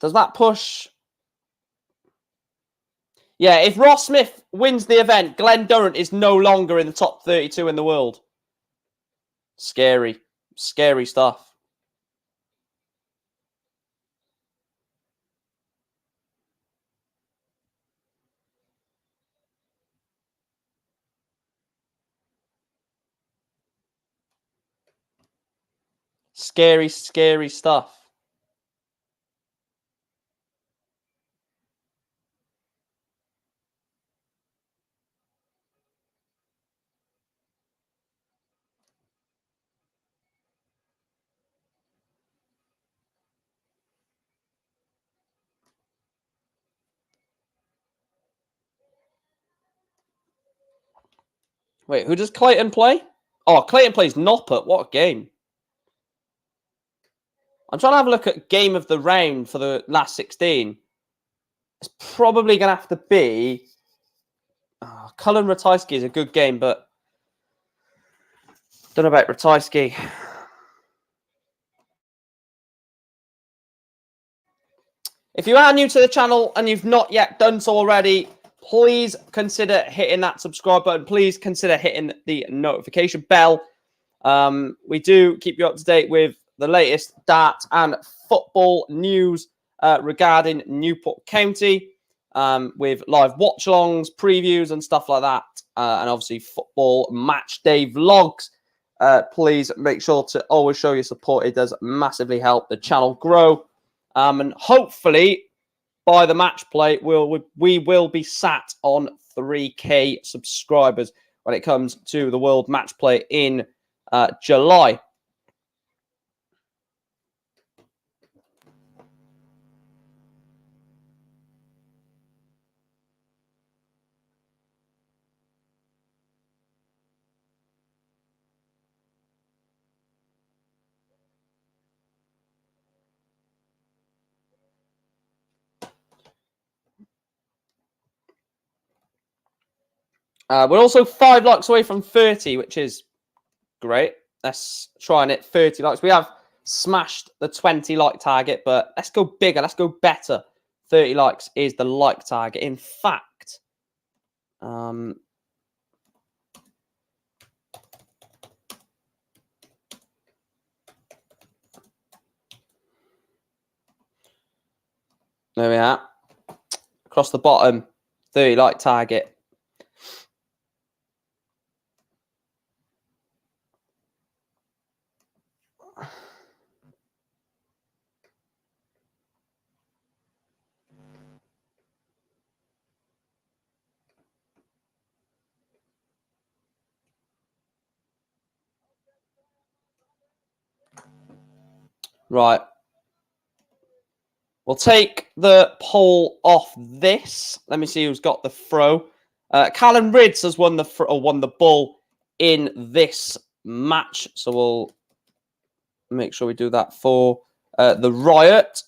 Does that push? Yeah, if Ross Smith wins the event, Glenn Durrant is no longer in the top 32 in the world. Scary. Scary stuff. Scary, scary stuff. Wait, who does Clayton play? Oh, Clayton plays Noppert. What a game. I'm trying to have a look at game of the round for the last 16. it's probably going to have to be... Callan Ratajski is a good game, but don't know about Ratajski. If you are new to the channel and you've not yet done so already, please consider hitting that subscribe button. Please consider hitting the notification bell. We do keep you up to date with the latest dart and football news regarding Newport County, with live watch-alongs, previews and stuff like that, and obviously football match day vlogs. Please make sure to always show your support. It does massively help the channel grow. And hopefully, by the match play, we will be sat on 3K subscribers when it comes to the World Match Play in July. We're also 5 likes away from 30, which is great. Let's try and hit 30 likes. We have smashed the 20 like target, but let's go bigger. Let's go better. 30 likes is the like target. In fact, there we are. Across the bottom, 30 like target. Right. We'll take the poll off this. Let me see who's got the throw. Callan Rydz has won the ball in this match. So we'll make sure we do that for the Riot.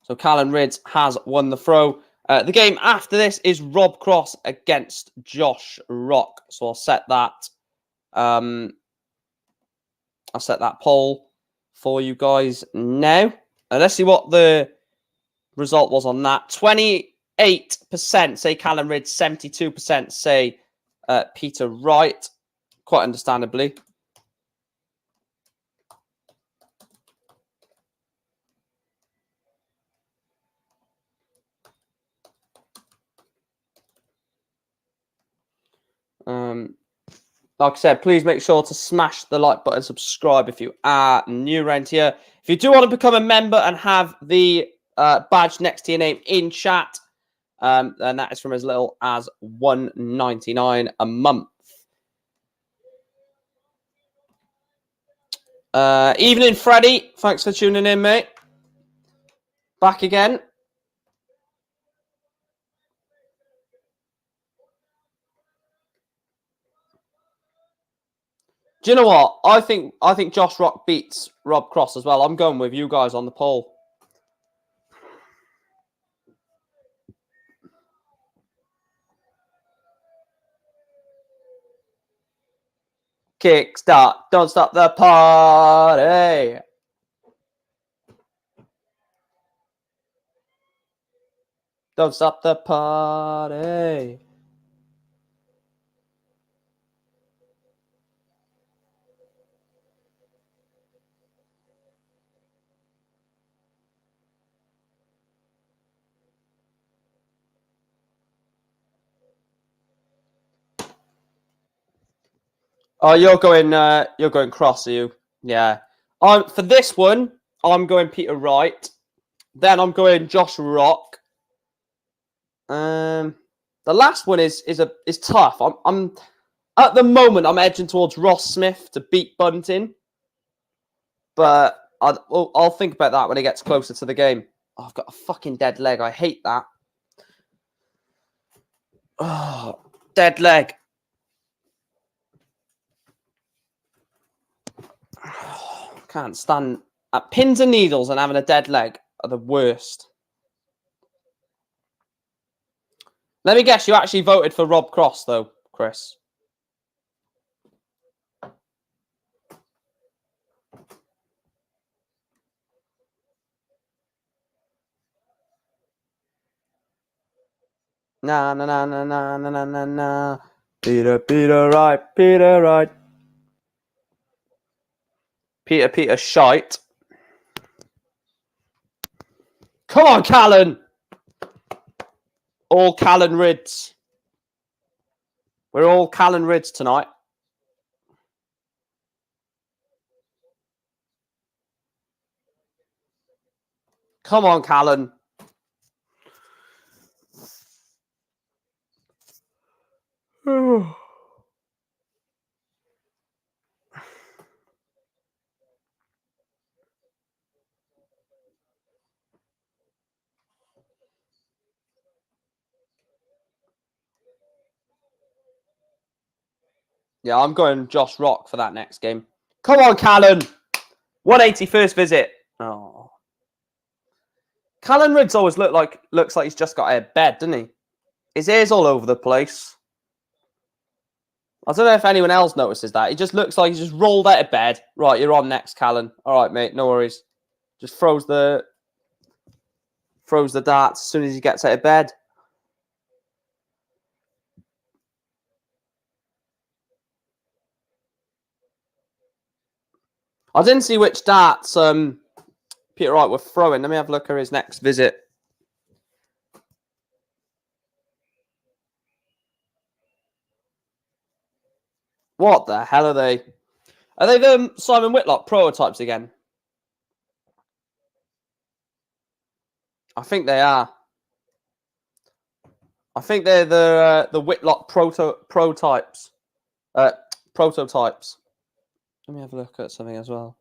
So Callan Rydz has won the throw. The game after this is Rob Cross against Josh Rock. So I'll set that. I'll set that poll for you guys now. Let's see what the result was on that. 28% say Callan Rydz, 72% say Peter Wright. Quite understandably. Like I said, please make sure to smash the like button, subscribe if you are new around here. If you do want to become a member and have the badge next to your name in chat, then that is from as little as $1.99 a month. Evening, Freddie. Thanks for tuning in, mate. Back again. Do you know what? I think Josh Rock beats Rob Cross as well. I'm going with you guys on the poll. Kickstart. Don't stop the party. Don't stop the party. Oh, you're going Cross, are you? Yeah. For this one, I'm going Peter Wright. Then I'm going Josh Rock. The last one is tough. I'm at the moment I'm edging towards Ross Smith to beat Bunting, but I'll think about that when it gets closer to the game. Oh, I've got a fucking dead leg. I hate that. Oh, dead leg. Can't stand at pins and needles and having a dead leg are the worst. Let me guess, you actually voted for Rob Cross, though, Chris. Na na na na na na na na na. Peter Wright, Peter Wright. Peter shite. Come on, Callan. All Callan Rydz. We're all Callan Rydz tonight. Come on, Callan. Yeah, I'm going Josh Rock for that next game. Come on, Callan. 181st visit. Oh. Callan Rydz always looks like he's just got out of bed, doesn't he? His hair's all over the place. I don't know if anyone else notices that. He just looks like he's just rolled out of bed. Right, you're on next, Callan. All right, mate, no worries. Just throws the darts as soon as he gets out of bed. I didn't see which darts Peter Wright were throwing. Let me have a look at his next visit. What the hell are they? Are they the Simon Whitlock prototypes again? I think they are. I think they're the Whitlock prototypes. Prototypes. Let me have a look at something as well.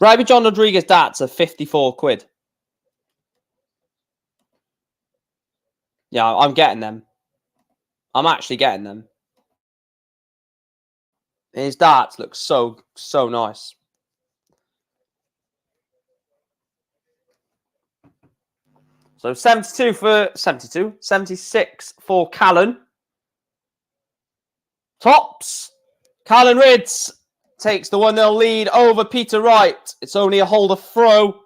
Bribey John Rodriguez darts are 54 quid. Yeah, I'm getting them. I'm actually getting them. His darts look so nice. So 76 for Callan. Tops. Callan Rydz takes the 1-0 lead over Peter Wright. It's only a holder throw,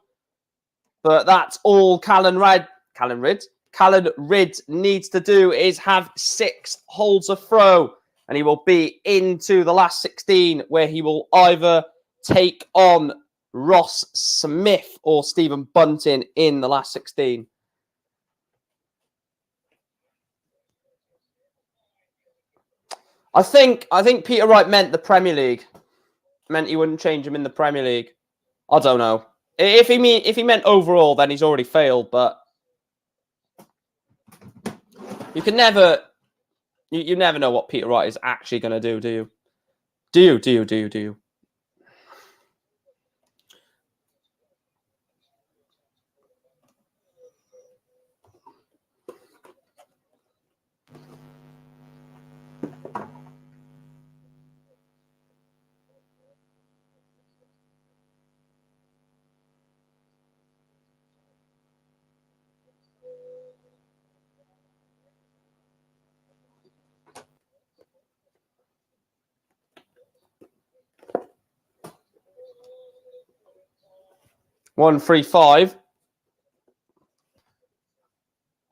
but that's all Callan Rydz needs to do is have 6 holds a throw, and he will be into the last 16, where he will either take on Ross Smith or Stephen Bunting in the last 16. I think Peter Wright meant the Premier League. Meant he wouldn't change him in the Premier League. I don't know. If he meant overall, then he's already failed. But you can never, you never know what Peter Wright is actually going to do, do you? Do you? 135.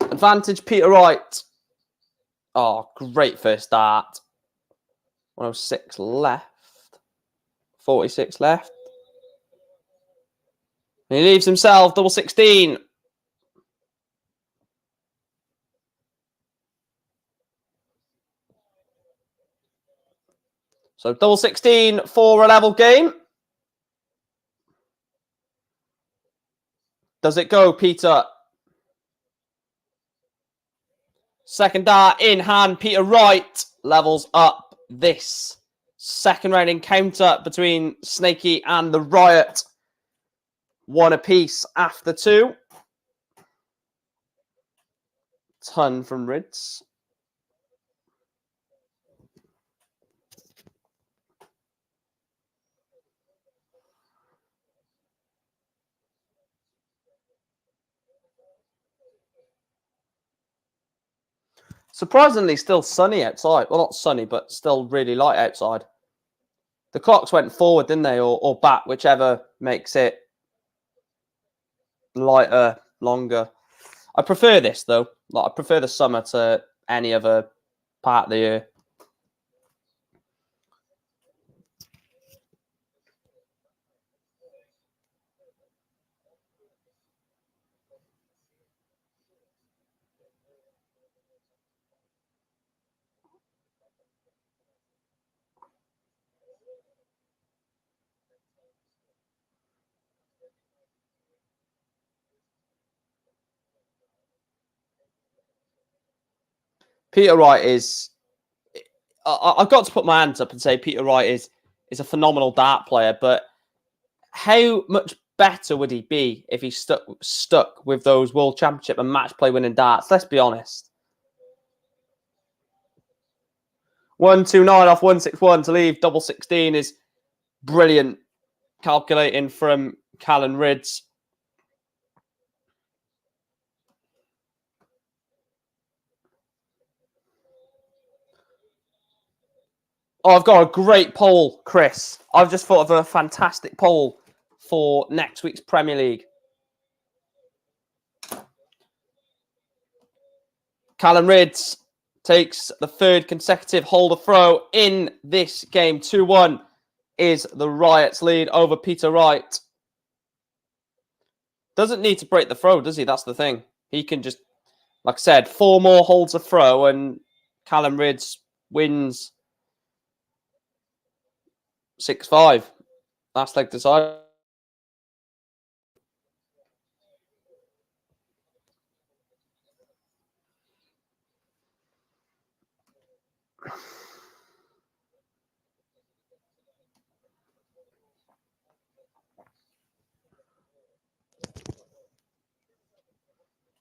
Advantage Peter Wright. Oh, great first start. 106 left. 46 left. And he leaves himself double 16. So double 16 for a level game. Does it go, Peter? Second dart in hand. Peter Wright levels up this second round encounter between Snakey and the Riot. One apiece after two. Ton from Rydz. Surprisingly, still sunny outside. Well, not sunny, but still really light outside. The clocks went forward, didn't they? Or back, whichever makes it lighter, longer. I prefer this, though. Like, I prefer the summer to any other part of the year. Peter Wright is... I've got to put my hands up and say Peter Wright is a phenomenal dart player, but how much better would he be if he stuck with those World Championship and match play winning darts? Let's be honest. 129 off 161 to leave double 16 is brilliant calculating from Callan Rydz. Oh, I've got a great poll, Chris. I've just thought of a fantastic poll for next week's Premier League. Callan Rydz takes the third consecutive holder throw in this game. 2-1 is the Riot's lead over Peter Wright. Doesn't need to break the throw, does he? That's the thing. He can just, like I said, 4 more holds a throw and Callan Rydz wins 6-5. Last leg decided.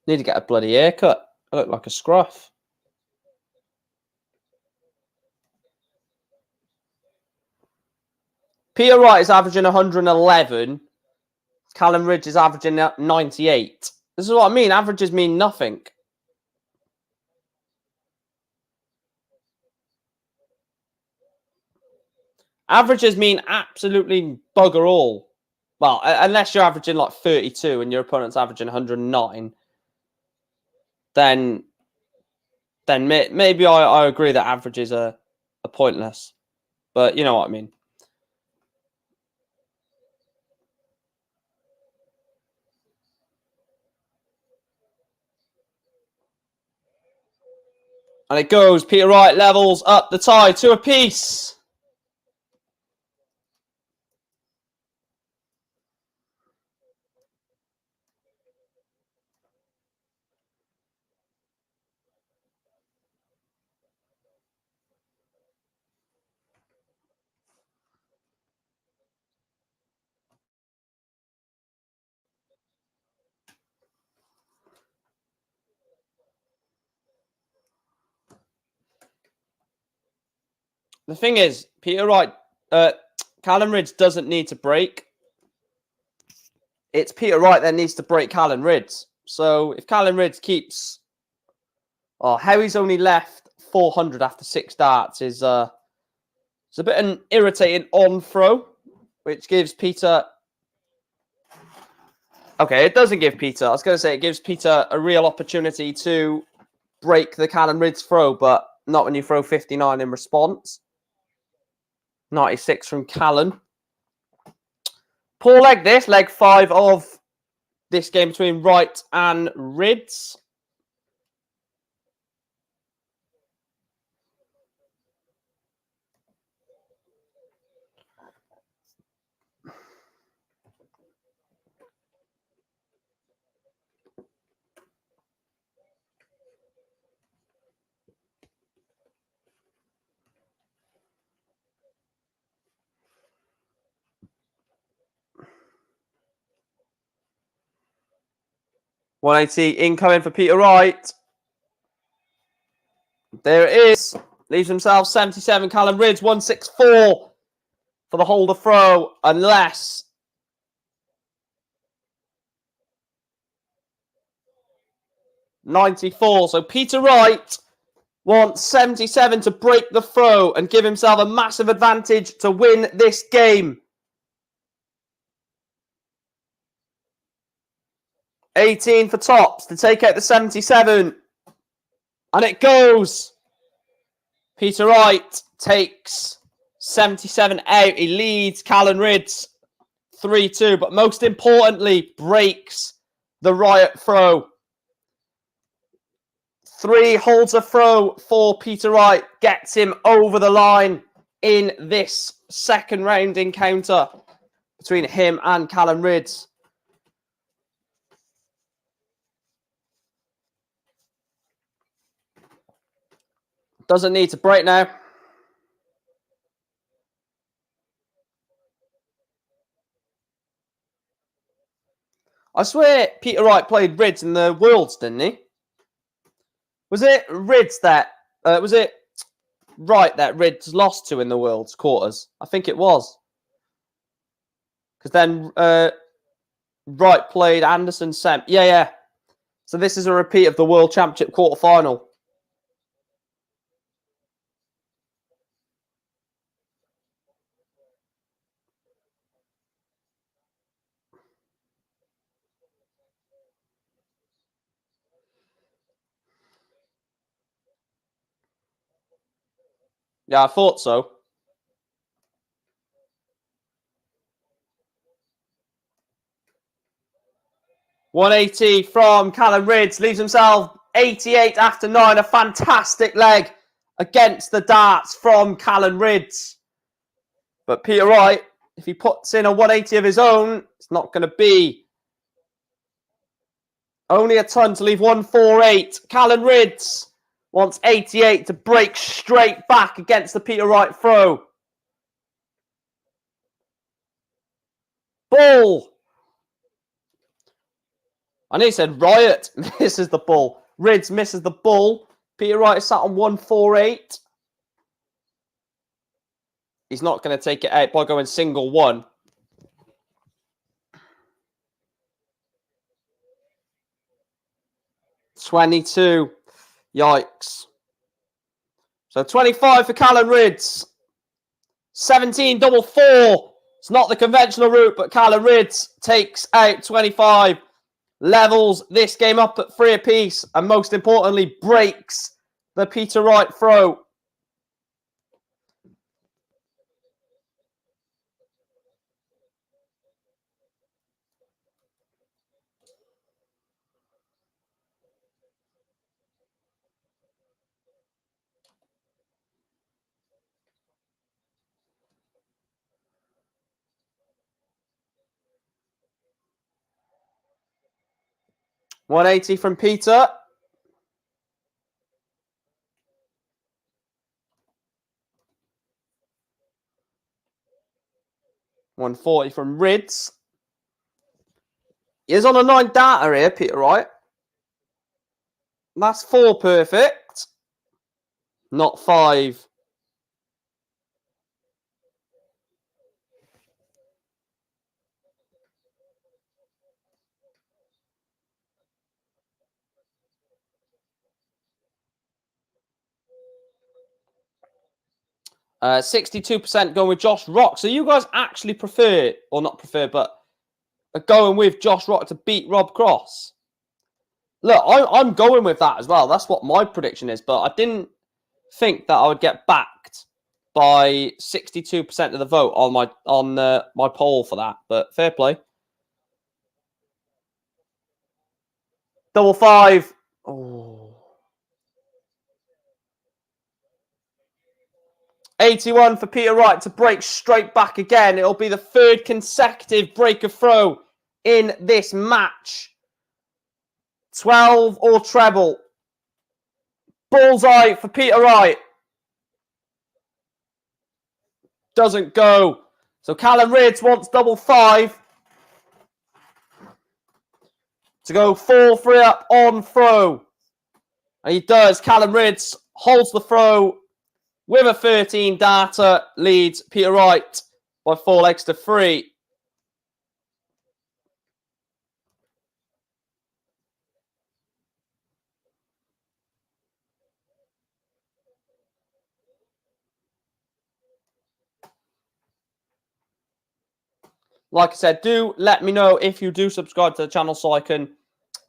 Need to get a bloody haircut. I look like a scruff. Peter Wright is averaging 111. Callan Rydz is averaging 98. This is what I mean. Averages mean nothing. Averages mean absolutely bugger all. Well, unless you're averaging like 32 and your opponent's averaging 109, then maybe I agree that averages are pointless. But you know what I mean. And it goes. Peter Wright levels up the tie to a piece. The thing is, Peter Wright, Callan Rydz doesn't need to break. It's Peter Wright that needs to break Callan Rydz. So if Callan Rydz keeps... Oh, how he's only left 400 after 6 darts is it's a bit an irritating on throw, which gives Peter... Okay, it doesn't give Peter. I was going to say it gives Peter a real opportunity to break the Callan Rydz throw, but not when you throw 59 in response. 96 from Callan. Poor leg this, leg 5 of this game between Wright and Rydz. 180 incoming for Peter Wright. There it is. Leaves himself 77. Callan Rydz 164 for the holder throw, unless $94. So Peter Wright wants 77 to break the throw and give himself a massive advantage to win this game. 18 for tops to take out the 77. And it goes. Peter Wright takes 77 out. He leads Callan Rydz 3-2, but most importantly, breaks the Riot throw. 3 holds a throw for Peter Wright, gets him over the line in this second round encounter between him and Callan Rydz. Doesn't need to break now. I swear Peter Wright played Rydz in the Worlds, didn't he? Was it Rydz that... was it Wright that Rydz lost to in the Worlds quarters? I think it was. Because then Wright played Anderson Sem. Yeah. So this is a repeat of the World Championship quarter-final. Yeah, I thought so. $180 from Callan Rydz. Leaves himself 88 after 9. A fantastic leg against the darts from Callan Rydz. But Peter Wright, if he puts in a 180 of his own, it's not going to be only a ton to leave 148. Callan Rydz wants 88 to break straight back against the Peter Wright throw. Bull. I know he said Riot misses the bull. Rydz misses the bull. Peter Wright is sat on 148. He's not going to take it out by going single one. $22. Yikes. So 25 for Callan Rydz. 17 double 4. It's not the conventional route, but Callan Rydz takes out 25. Levels this game up at 3 apiece. And most importantly, breaks the Peter Wright throw. $180 from Peter. $140 from Rydz. He's on a 9 data here, Peter Wright. That's 4 perfect. Not 5. Uh, 62% going with Josh Rock. So you guys actually prefer, or not prefer, but are going with Josh Rock to beat Rob Cross. Look, I'm going with that as well. That's what my prediction is. But I didn't think that I would get backed by 62% of the vote on my poll for that. But fair play. Double 5. Oh. 81 for Peter Wright to break straight back again. It'll be the 3rd consecutive break of throw in this match. 12 or treble. Bullseye for Peter Wright. Doesn't go. So Callan Rydz wants double 5. to go 4-3 up on throw. And he does. Callan Rydz holds the throw with a 13 darter, leads Peter Wright by 4 legs to 3. Like I said, do let me know if you do subscribe to the channel so I can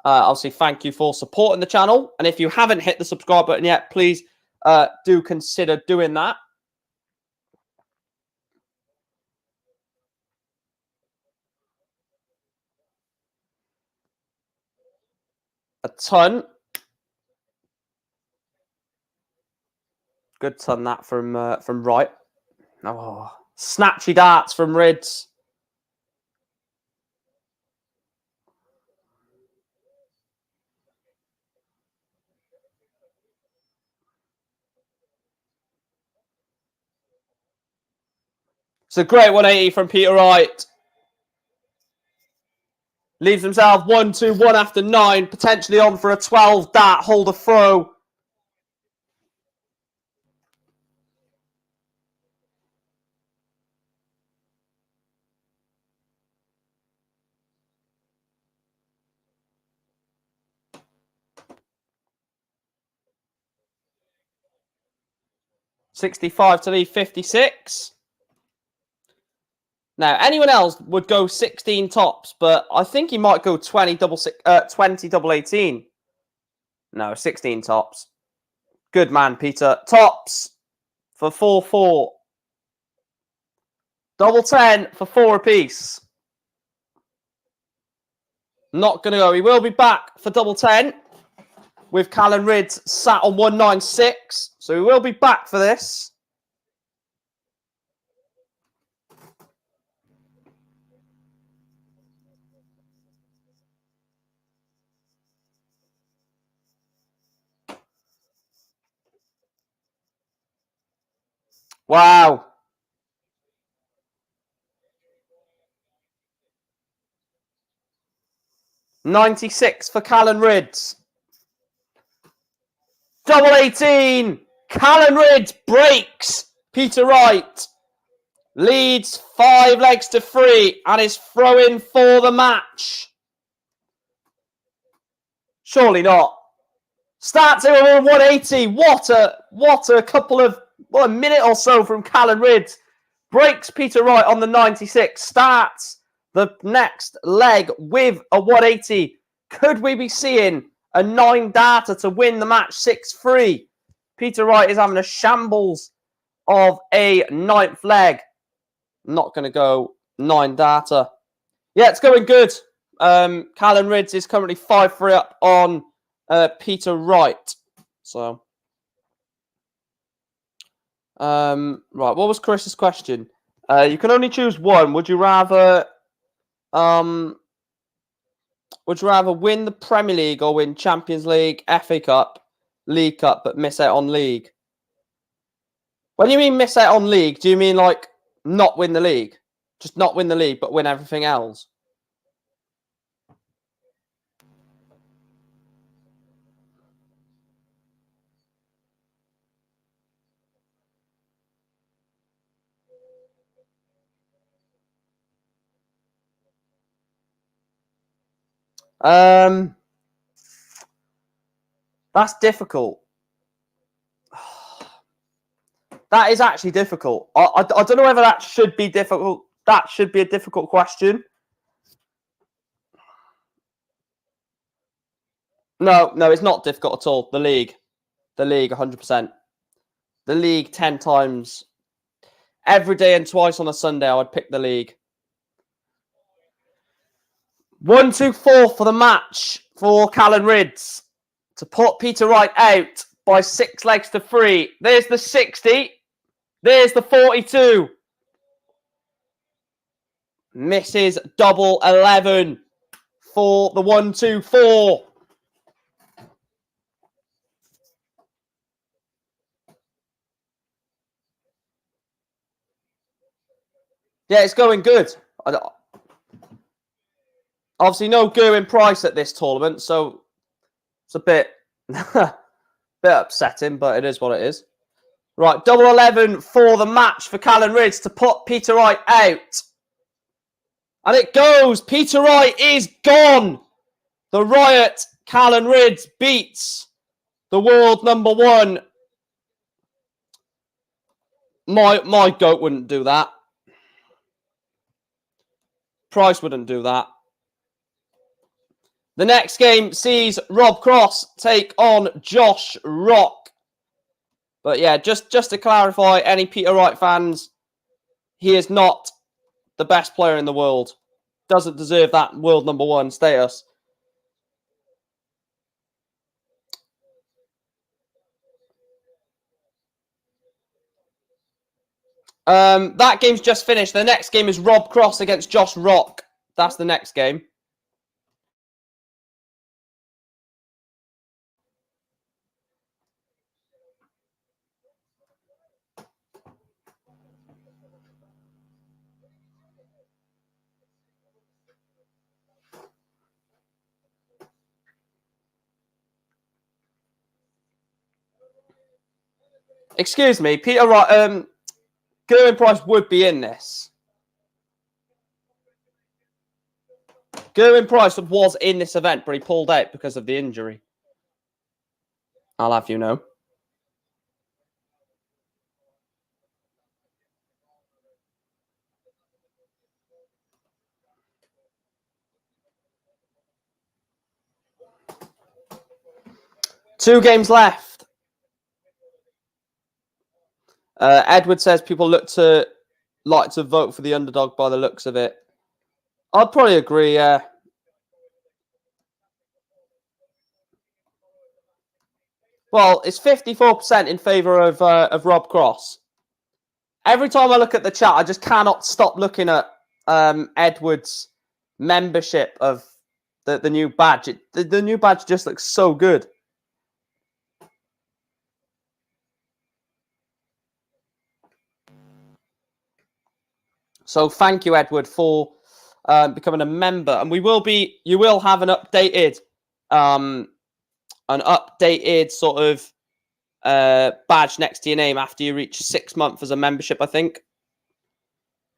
obviously thank you for supporting the channel. And if you haven't hit the subscribe button yet, please do consider doing that. A ton. Good ton that from Wright. Oh, snatchy darts from Rydz. It's a great 180 from Peter Wright. Leaves himself 1-2-1 after 9, potentially on for a 12 dart holder throw. $65 to leave 56. Now, anyone else would go 16 tops, but I think he might go 20 double 18. No, 16 tops. Good man, Peter. Tops for 4-4. Double 10 for 4 apiece. Not going to go. He will be back for double 10 with Callan Rydz sat on 196. So he will be back for this. Wow. $96 for Callan Rydz. Double 18. Callan Rydz breaks Peter Wright. Leads 5 legs to 3 and is throwing for the match. Surely not. Starts here with 180. What a couple of, a minute or so from Callan Rydz. Breaks Peter Wright on the 96. Starts the next leg with a 180. Could we be seeing a 9 darter to win the match 6-3? Peter Wright is having a shambles of a 9th leg. Not going to go 9 darter. Yeah, it's going good. Callan Rydz is currently 5-3 up on Peter Wright. So, right, what was Chris's question? You can only choose one. Would you rather win the Premier League or win Champions League, FA Cup, League Cup, but miss out on League? When you mean miss out on League, do you mean like not win the league? Just not win the league, but win everything else? That's difficult. That is actually difficult. I don't know whether that should be difficult. That should be a difficult question. No, it's not difficult at all. The league, 100%. The league 10 times. Every day and twice on a Sunday, I would pick the league. 1-2-4 for the match for Callan Rydz to put Peter Wright out by 6 legs to 3. There's the 60. There's the 42. Misses double 11 for the 1-2-4. Yeah, it's going good. Obviously, no Gerwen Price at this tournament, so it's a bit, bit upsetting, but it is what it is. Right, double 11 for the match for Callan Rydz to put Peter Wright out. And it goes. Peter Wright is gone. The Riot Callan Rydz beats the world number 1. My goat wouldn't do that. Price wouldn't do that. The next game sees Rob Cross take on Josh Rock. But yeah, just to clarify, any Peter Wright fans, he is not the best player in the world. Doesn't deserve that world number 1 status. That game's just finished. The next game is Rob Cross against Josh Rock. That's the next game. Excuse me, Peter Wright, Gerwen Price would be in this. Gerwen Price was in this event, but he pulled out because of the injury. I'll have you know. Two games left. Edward says people like to vote for the underdog by the looks of it. I'd probably agree, yeah. Well, it's 54% in favour of Rob Cross. Every time I look at the chat, I just cannot stop looking at Edward's membership of the new badge. The new badge just looks so good. So thank you, Edward, for becoming a member, and you will have an updated sort of badge next to your name after you reach 6 months as a membership, I think.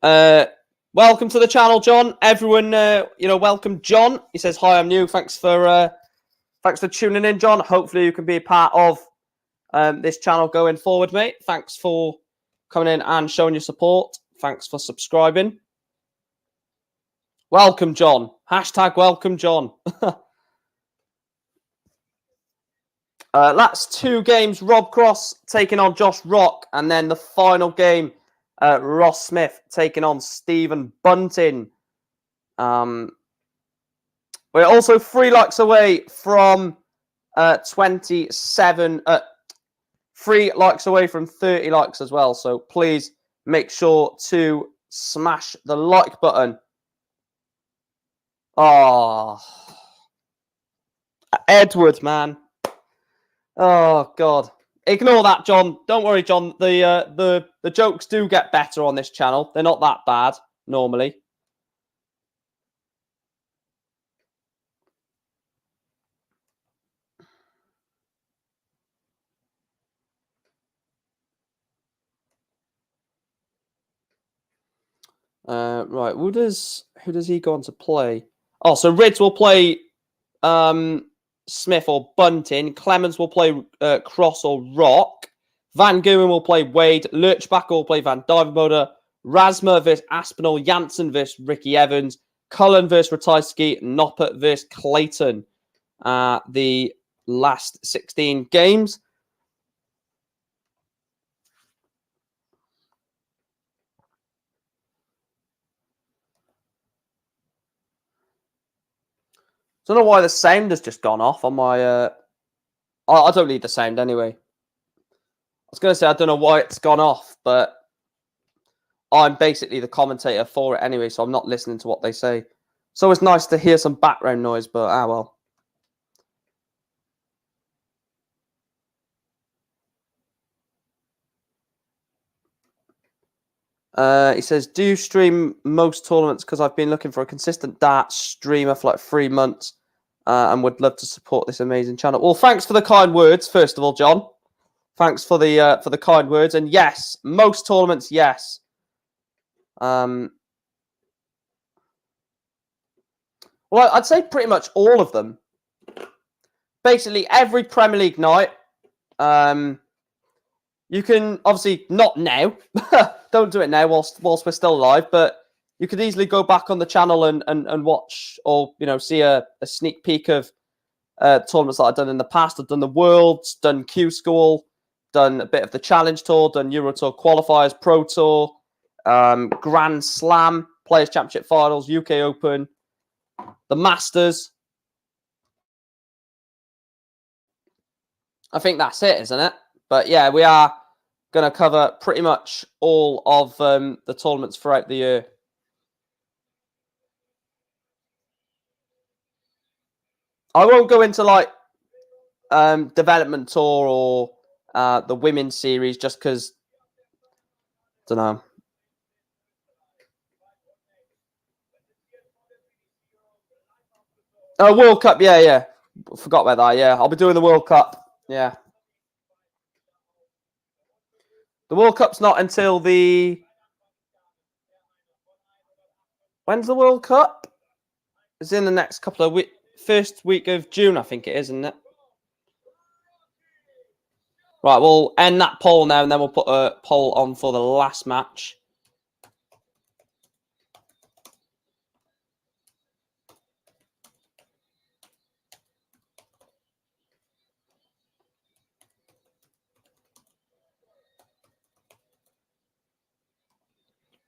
Welcome to the channel, John. Everyone, welcome, John. He says, hi, I'm new. Thanks for tuning in, John. Hopefully you can be a part of this channel going forward, mate. Thanks for coming in and showing your support. Thanks for subscribing. Welcome, John. Hashtag welcome, John. That's 2 games. Rob Cross taking on Josh Rock. And then the final game, Ross Smith taking on Stephen Bunting. We're also 3 likes away from 27... 3 likes away from 30 likes as well. So please make sure to smash the like button. Oh, Edward, man. Oh, God. Ignore that, John. Don't worry, John. The jokes do get better on this channel. They're not that bad, normally. Right, who does he go on to play? Oh, so Rydz will play Smith or Bunting. Clemens will play Cross or Rock. Van Gerwen will play Wade. Lurchback will play Van Duijvenbode. Rasma versus Aspinall. Jansen versus Ricky Evans. Callan versus Rydz. Noppert versus Clayton. The last 16 games. Don't know why the sound has just gone off on my... I don't need the sound anyway. I was going to say I don't know why it's gone off, but I'm basically the commentator for it anyway, so I'm not listening to what they say. So it's nice to hear some background noise, but well. He says, do you stream most tournaments? Because I've been looking for a consistent darts streamer for like 3 months and would love to support this amazing channel. Well, thanks for the kind words, first of all, John. Thanks for the kind words. And yes, most tournaments, yes. Well, I'd say pretty much all of them. Basically, every Premier League night. You can, obviously, not now. Don't do it now whilst we're still live. But you could easily go back on the channel and watch or, see a sneak peek of tournaments that I've done in the past. I've done the Worlds, done Q School, done a bit of the Challenge Tour, done Euro Tour qualifiers, Pro Tour, Grand Slam, Players' Championship Finals, UK Open, the Masters. I think that's it, isn't it? But yeah, we are going to cover pretty much all of the tournaments throughout the year. I won't go into like development tour or the women's series just because, I don't know. Oh, World Cup, yeah. Forgot about that, yeah. I'll be doing the World Cup, yeah. The World Cup's not until the... When's the World Cup? It's in the next couple of weeks. First week of June, I think it is, isn't it? Right, we'll end that poll now, and then we'll put a poll on for the last match.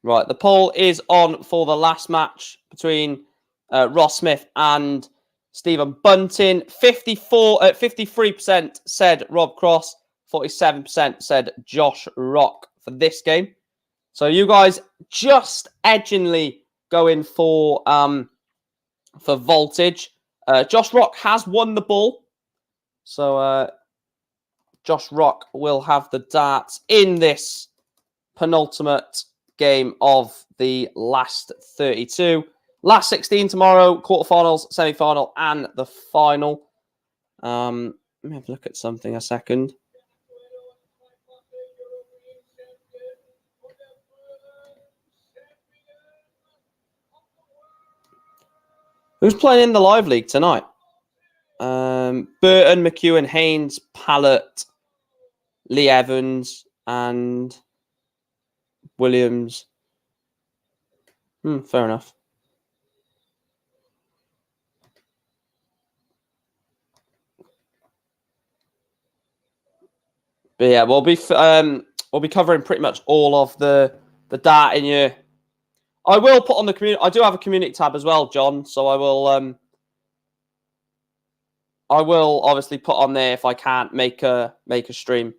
Right, the poll is on for the last match between Ross Smith and Stephen Bunting. 53% said Rob Cross, 47% said Josh Rock for this game. So you guys just edgingly going for voltage. Josh Rock has won the ball. So Josh Rock will have the darts in this penultimate game of the last 32. Last 16 tomorrow, quarterfinals, semi-final, and the final. Let me have a look at something a second. Who's playing in the live league tonight? Burton, McEwen, Haynes, Pallett, Lee Evans, and Williams. Fair enough. But yeah, we'll be covering pretty much all of the dart in your. I will put on the community. I do have a community tab as well, John. So I will obviously put on there if I can't make a stream.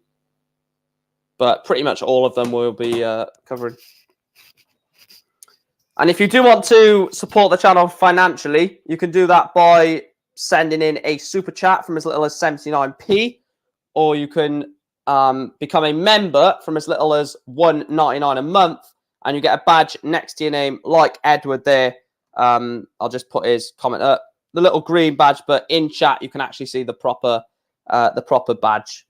But pretty much all of them will be covering. And if you do want to support the channel financially, you can do that by sending in a super chat from as little as 79p, or you can become a member from as little as $1.99 a month, and you get a badge next to your name, like Edward there. I'll just put his comment up, the little green badge, but in chat you can actually see the proper badge,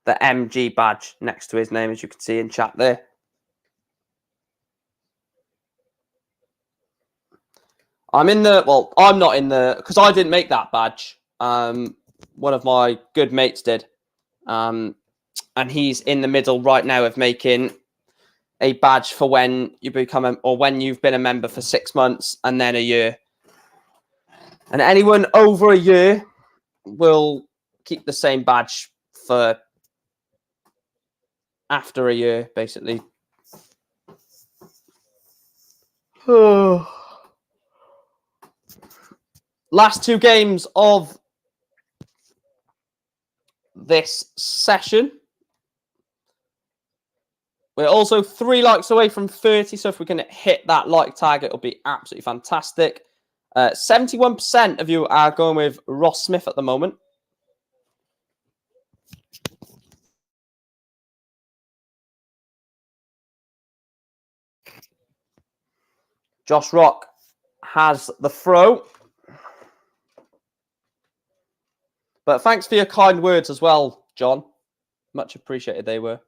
the MG badge next to his name, as you can see in chat there. I'm not in the, because I didn't make that badge. One of my good mates did. And he's in the middle right now of making a badge for when you become when you've been a member for 6 months and then a year. And anyone over a year will keep the same badge for after a year, basically. Last 2 games of this session. We're also 3 likes away from 30, so if we can hit that like tag, it'll be absolutely fantastic. 71% of you are going with Ross Smith at the moment. Josh Rock has the throw. But thanks for your kind words as well, John. Much appreciated they were.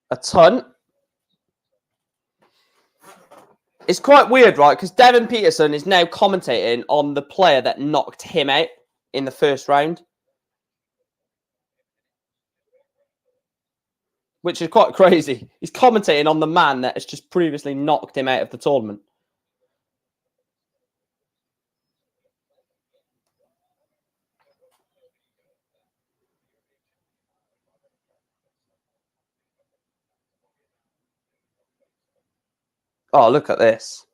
A ton. It's quite weird, right? Because Devin Peterson is now commentating on the player that knocked him out in the first round. Which is quite crazy. He's commentating on the man that has just previously knocked him out of the tournament. Oh, look at this.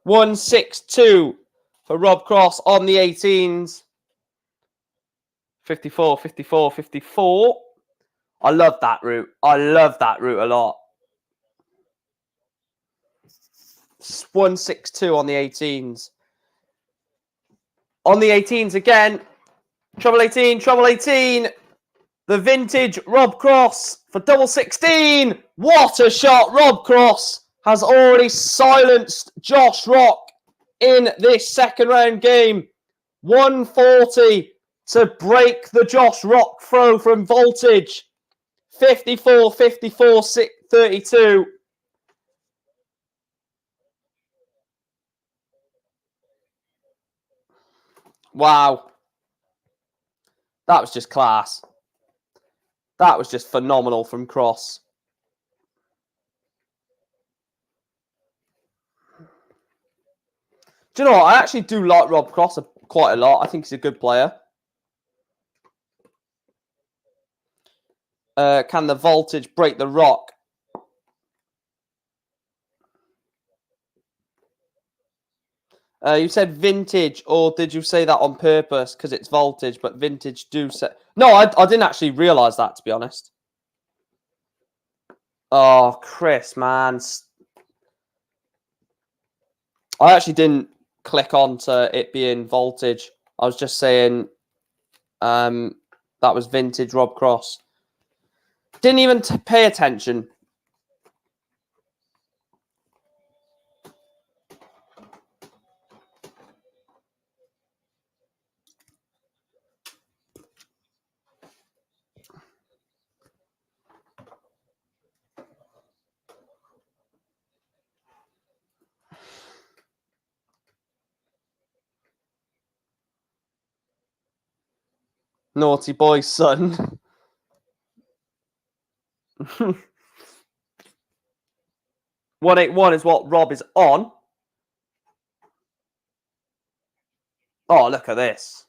1-6-2 for Rob Cross on the 18s. 54, 54, 54. I love that route. I love that route a lot. 1-6-2 on the 18s. On the 18s again. Treble 18, treble 18. The vintage Rob Cross for double 16. What a shot. Rob Cross has already silenced Josh Rock in this second round game. 140 to break the Josh Rock throw from voltage. 54, 54, 32. Wow. That was just class. That was just phenomenal from Cross. Do you know what? I actually do like Rob Cross quite a lot. I think he's a good player. Can the voltage break the rock? You said vintage, or did you say that on purpose because it's voltage? But vintage do say... No, I didn't actually realise that, to be honest. Oh, Chris, man. I actually didn't click on to it being voltage. I was just saying that was vintage Rob Cross. Didn't even pay attention. Naughty boy, son. 181 is what Rob is on. Oh, look at this.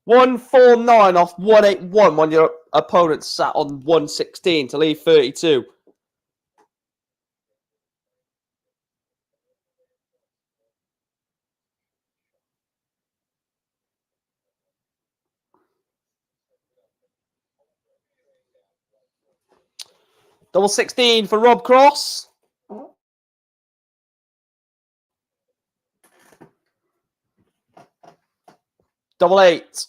149 off 181 when your opponent sat on 116 to leave 32. Double 16 for Rob Cross. Double 8.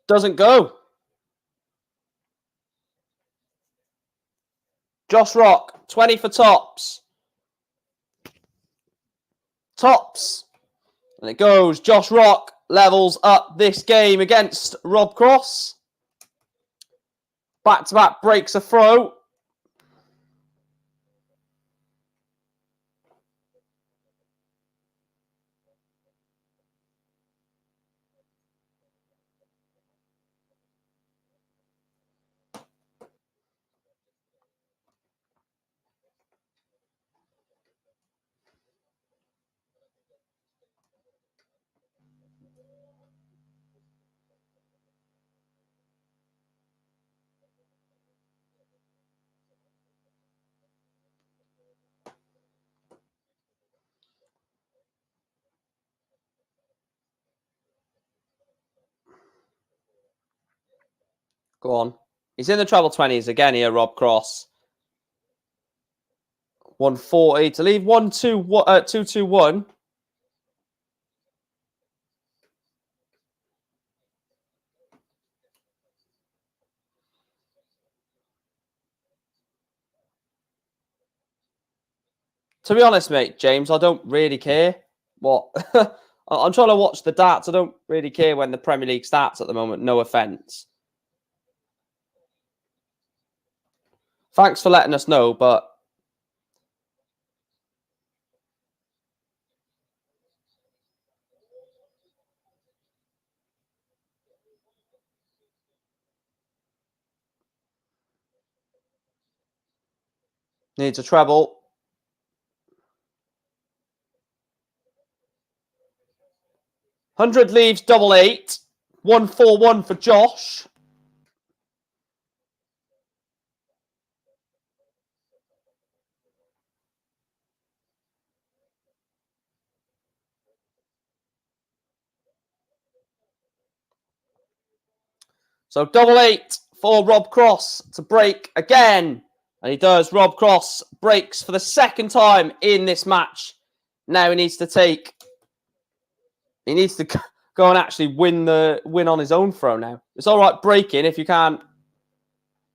Doesn't go. Josh Rock, 20 for tops. Tops. And it goes. Josh Rock levels up this game against Rob Cross. Back-to-back breaks a throw. Go on. He's in the treble 20s again here, Rob Cross. 140 to leave 2-2-1. To be honest, mate, James, I don't really care what. I'm trying to watch the darts. I don't really care when the Premier League starts at the moment. No offence. Thanks for letting us know, but needs a treble. 100 leaves, double 8. 141 for Josh. So double 8 for Rob Cross to break again. And he does. Rob Cross breaks for the second time in this match. Now he needs to go and actually win on his own throw now. It's all right breaking if you can't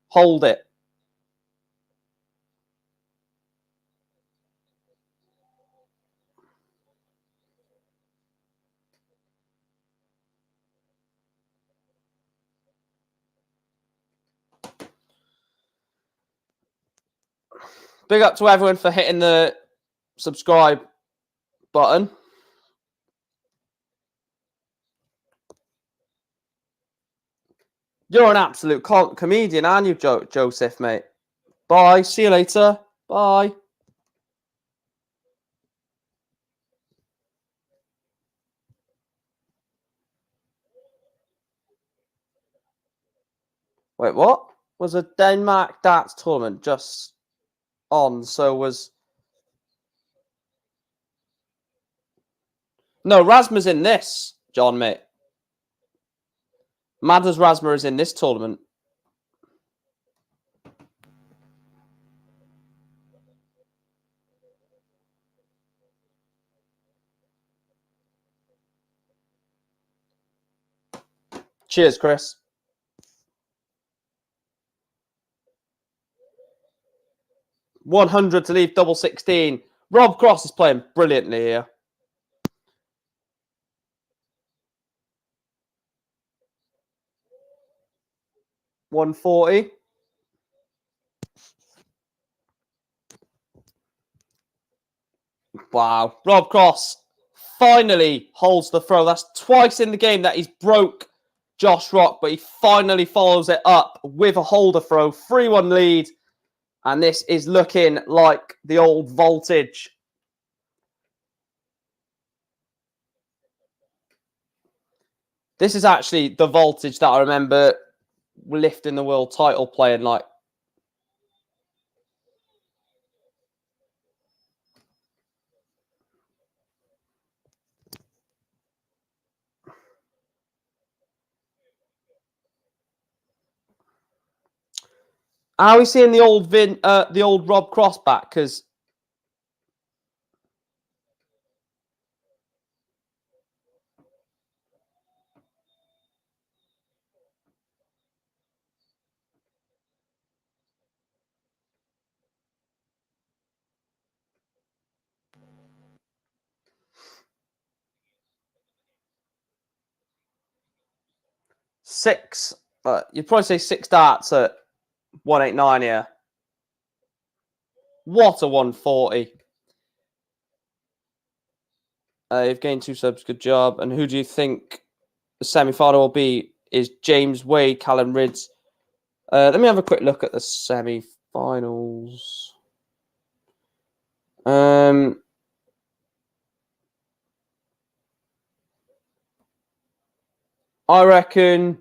hold it. Big up to everyone for hitting the subscribe button. You're an absolute comedian, aren't you, Joseph, mate? Bye. See you later. Bye. Wait, what? Was a Denmark darts tournament just on? So was... No, Rasmus in this, John, mate. Mad as Rasmus is in this tournament. Cheers, Chris. $100 to leave double 16. Rob Cross is playing brilliantly here. $140. Wow. Rob Cross finally holds the throw. That's twice in the game that he's broke Josh Rock, but he finally follows it up with a holder throw. 3-1 lead. And this is looking like the old voltage. This is actually the voltage that I remember lifting the world title playing like. Are we seeing the old Rob Cross back? Because you'd probably say 6 darts at 189 here. What a 140. You've gained 2 subs. Good job. And who do you think the semi-final will be? Is James Wade, Callan, Rydz? Let me have a quick look at the semi-finals. I reckon...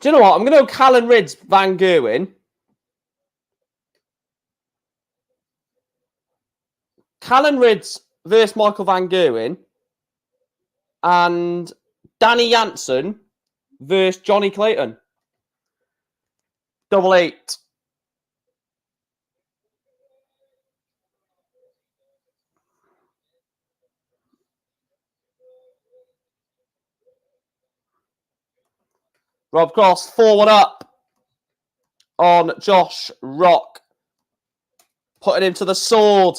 Do you know what? I'm going to go Callan, Rydz, Van Gerwen. Callan, Rydz versus Michael Van Gerwen. and Danny Jansen versus Johnny Clayton. 88. Rob Cross, 4-1 up on Josh Rock. Putting him to the sword.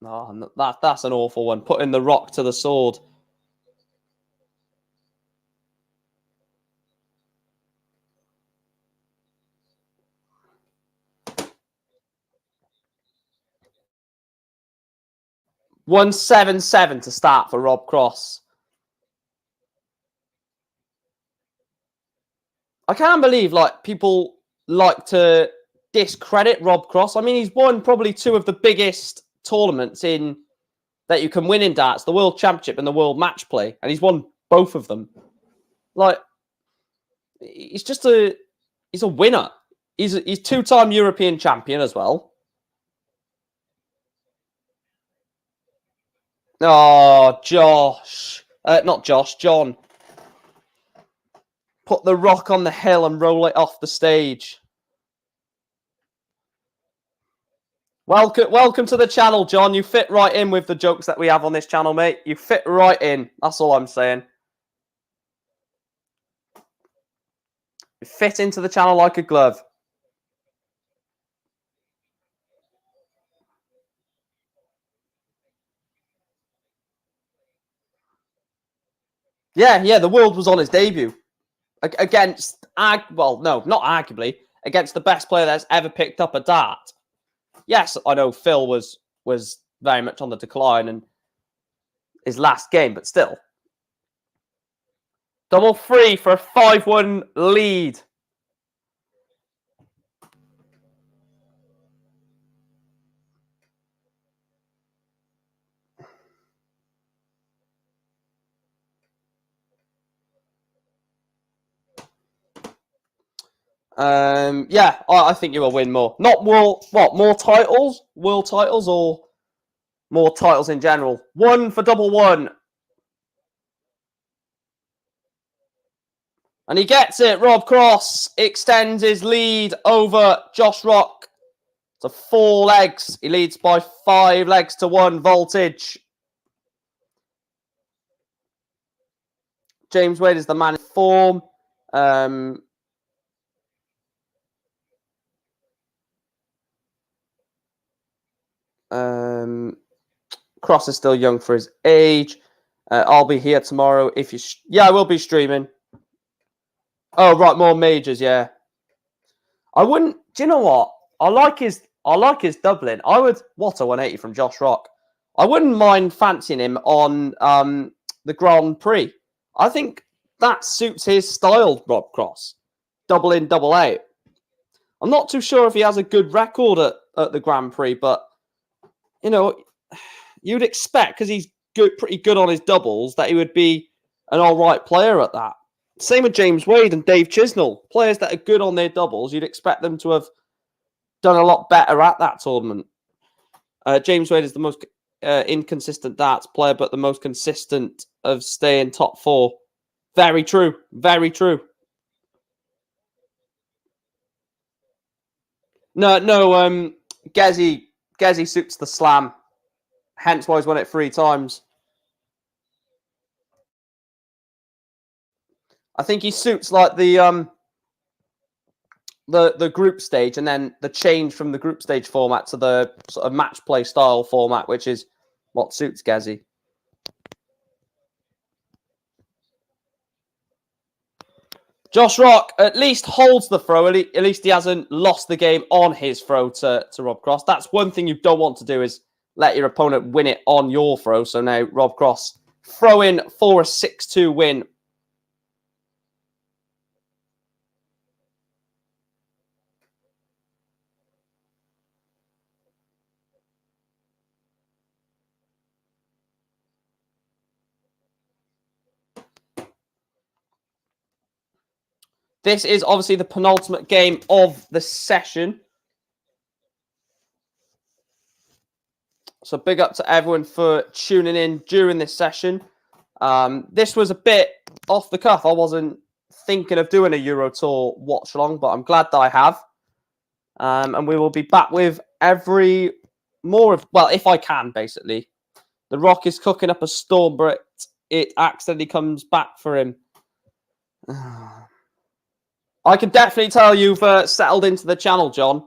Oh, that's an awful one. Putting the rock to the sword. $177 to start for Rob Cross. I can't believe people like to discredit Rob Cross. I mean, he's won probably two of the biggest tournaments that you can win in darts, the World Championship and the World Match Play, and he's won both of them. He's a winner. He's two-time European champion as well. Oh, Josh. Not Josh, John. Put the rock on the hill and roll it off the stage. Welcome to the channel, John. You fit right in with the jokes that we have on this channel, mate. You fit right in. That's all I'm saying. You fit into the channel like a glove. Yeah, the world was on his debut. Against, well, no, not arguably, against the best player that's ever picked up a dart. Yes, I know Phil was very much on the decline in his last game, but still. Double free for a 5-1 lead. Yeah, I think you will win more. Not more, more titles? World titles or more titles in general? One for double one. And he gets it. Rob Cross extends his lead over Josh Rock to 4 legs. He leads by 5 legs to 1 voltage. James Wade is the man in form. Cross is still young for his age. I'll be here tomorrow if you... Yeah, I will be streaming. Oh, right, more majors, yeah. I wouldn't... Do you know what? I like his doubling. I would... What a 180 from Josh Rock. I wouldn't mind fancying him on the Grand Prix. I think that suits his style, Rob Cross. Double in, double out. I'm not too sure if he has a good record at the Grand Prix, but, you know, you'd expect, because he's pretty good on his doubles, that he would be an all right player at that. Same with James Wade and Dave Chisnell. Players that are good on their doubles, you'd expect them to have done a lot better at that tournament. James Wade is the most inconsistent darts player, but the most consistent of staying top 4. Very true. Very true. No. Gezi suits the slam. Hence why he's won it 3 times. I think he suits like the group stage, and then the change from the group stage format to the sort of match play style format, which is what suits Gezi. Josh Rock at least holds the throw. At least he hasn't lost the game on his throw to Rob Cross. That's one thing you don't want to do, is let your opponent win it on your throw. So now Rob Cross throwing for a 6-2 win. This is obviously the penultimate game of the session. So big up to everyone for tuning in during this session. This was a bit off the cuff. I wasn't thinking of doing a Euro Tour watch along, but I'm glad that I have. And we will be back with if I can, basically. The Rock is cooking up a storm, but it accidentally comes back for him. I can definitely tell you've settled into the channel, John.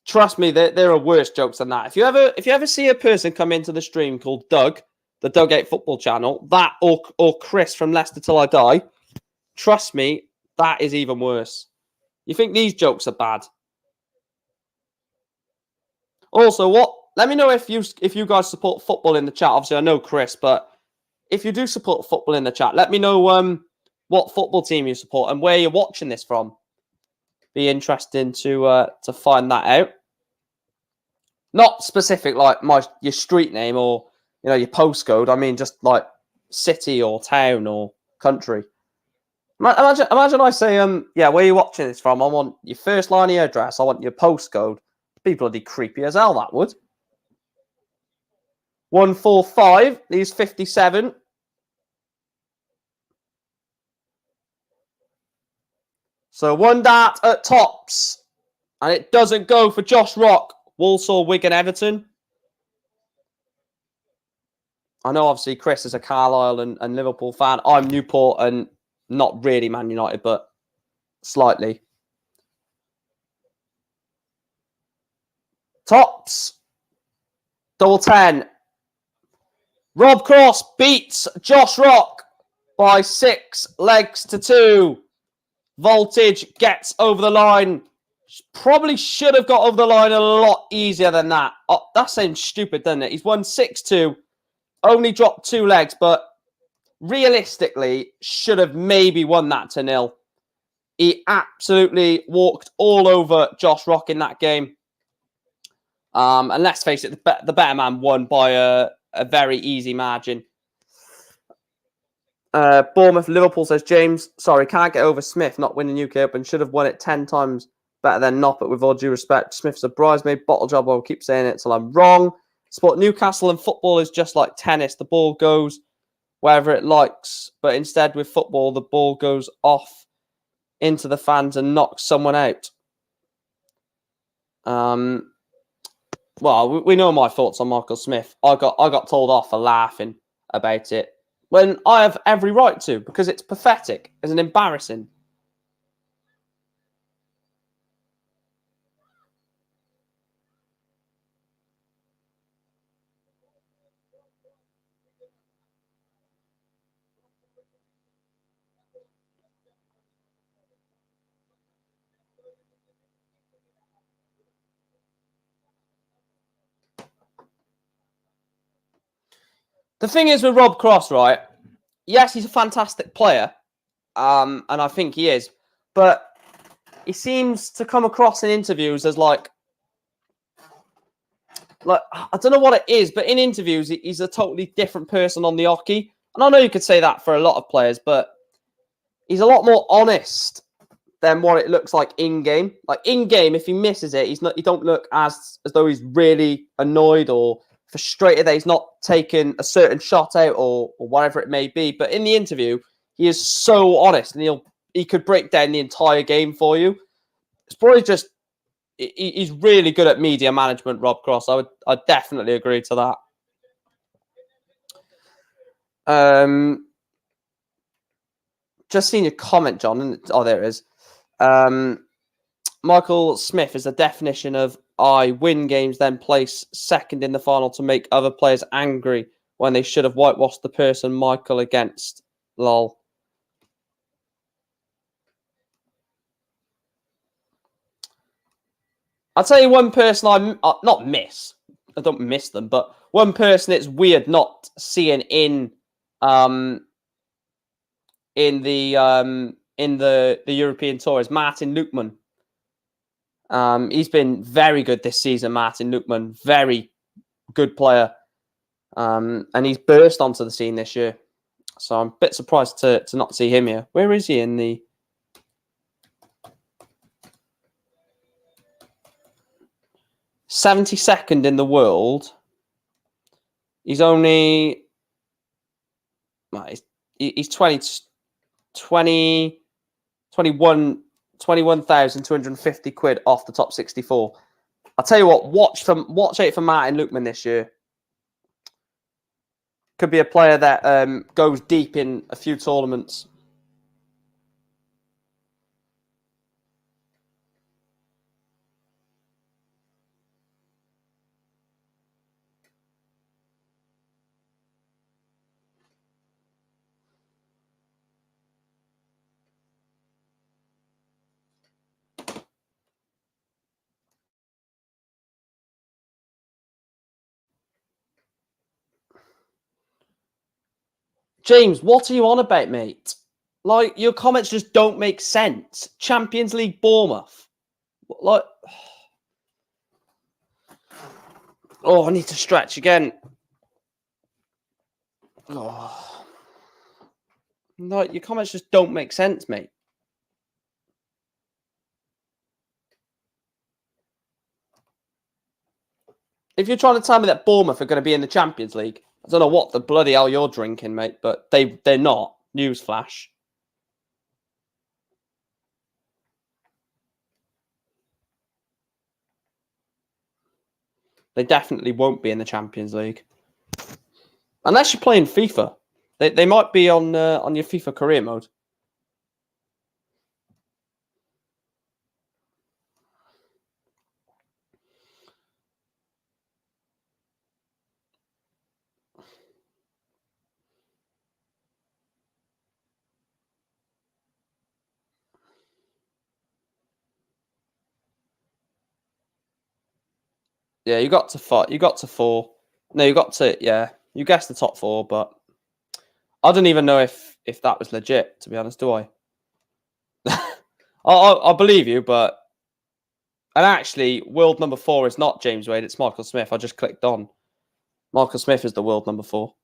Trust me, there are worse jokes than that. If you ever see a person come into the stream called Doug, the Doug 8 Football Channel, that or Chris from Leicester Till I Die, trust me, that is even worse. You think these jokes are bad? Also, let me know if you guys support football in the chat. Obviously, I know Chris, but if you do support football in the chat, let me know what football team you support and where you're watching this from. Be interesting to find that out. Not specific like your street name or your postcode. I mean just like city or town or country. Imagine I say where you watching this from? I want your first line of your address. I want your postcode. Be bloody creepy as hell, that would. 145 leaves 57. So one dart at tops. And it doesn't go for Josh Rock. Walsall, Wigan, Everton. I know, obviously, Chris is a Carlisle and Liverpool fan. I'm Newport and not really Man United, but slightly. Tops. Double 10. Rob Cross beats Josh Rock by 6 legs to 2. Voltage gets over the line. Probably should have got over the line a lot easier than that. Oh, that sounds stupid, doesn't it? He's won 6-2. Only dropped 2 legs, but realistically should have maybe won that to 0. He absolutely walked all over Josh Rock in that game. And let's face it, the better man won by a very easy margin. Bournemouth, Liverpool says, James, sorry, can't get over Smith not winning UK Open. Should have won it 10 times better than Noppert, with all due respect. Smith's a bridesmaid, bottle job. I'll keep saying it till I'm wrong. Sport Newcastle and football is just like tennis. The ball goes wherever it likes. But instead with football, the ball goes off into the fans and knocks someone out. Well, we know my thoughts on Michael Smith. I got told off for laughing about it when I have every right to, because it's pathetic. It's an embarrassing. The thing is with Rob Cross, right? Yes, he's a fantastic player, and I think he is. But he seems to come across in interviews as like I don't know what it is, but in interviews he's a totally different person on the hockey. And I know you could say that for a lot of players, but he's a lot more honest than what it looks like in game. Like in game, if he misses it, he don't look as though he's really annoyed or frustrated that he's not taken a certain shot out or whatever it may be. But in the interview, he is so honest, and he could break down the entire game for you. It's probably just he's really good at media management, Rob Cross. I'd definitely agree to that. Just seen your comment, John. Oh, there it is. Michael Smith is the definition of I win games, then place second in the final to make other players angry when they should have whitewashed the person Michael against. Lol. I'll tell you one person I not miss. I don't miss them, but one person it's weird not seeing in the European Tour is Martin Lukeman. He's been very good this season, Martin Lukeman. Very good player. And he's burst onto the scene this year. So I'm a bit surprised to not see him here. Where is he in the... '72nd in the world. He's only He's 21,250 quid off the top 64. I'll tell you what, watch out for Martin Lukeman this year. Could be a player that goes deep in a few tournaments. James, what are you on about, mate? Like, your comments just don't make sense. Champions League Bournemouth. Like, oh, I need to stretch again. Oh. Like, your comments just don't make sense, mate. If you're trying to tell me that Bournemouth are going to be in the Champions League, I don't know what the bloody hell you're drinking, mate, but they're not. Newsflash. They definitely won't be in the Champions League. Unless you're playing FIFA. They might be on your FIFA career mode. Yeah, you got to 4. You got to 4. No, you got to, yeah. You guessed the top 4, but I don't even know if that was legit, to be honest, do I? I believe you, but... And actually, world number 4 is not James Wade, it's Michael Smith. I just clicked on. Michael Smith is the world number 4.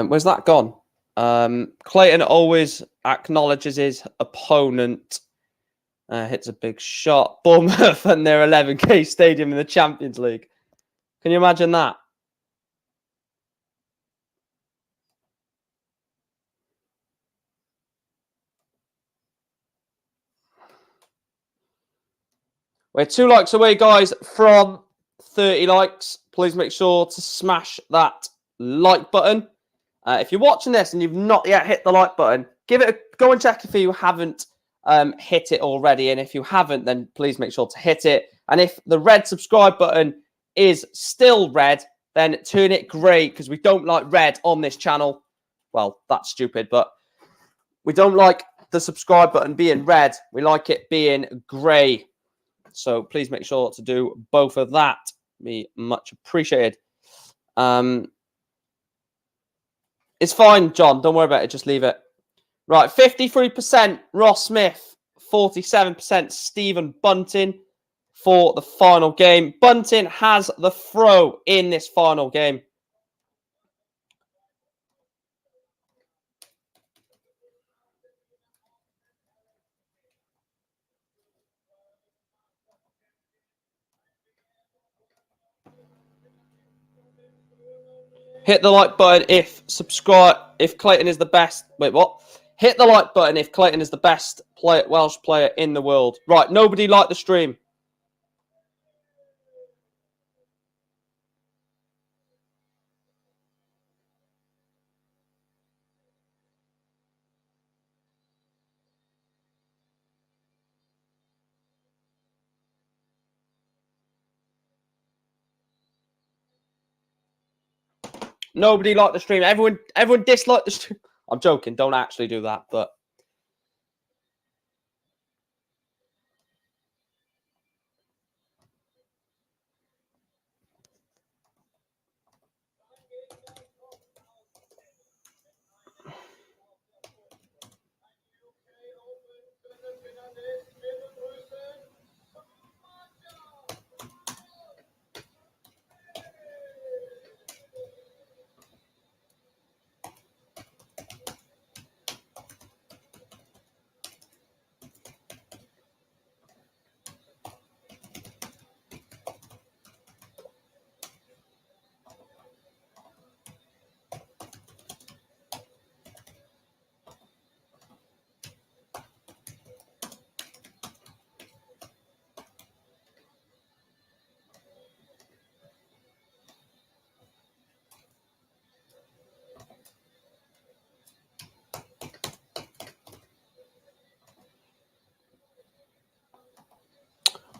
Where's that gone? Clayton always acknowledges his opponent. Hits a big shot. Bournemouth and their 11k stadium in the Champions League. Can you imagine that? We're 2 likes away, guys, from 30 likes. Please make sure to smash that like button. If you're watching this and you've not yet hit the like button, go and check if you haven't hit it already. And if you haven't, then please make sure to hit it. And if the red subscribe button is still red, then turn it grey, because we don't like red on this channel. Well, that's stupid, but we don't like the subscribe button being red. We like it being grey. So please make sure to do both of that. Be much appreciated. It's fine, John. Don't worry about it. Just leave it. Right, 53% Ross Smith, 47% Stephen Bunting for the final game. Bunting has the throw in this final game. Hit the like button if Clayton is the best. Wait, what? Hit the like button if Clayton is the best Welsh player in the world. Right, nobody liked the stream. Nobody liked the stream. Everyone disliked the stream. I'm joking. Don't actually do that, but...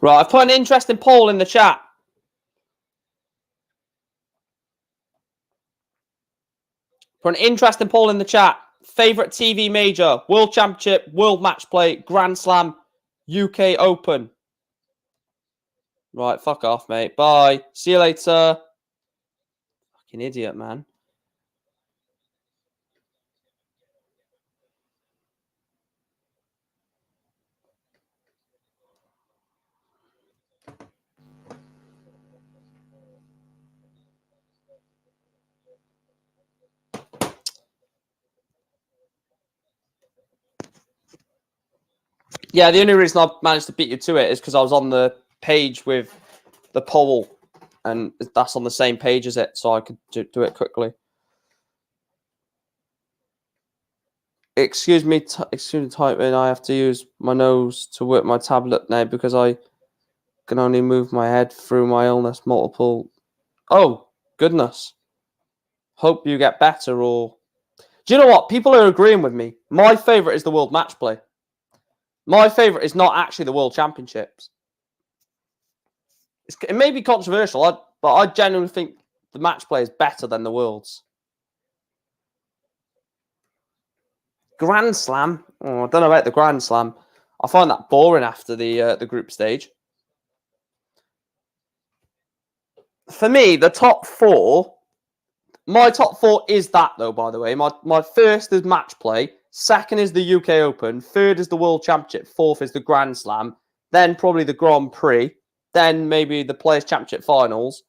Right, I've put an interesting poll in the chat. Put an interesting poll in the chat. Favourite TV major, World Championship, World Match Play, Grand Slam, UK Open. Right, fuck off, mate. Bye. See you later. Fucking idiot, man. Yeah, the only reason I managed to beat you to it is because I was on the page with the poll, and that's on the same page as it, so I could do it quickly. Excuse me typing. I have to use my nose to work my tablet now because I can only move my head through my illness multiple. Oh, goodness. Hope you get better. Or do you know what? People are agreeing with me. My favourite is the World Match Play. My favourite is not actually the World Championships. It may be controversial, but I genuinely think the Match Play is better than the Worlds. Grand Slam? Oh, I don't know about the Grand Slam. I find that boring after the group stage. For me, the top four. My top four is that, though, by the way. My first is Match Play. Second is the UK Open. Third is the World Championship. Fourth is the Grand Slam. Then probably the Grand Prix. Then maybe the Players' Championship Finals.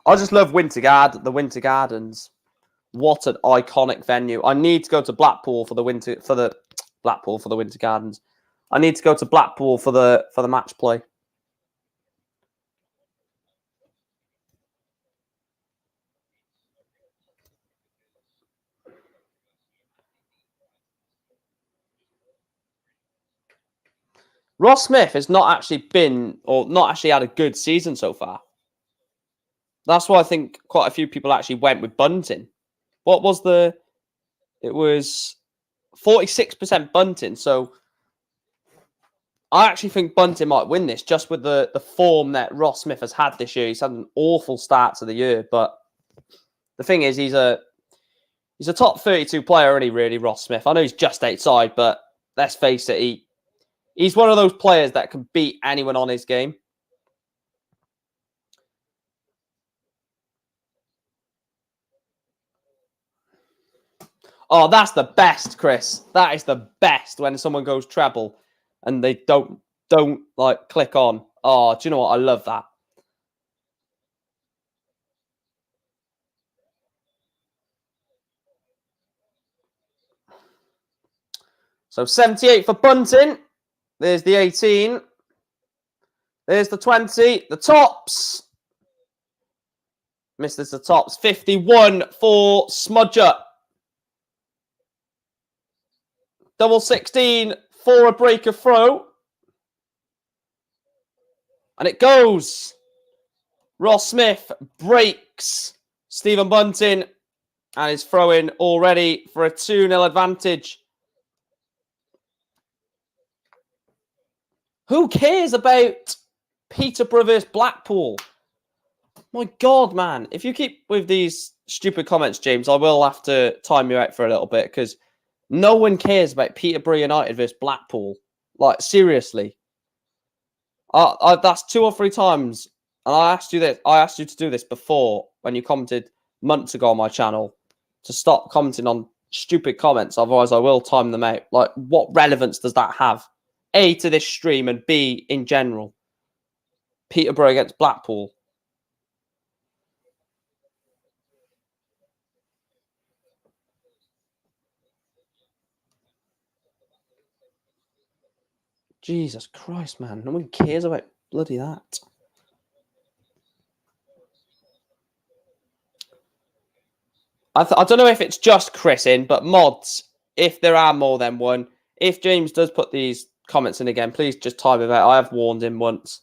I just love the Winter Gardens. What an iconic venue! I need to go to Blackpool for the Winter Gardens. I need to go to Blackpool for the Match Play. Ross Smith has not actually had a good season so far. That's why I think quite a few people actually went with Bunting. What was it was 46% Bunting. So I actually think Bunting might win this just with the form that Ross Smith has had this year. He's had an awful start to the year, but the thing is he's a top 32 player, isn't he, really, Ross Smith? I know he's just outside, but let's face it, he's one of those players that can beat anyone on his game. Oh, that's the best, Chris. That is the best when someone goes treble and they don't like click on. Oh, do you know what? I love that. So 78 for Bunting. There's the 18. There's the 20. The tops. Misses the tops. 51 for Smudger. Double 16 for a breaker throw. And it goes. Ross Smith breaks Stephen Bunting and is throwing already for a 2-0 advantage. Who cares about Peterborough versus Blackpool? My God, man. If you keep with these stupid comments, James, I will have to time you out for a little bit because no one cares about Peterborough United versus Blackpool. Like, seriously. That's 2 or 3 times. And I asked you to do this before when you commented months ago on my channel to stop commenting on stupid comments. Otherwise, I will time them out. Like, what relevance does that have? A, to this stream, and B, in general. Peterborough against Blackpool. Jesus Christ, man. No one cares about bloody that. I don't know if it's just Chris in, but mods, if there are more than one, if James does put these comments in again, please just type it out. I have warned him once.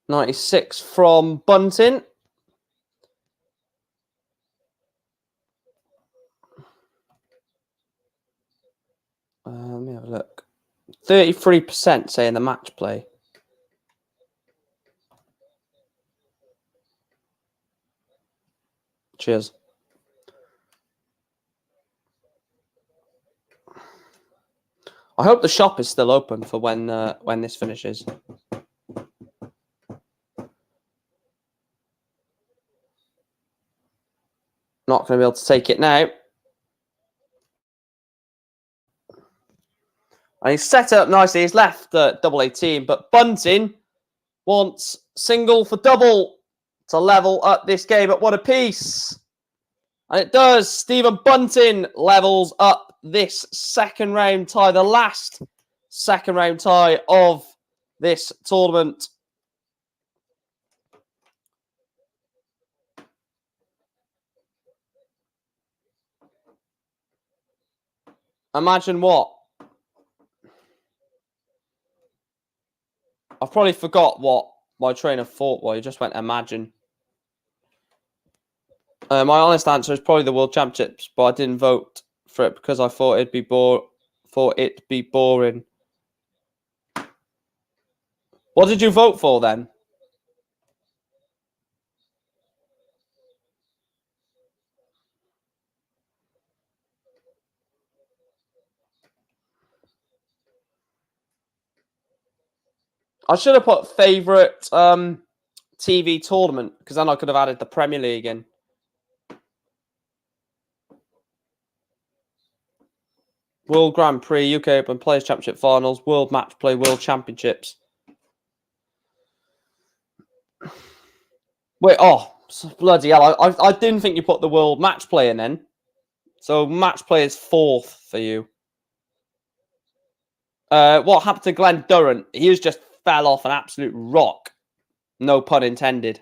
'96 from Bunting. Let me have a look. 33% saying the match play. Cheers. I hope the shop is still open for when this finishes. Not going to be able to take it now. And he's set up nicely. He's left double 18, but Bunting wants single for double to level up this game at one apiece. And it does. Stephen Bunting levels up this second round tie, the last second round tie of this tournament. Imagine what? I probably forgot what my train of thought was. He just went imagine. My honest answer is probably the World Championships, but I didn't vote for it because I thought it'd be boring. What did you vote for then? I should have put favourite TV tournament because then I could have added the Premier League in. World Grand Prix, UK Open, Players' Championship Finals, World Match Play, World Championships. Wait, oh, bloody hell. I didn't think you put the World Match Play in then. So Match Play is 4th for you. What happened to Glenn Durrant? He was just fell off an absolute rock. No pun intended.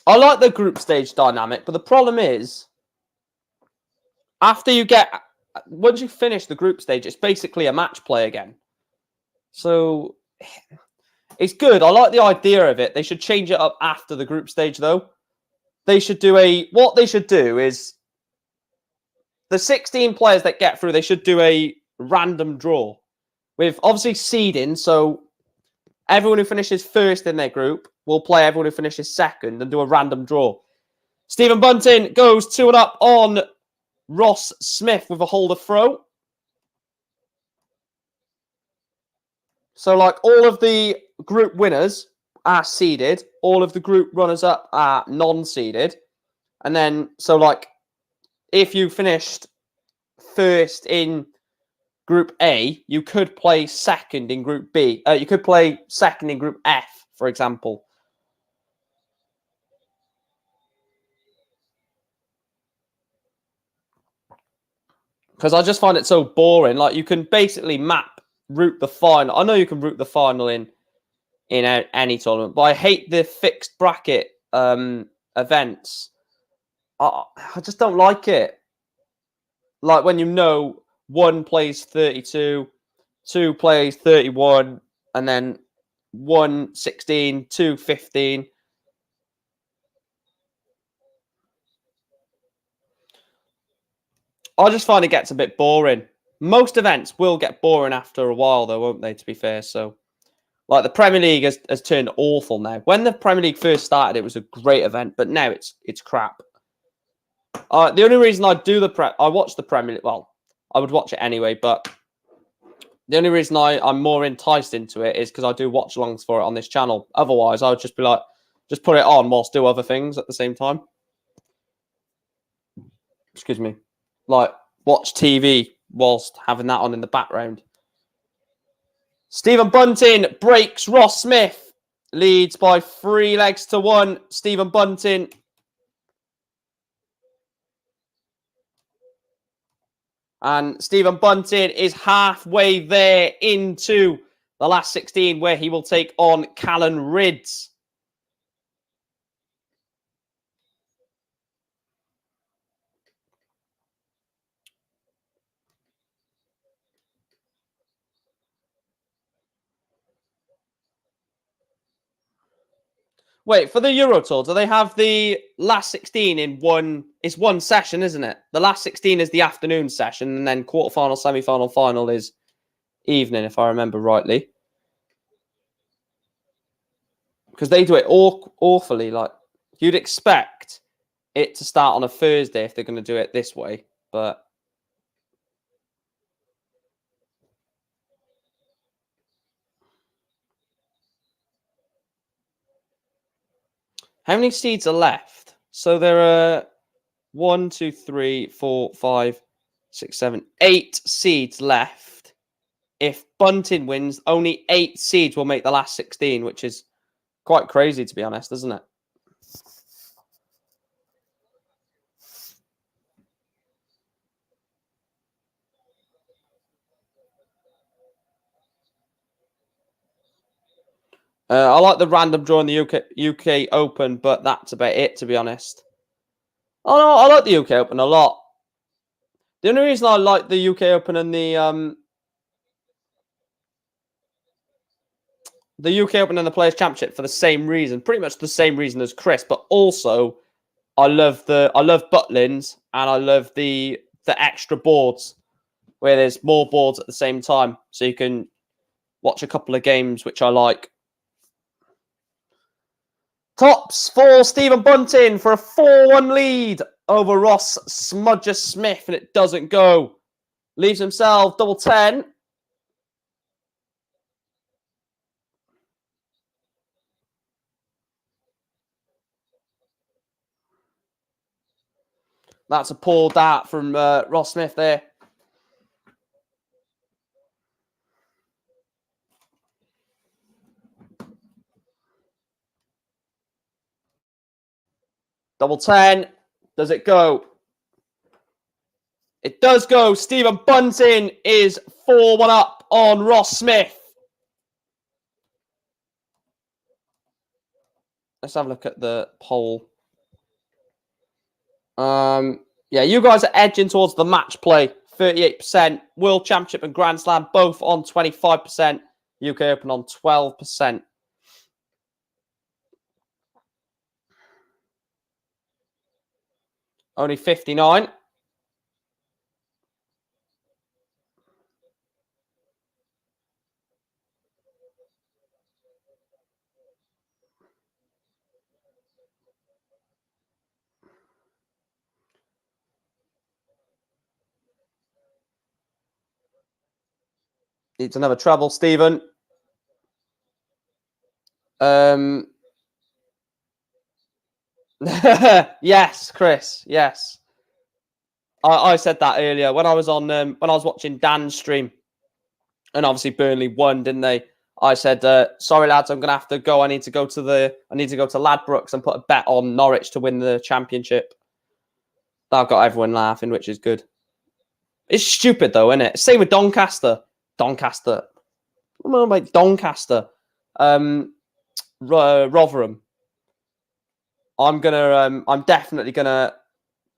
I like the group stage dynamic, but the problem is, once you finish the group stage, it's basically a match play again. So it's good. I like the idea of it. They should change it up after the group stage, though. What they should do is the 16 players that get through, they should do a random draw with obviously seeding. So everyone who finishes first in their group will play everyone who finishes second and do a random draw. Stephen Bunting goes 2-up on Ross Smith with a holder throw. So, like, all of the group winners are seeded. All of the group runners-up are non-seeded. And then, so, like, if you finished first in Group A, you could play second in Group B. You could play second in Group F, for example. Because I just find it so boring. Like, you can basically route the final. I know you can route the final in any tournament, but I hate the fixed bracket events. I just don't like it. Like when you know one plays 32, two plays 31, and then 1 16, 2 15. I just find it gets a bit boring. Most events will get boring after a while, though, won't they, to be fair? So, like, the Premier League has turned awful now. When the Premier League first started, it was a great event, but now it's crap. The only reason I watch the Premier League, well, I would watch it anyway, but The only reason I'm more enticed into it is because I do watch-alongs for it on this channel. Otherwise, I would just be like, just put it on whilst do other things at the same time. Excuse me. Like, watch TV whilst having that on in the background. Stephen Bunting breaks Ross Smith. Leads by 3 legs to 1. Stephen Bunting. And Stephen Bunting is halfway there into the last 16 where he will take on Callan Rydz. Wait, for the Euro Tour, do they have the last 16 in one? It's one session, isn't it? The last 16 is the afternoon session, and then quarterfinal, semi-final, final is evening, if I remember rightly. Because they do it awfully. Like, you'd expect it to start on a Thursday if they're going to do it this way, but... How many seeds are left? So there are 1, 2, 3, 4, 5, 6, 7, 8 seeds left. If Bunting wins, only 8 seeds will make the last 16, which is quite crazy, to be honest, isn't it? I like the random draw in the UK Open, but that's about it, to be honest. Oh, no, I like the UK Open a lot. The only reason I like the UK Open and the UK Open and the Players' Championship for the same reason, pretty much the same reason as Chris, but also I love Butlins and I love the extra boards where there's more boards at the same time, so you can watch a couple of games, which I like. Tops for Stephen Bunting for a 4-1 lead over Ross Smudger Smith, and it doesn't go. Leaves himself double 10. That's a poor dart from Ross Smith there. Double 10. Does it go? It does go. Stephen Bunting is 4-1 up on Ross Smith. Let's have a look at the poll. Yeah, you guys are edging towards the match play. 38%. World Championship and Grand Slam both on 25%. UK Open on 12%. Only 59. Needs another treble, Stephen. Yes, Chris. Yes, I said that earlier when I was on when I was watching Dan's stream, and obviously Burnley won, didn't they? I said, "Sorry lads, I'm gonna have to go. I need to go to Ladbrokes and put a bet on Norwich to win the championship." That got everyone laughing, which is good. It's stupid though, isn't it? Same with Doncaster. Doncaster. What am I like Doncaster? Rotherham. I'm definitely gonna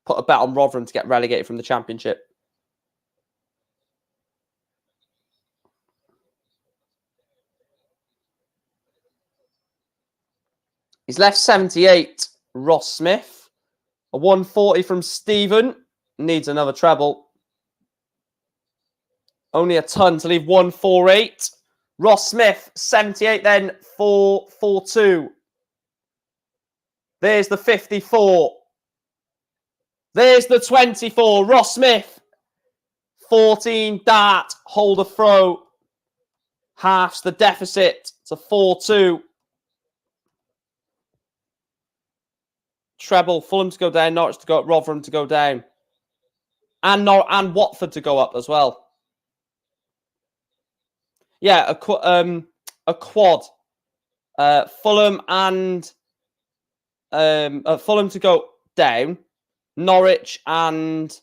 put a bet on Rotherham to get relegated from the championship. He's left 78. Ross Smith. A 140 from Stephen. Needs another treble. Only a ton to leave 148. Ross Smith, 78 then, 442. There's the 54. There's the 24. Ross Smith, 14 dart, hold a throw. halves the deficit to 4-2. Treble, Fulham to go down, Norwich to go up, Rotherham to go down. And Watford to go up as well. Yeah, a quad. Fulham and Fulham to go down, Norwich and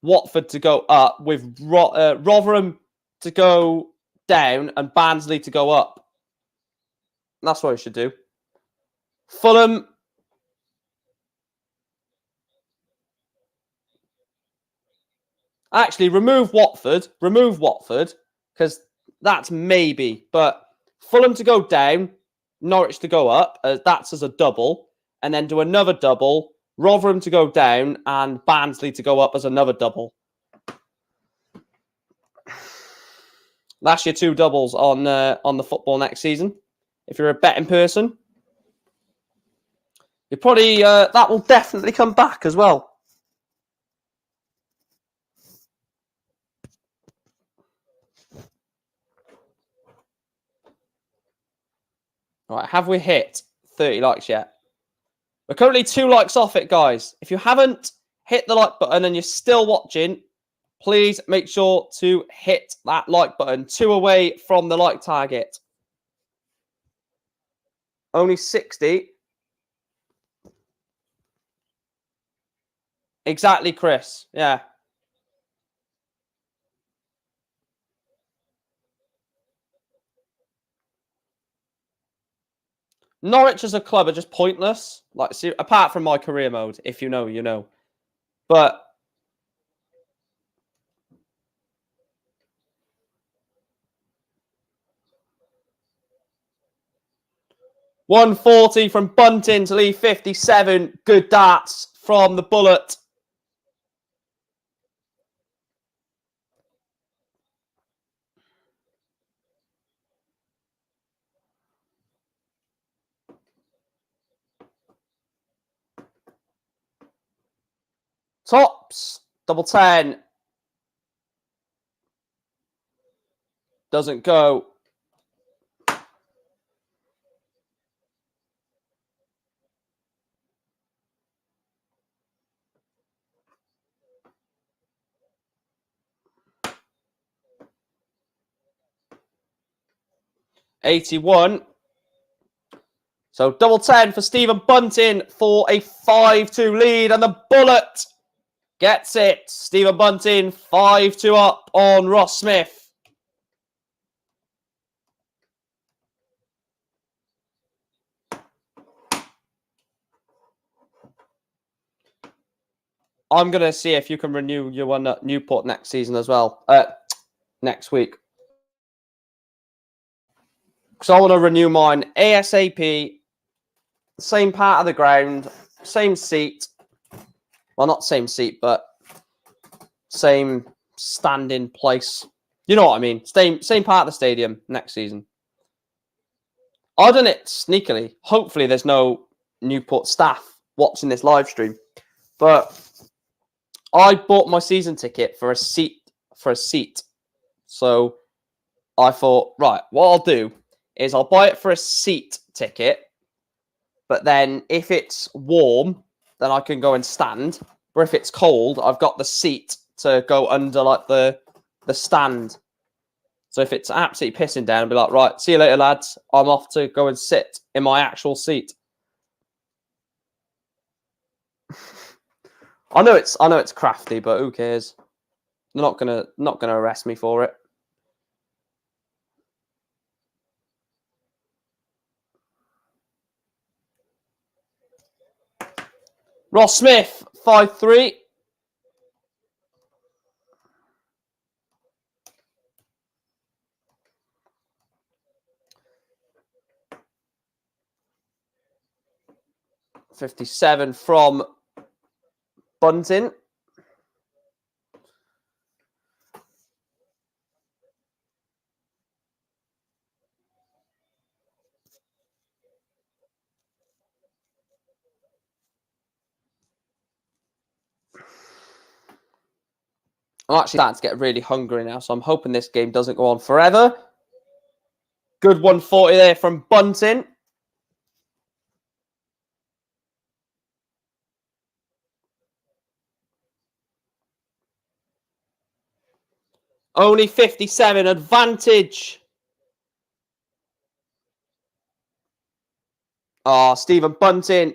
Watford to go up, with Rotherham to go down and Barnsley to go up. That's what we should do. Fulham. Actually, remove Watford, because that's maybe. But Fulham to go down, Norwich to go up, that's as a double. And then do another double, Rotherham to go down, and Barnsley to go up as another double. That's your 2 doubles on the football next season. If you're a betting person, you probably that will definitely come back as well. All right, have we hit 30 likes yet? We're currently 2 likes off it, guys. If you haven't hit the like button and you're still watching, please make sure to hit that like button. 2 away from the like target. Only 60. Exactly, Chris. Yeah. Norwich as a club are just pointless. Like, see, apart from my career mode, if you know, you know. But 140 from Bunting to leave 57. Good darts from the bullet. Tops. Double 10. Doesn't go. $81. So double 10 for Stephen Bunting for a 5-2 lead. And the bullet gets it. Stephen Bunting 5-2 up on Ross Smith. I'm going to see if you can renew your one at Newport next season as well. Next week. Because I want to renew mine ASAP. Same part of the ground. Same seat. Well, not same seat, but same standing place. You know what I mean? Same part of the stadium next season. I've done it sneakily. Hopefully there's no Newport staff watching this live stream. But I bought my season ticket for a seat. So I thought, right, what I'll do is I'll buy it for a seat ticket. But then if it's warm, then I can go and stand. Or if it's cold, I've got the seat to go under like the stand. So if it's absolutely pissing down, I'll be like, right, see you later, lads. I'm off to go and sit in my actual seat. I know it's crafty, but who cares? They're not gonna arrest me for it. Ross Smith, 5-3. $57 from Bunting. I'm actually starting to get really hungry now, so I'm hoping this game doesn't go on forever. Good 140 there from Bunting. Only 57 advantage. Oh, Stephen Bunting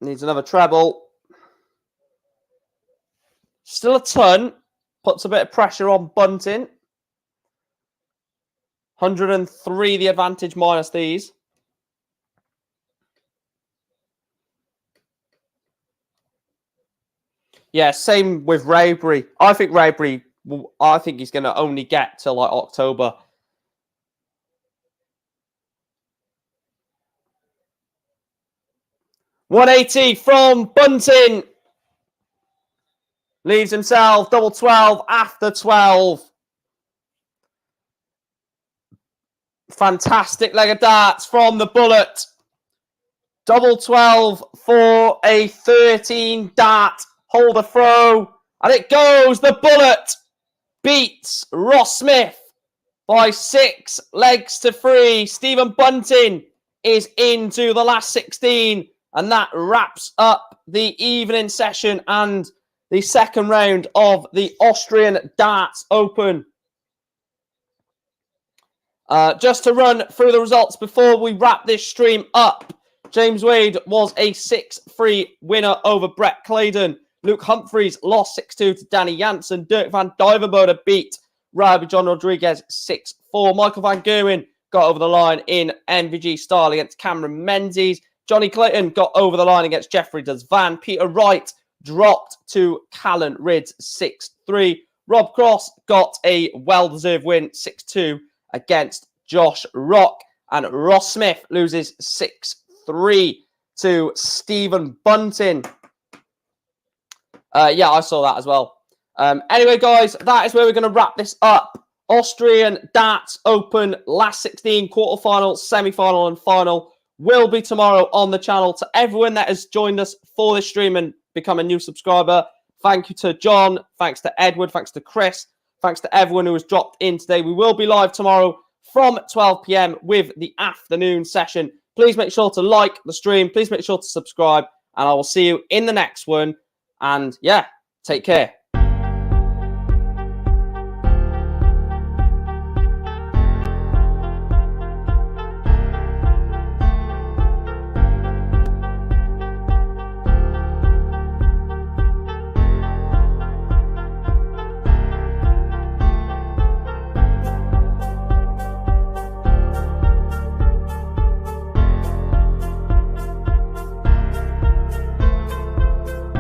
needs another treble. Still a ton. Puts a bit of pressure on Bunting. 103 the advantage minus these. Yeah, same with Raybury. I think he's going to only get to like October. $180 from Bunting. Leaves himself double 12 after 12. Fantastic leg of darts from the bullet. Double 12 for a 13 dart. Hold the throw. And it goes. The bullet beats Ross Smith by 6 legs to 3. Stephen Bunting is into the last 16. And that wraps up the evening session and the second round of the Austrian Darts Open. Just to run through the results before we wrap this stream up. James Wade was a 6-3 winner over Brett Clayton. Luke Humphries lost 6-2 to Danny Jansen. Dirk van Duijvenbode beat John Rodriguez 6-4. Michael van Gerwen got over the line in MVG style against Cameron Menzies. Johnny Clayton got over the line against Jeffrey Zwaan. Peter Wright dropped to Callan Rydz 6-3. Rob Cross got a well-deserved win 6-2 against Josh Rock. And Ross Smith loses 6-3 to Stephen Bunting. Yeah, I saw that as well. Anyway, guys, that is where we're going to wrap this up. Austrian Darts Open, last 16, quarterfinal, semi-final and final will be tomorrow on the channel. To everyone that has joined us for this stream and become a new subscriber, thank you to John, thanks to Edward, thanks to Chris, thanks to everyone who has dropped in today. We will be live tomorrow from 12 p.m. with the afternoon session. Please make sure to like the stream. Please make sure to subscribe. And I will see you in the next one. And yeah, take care.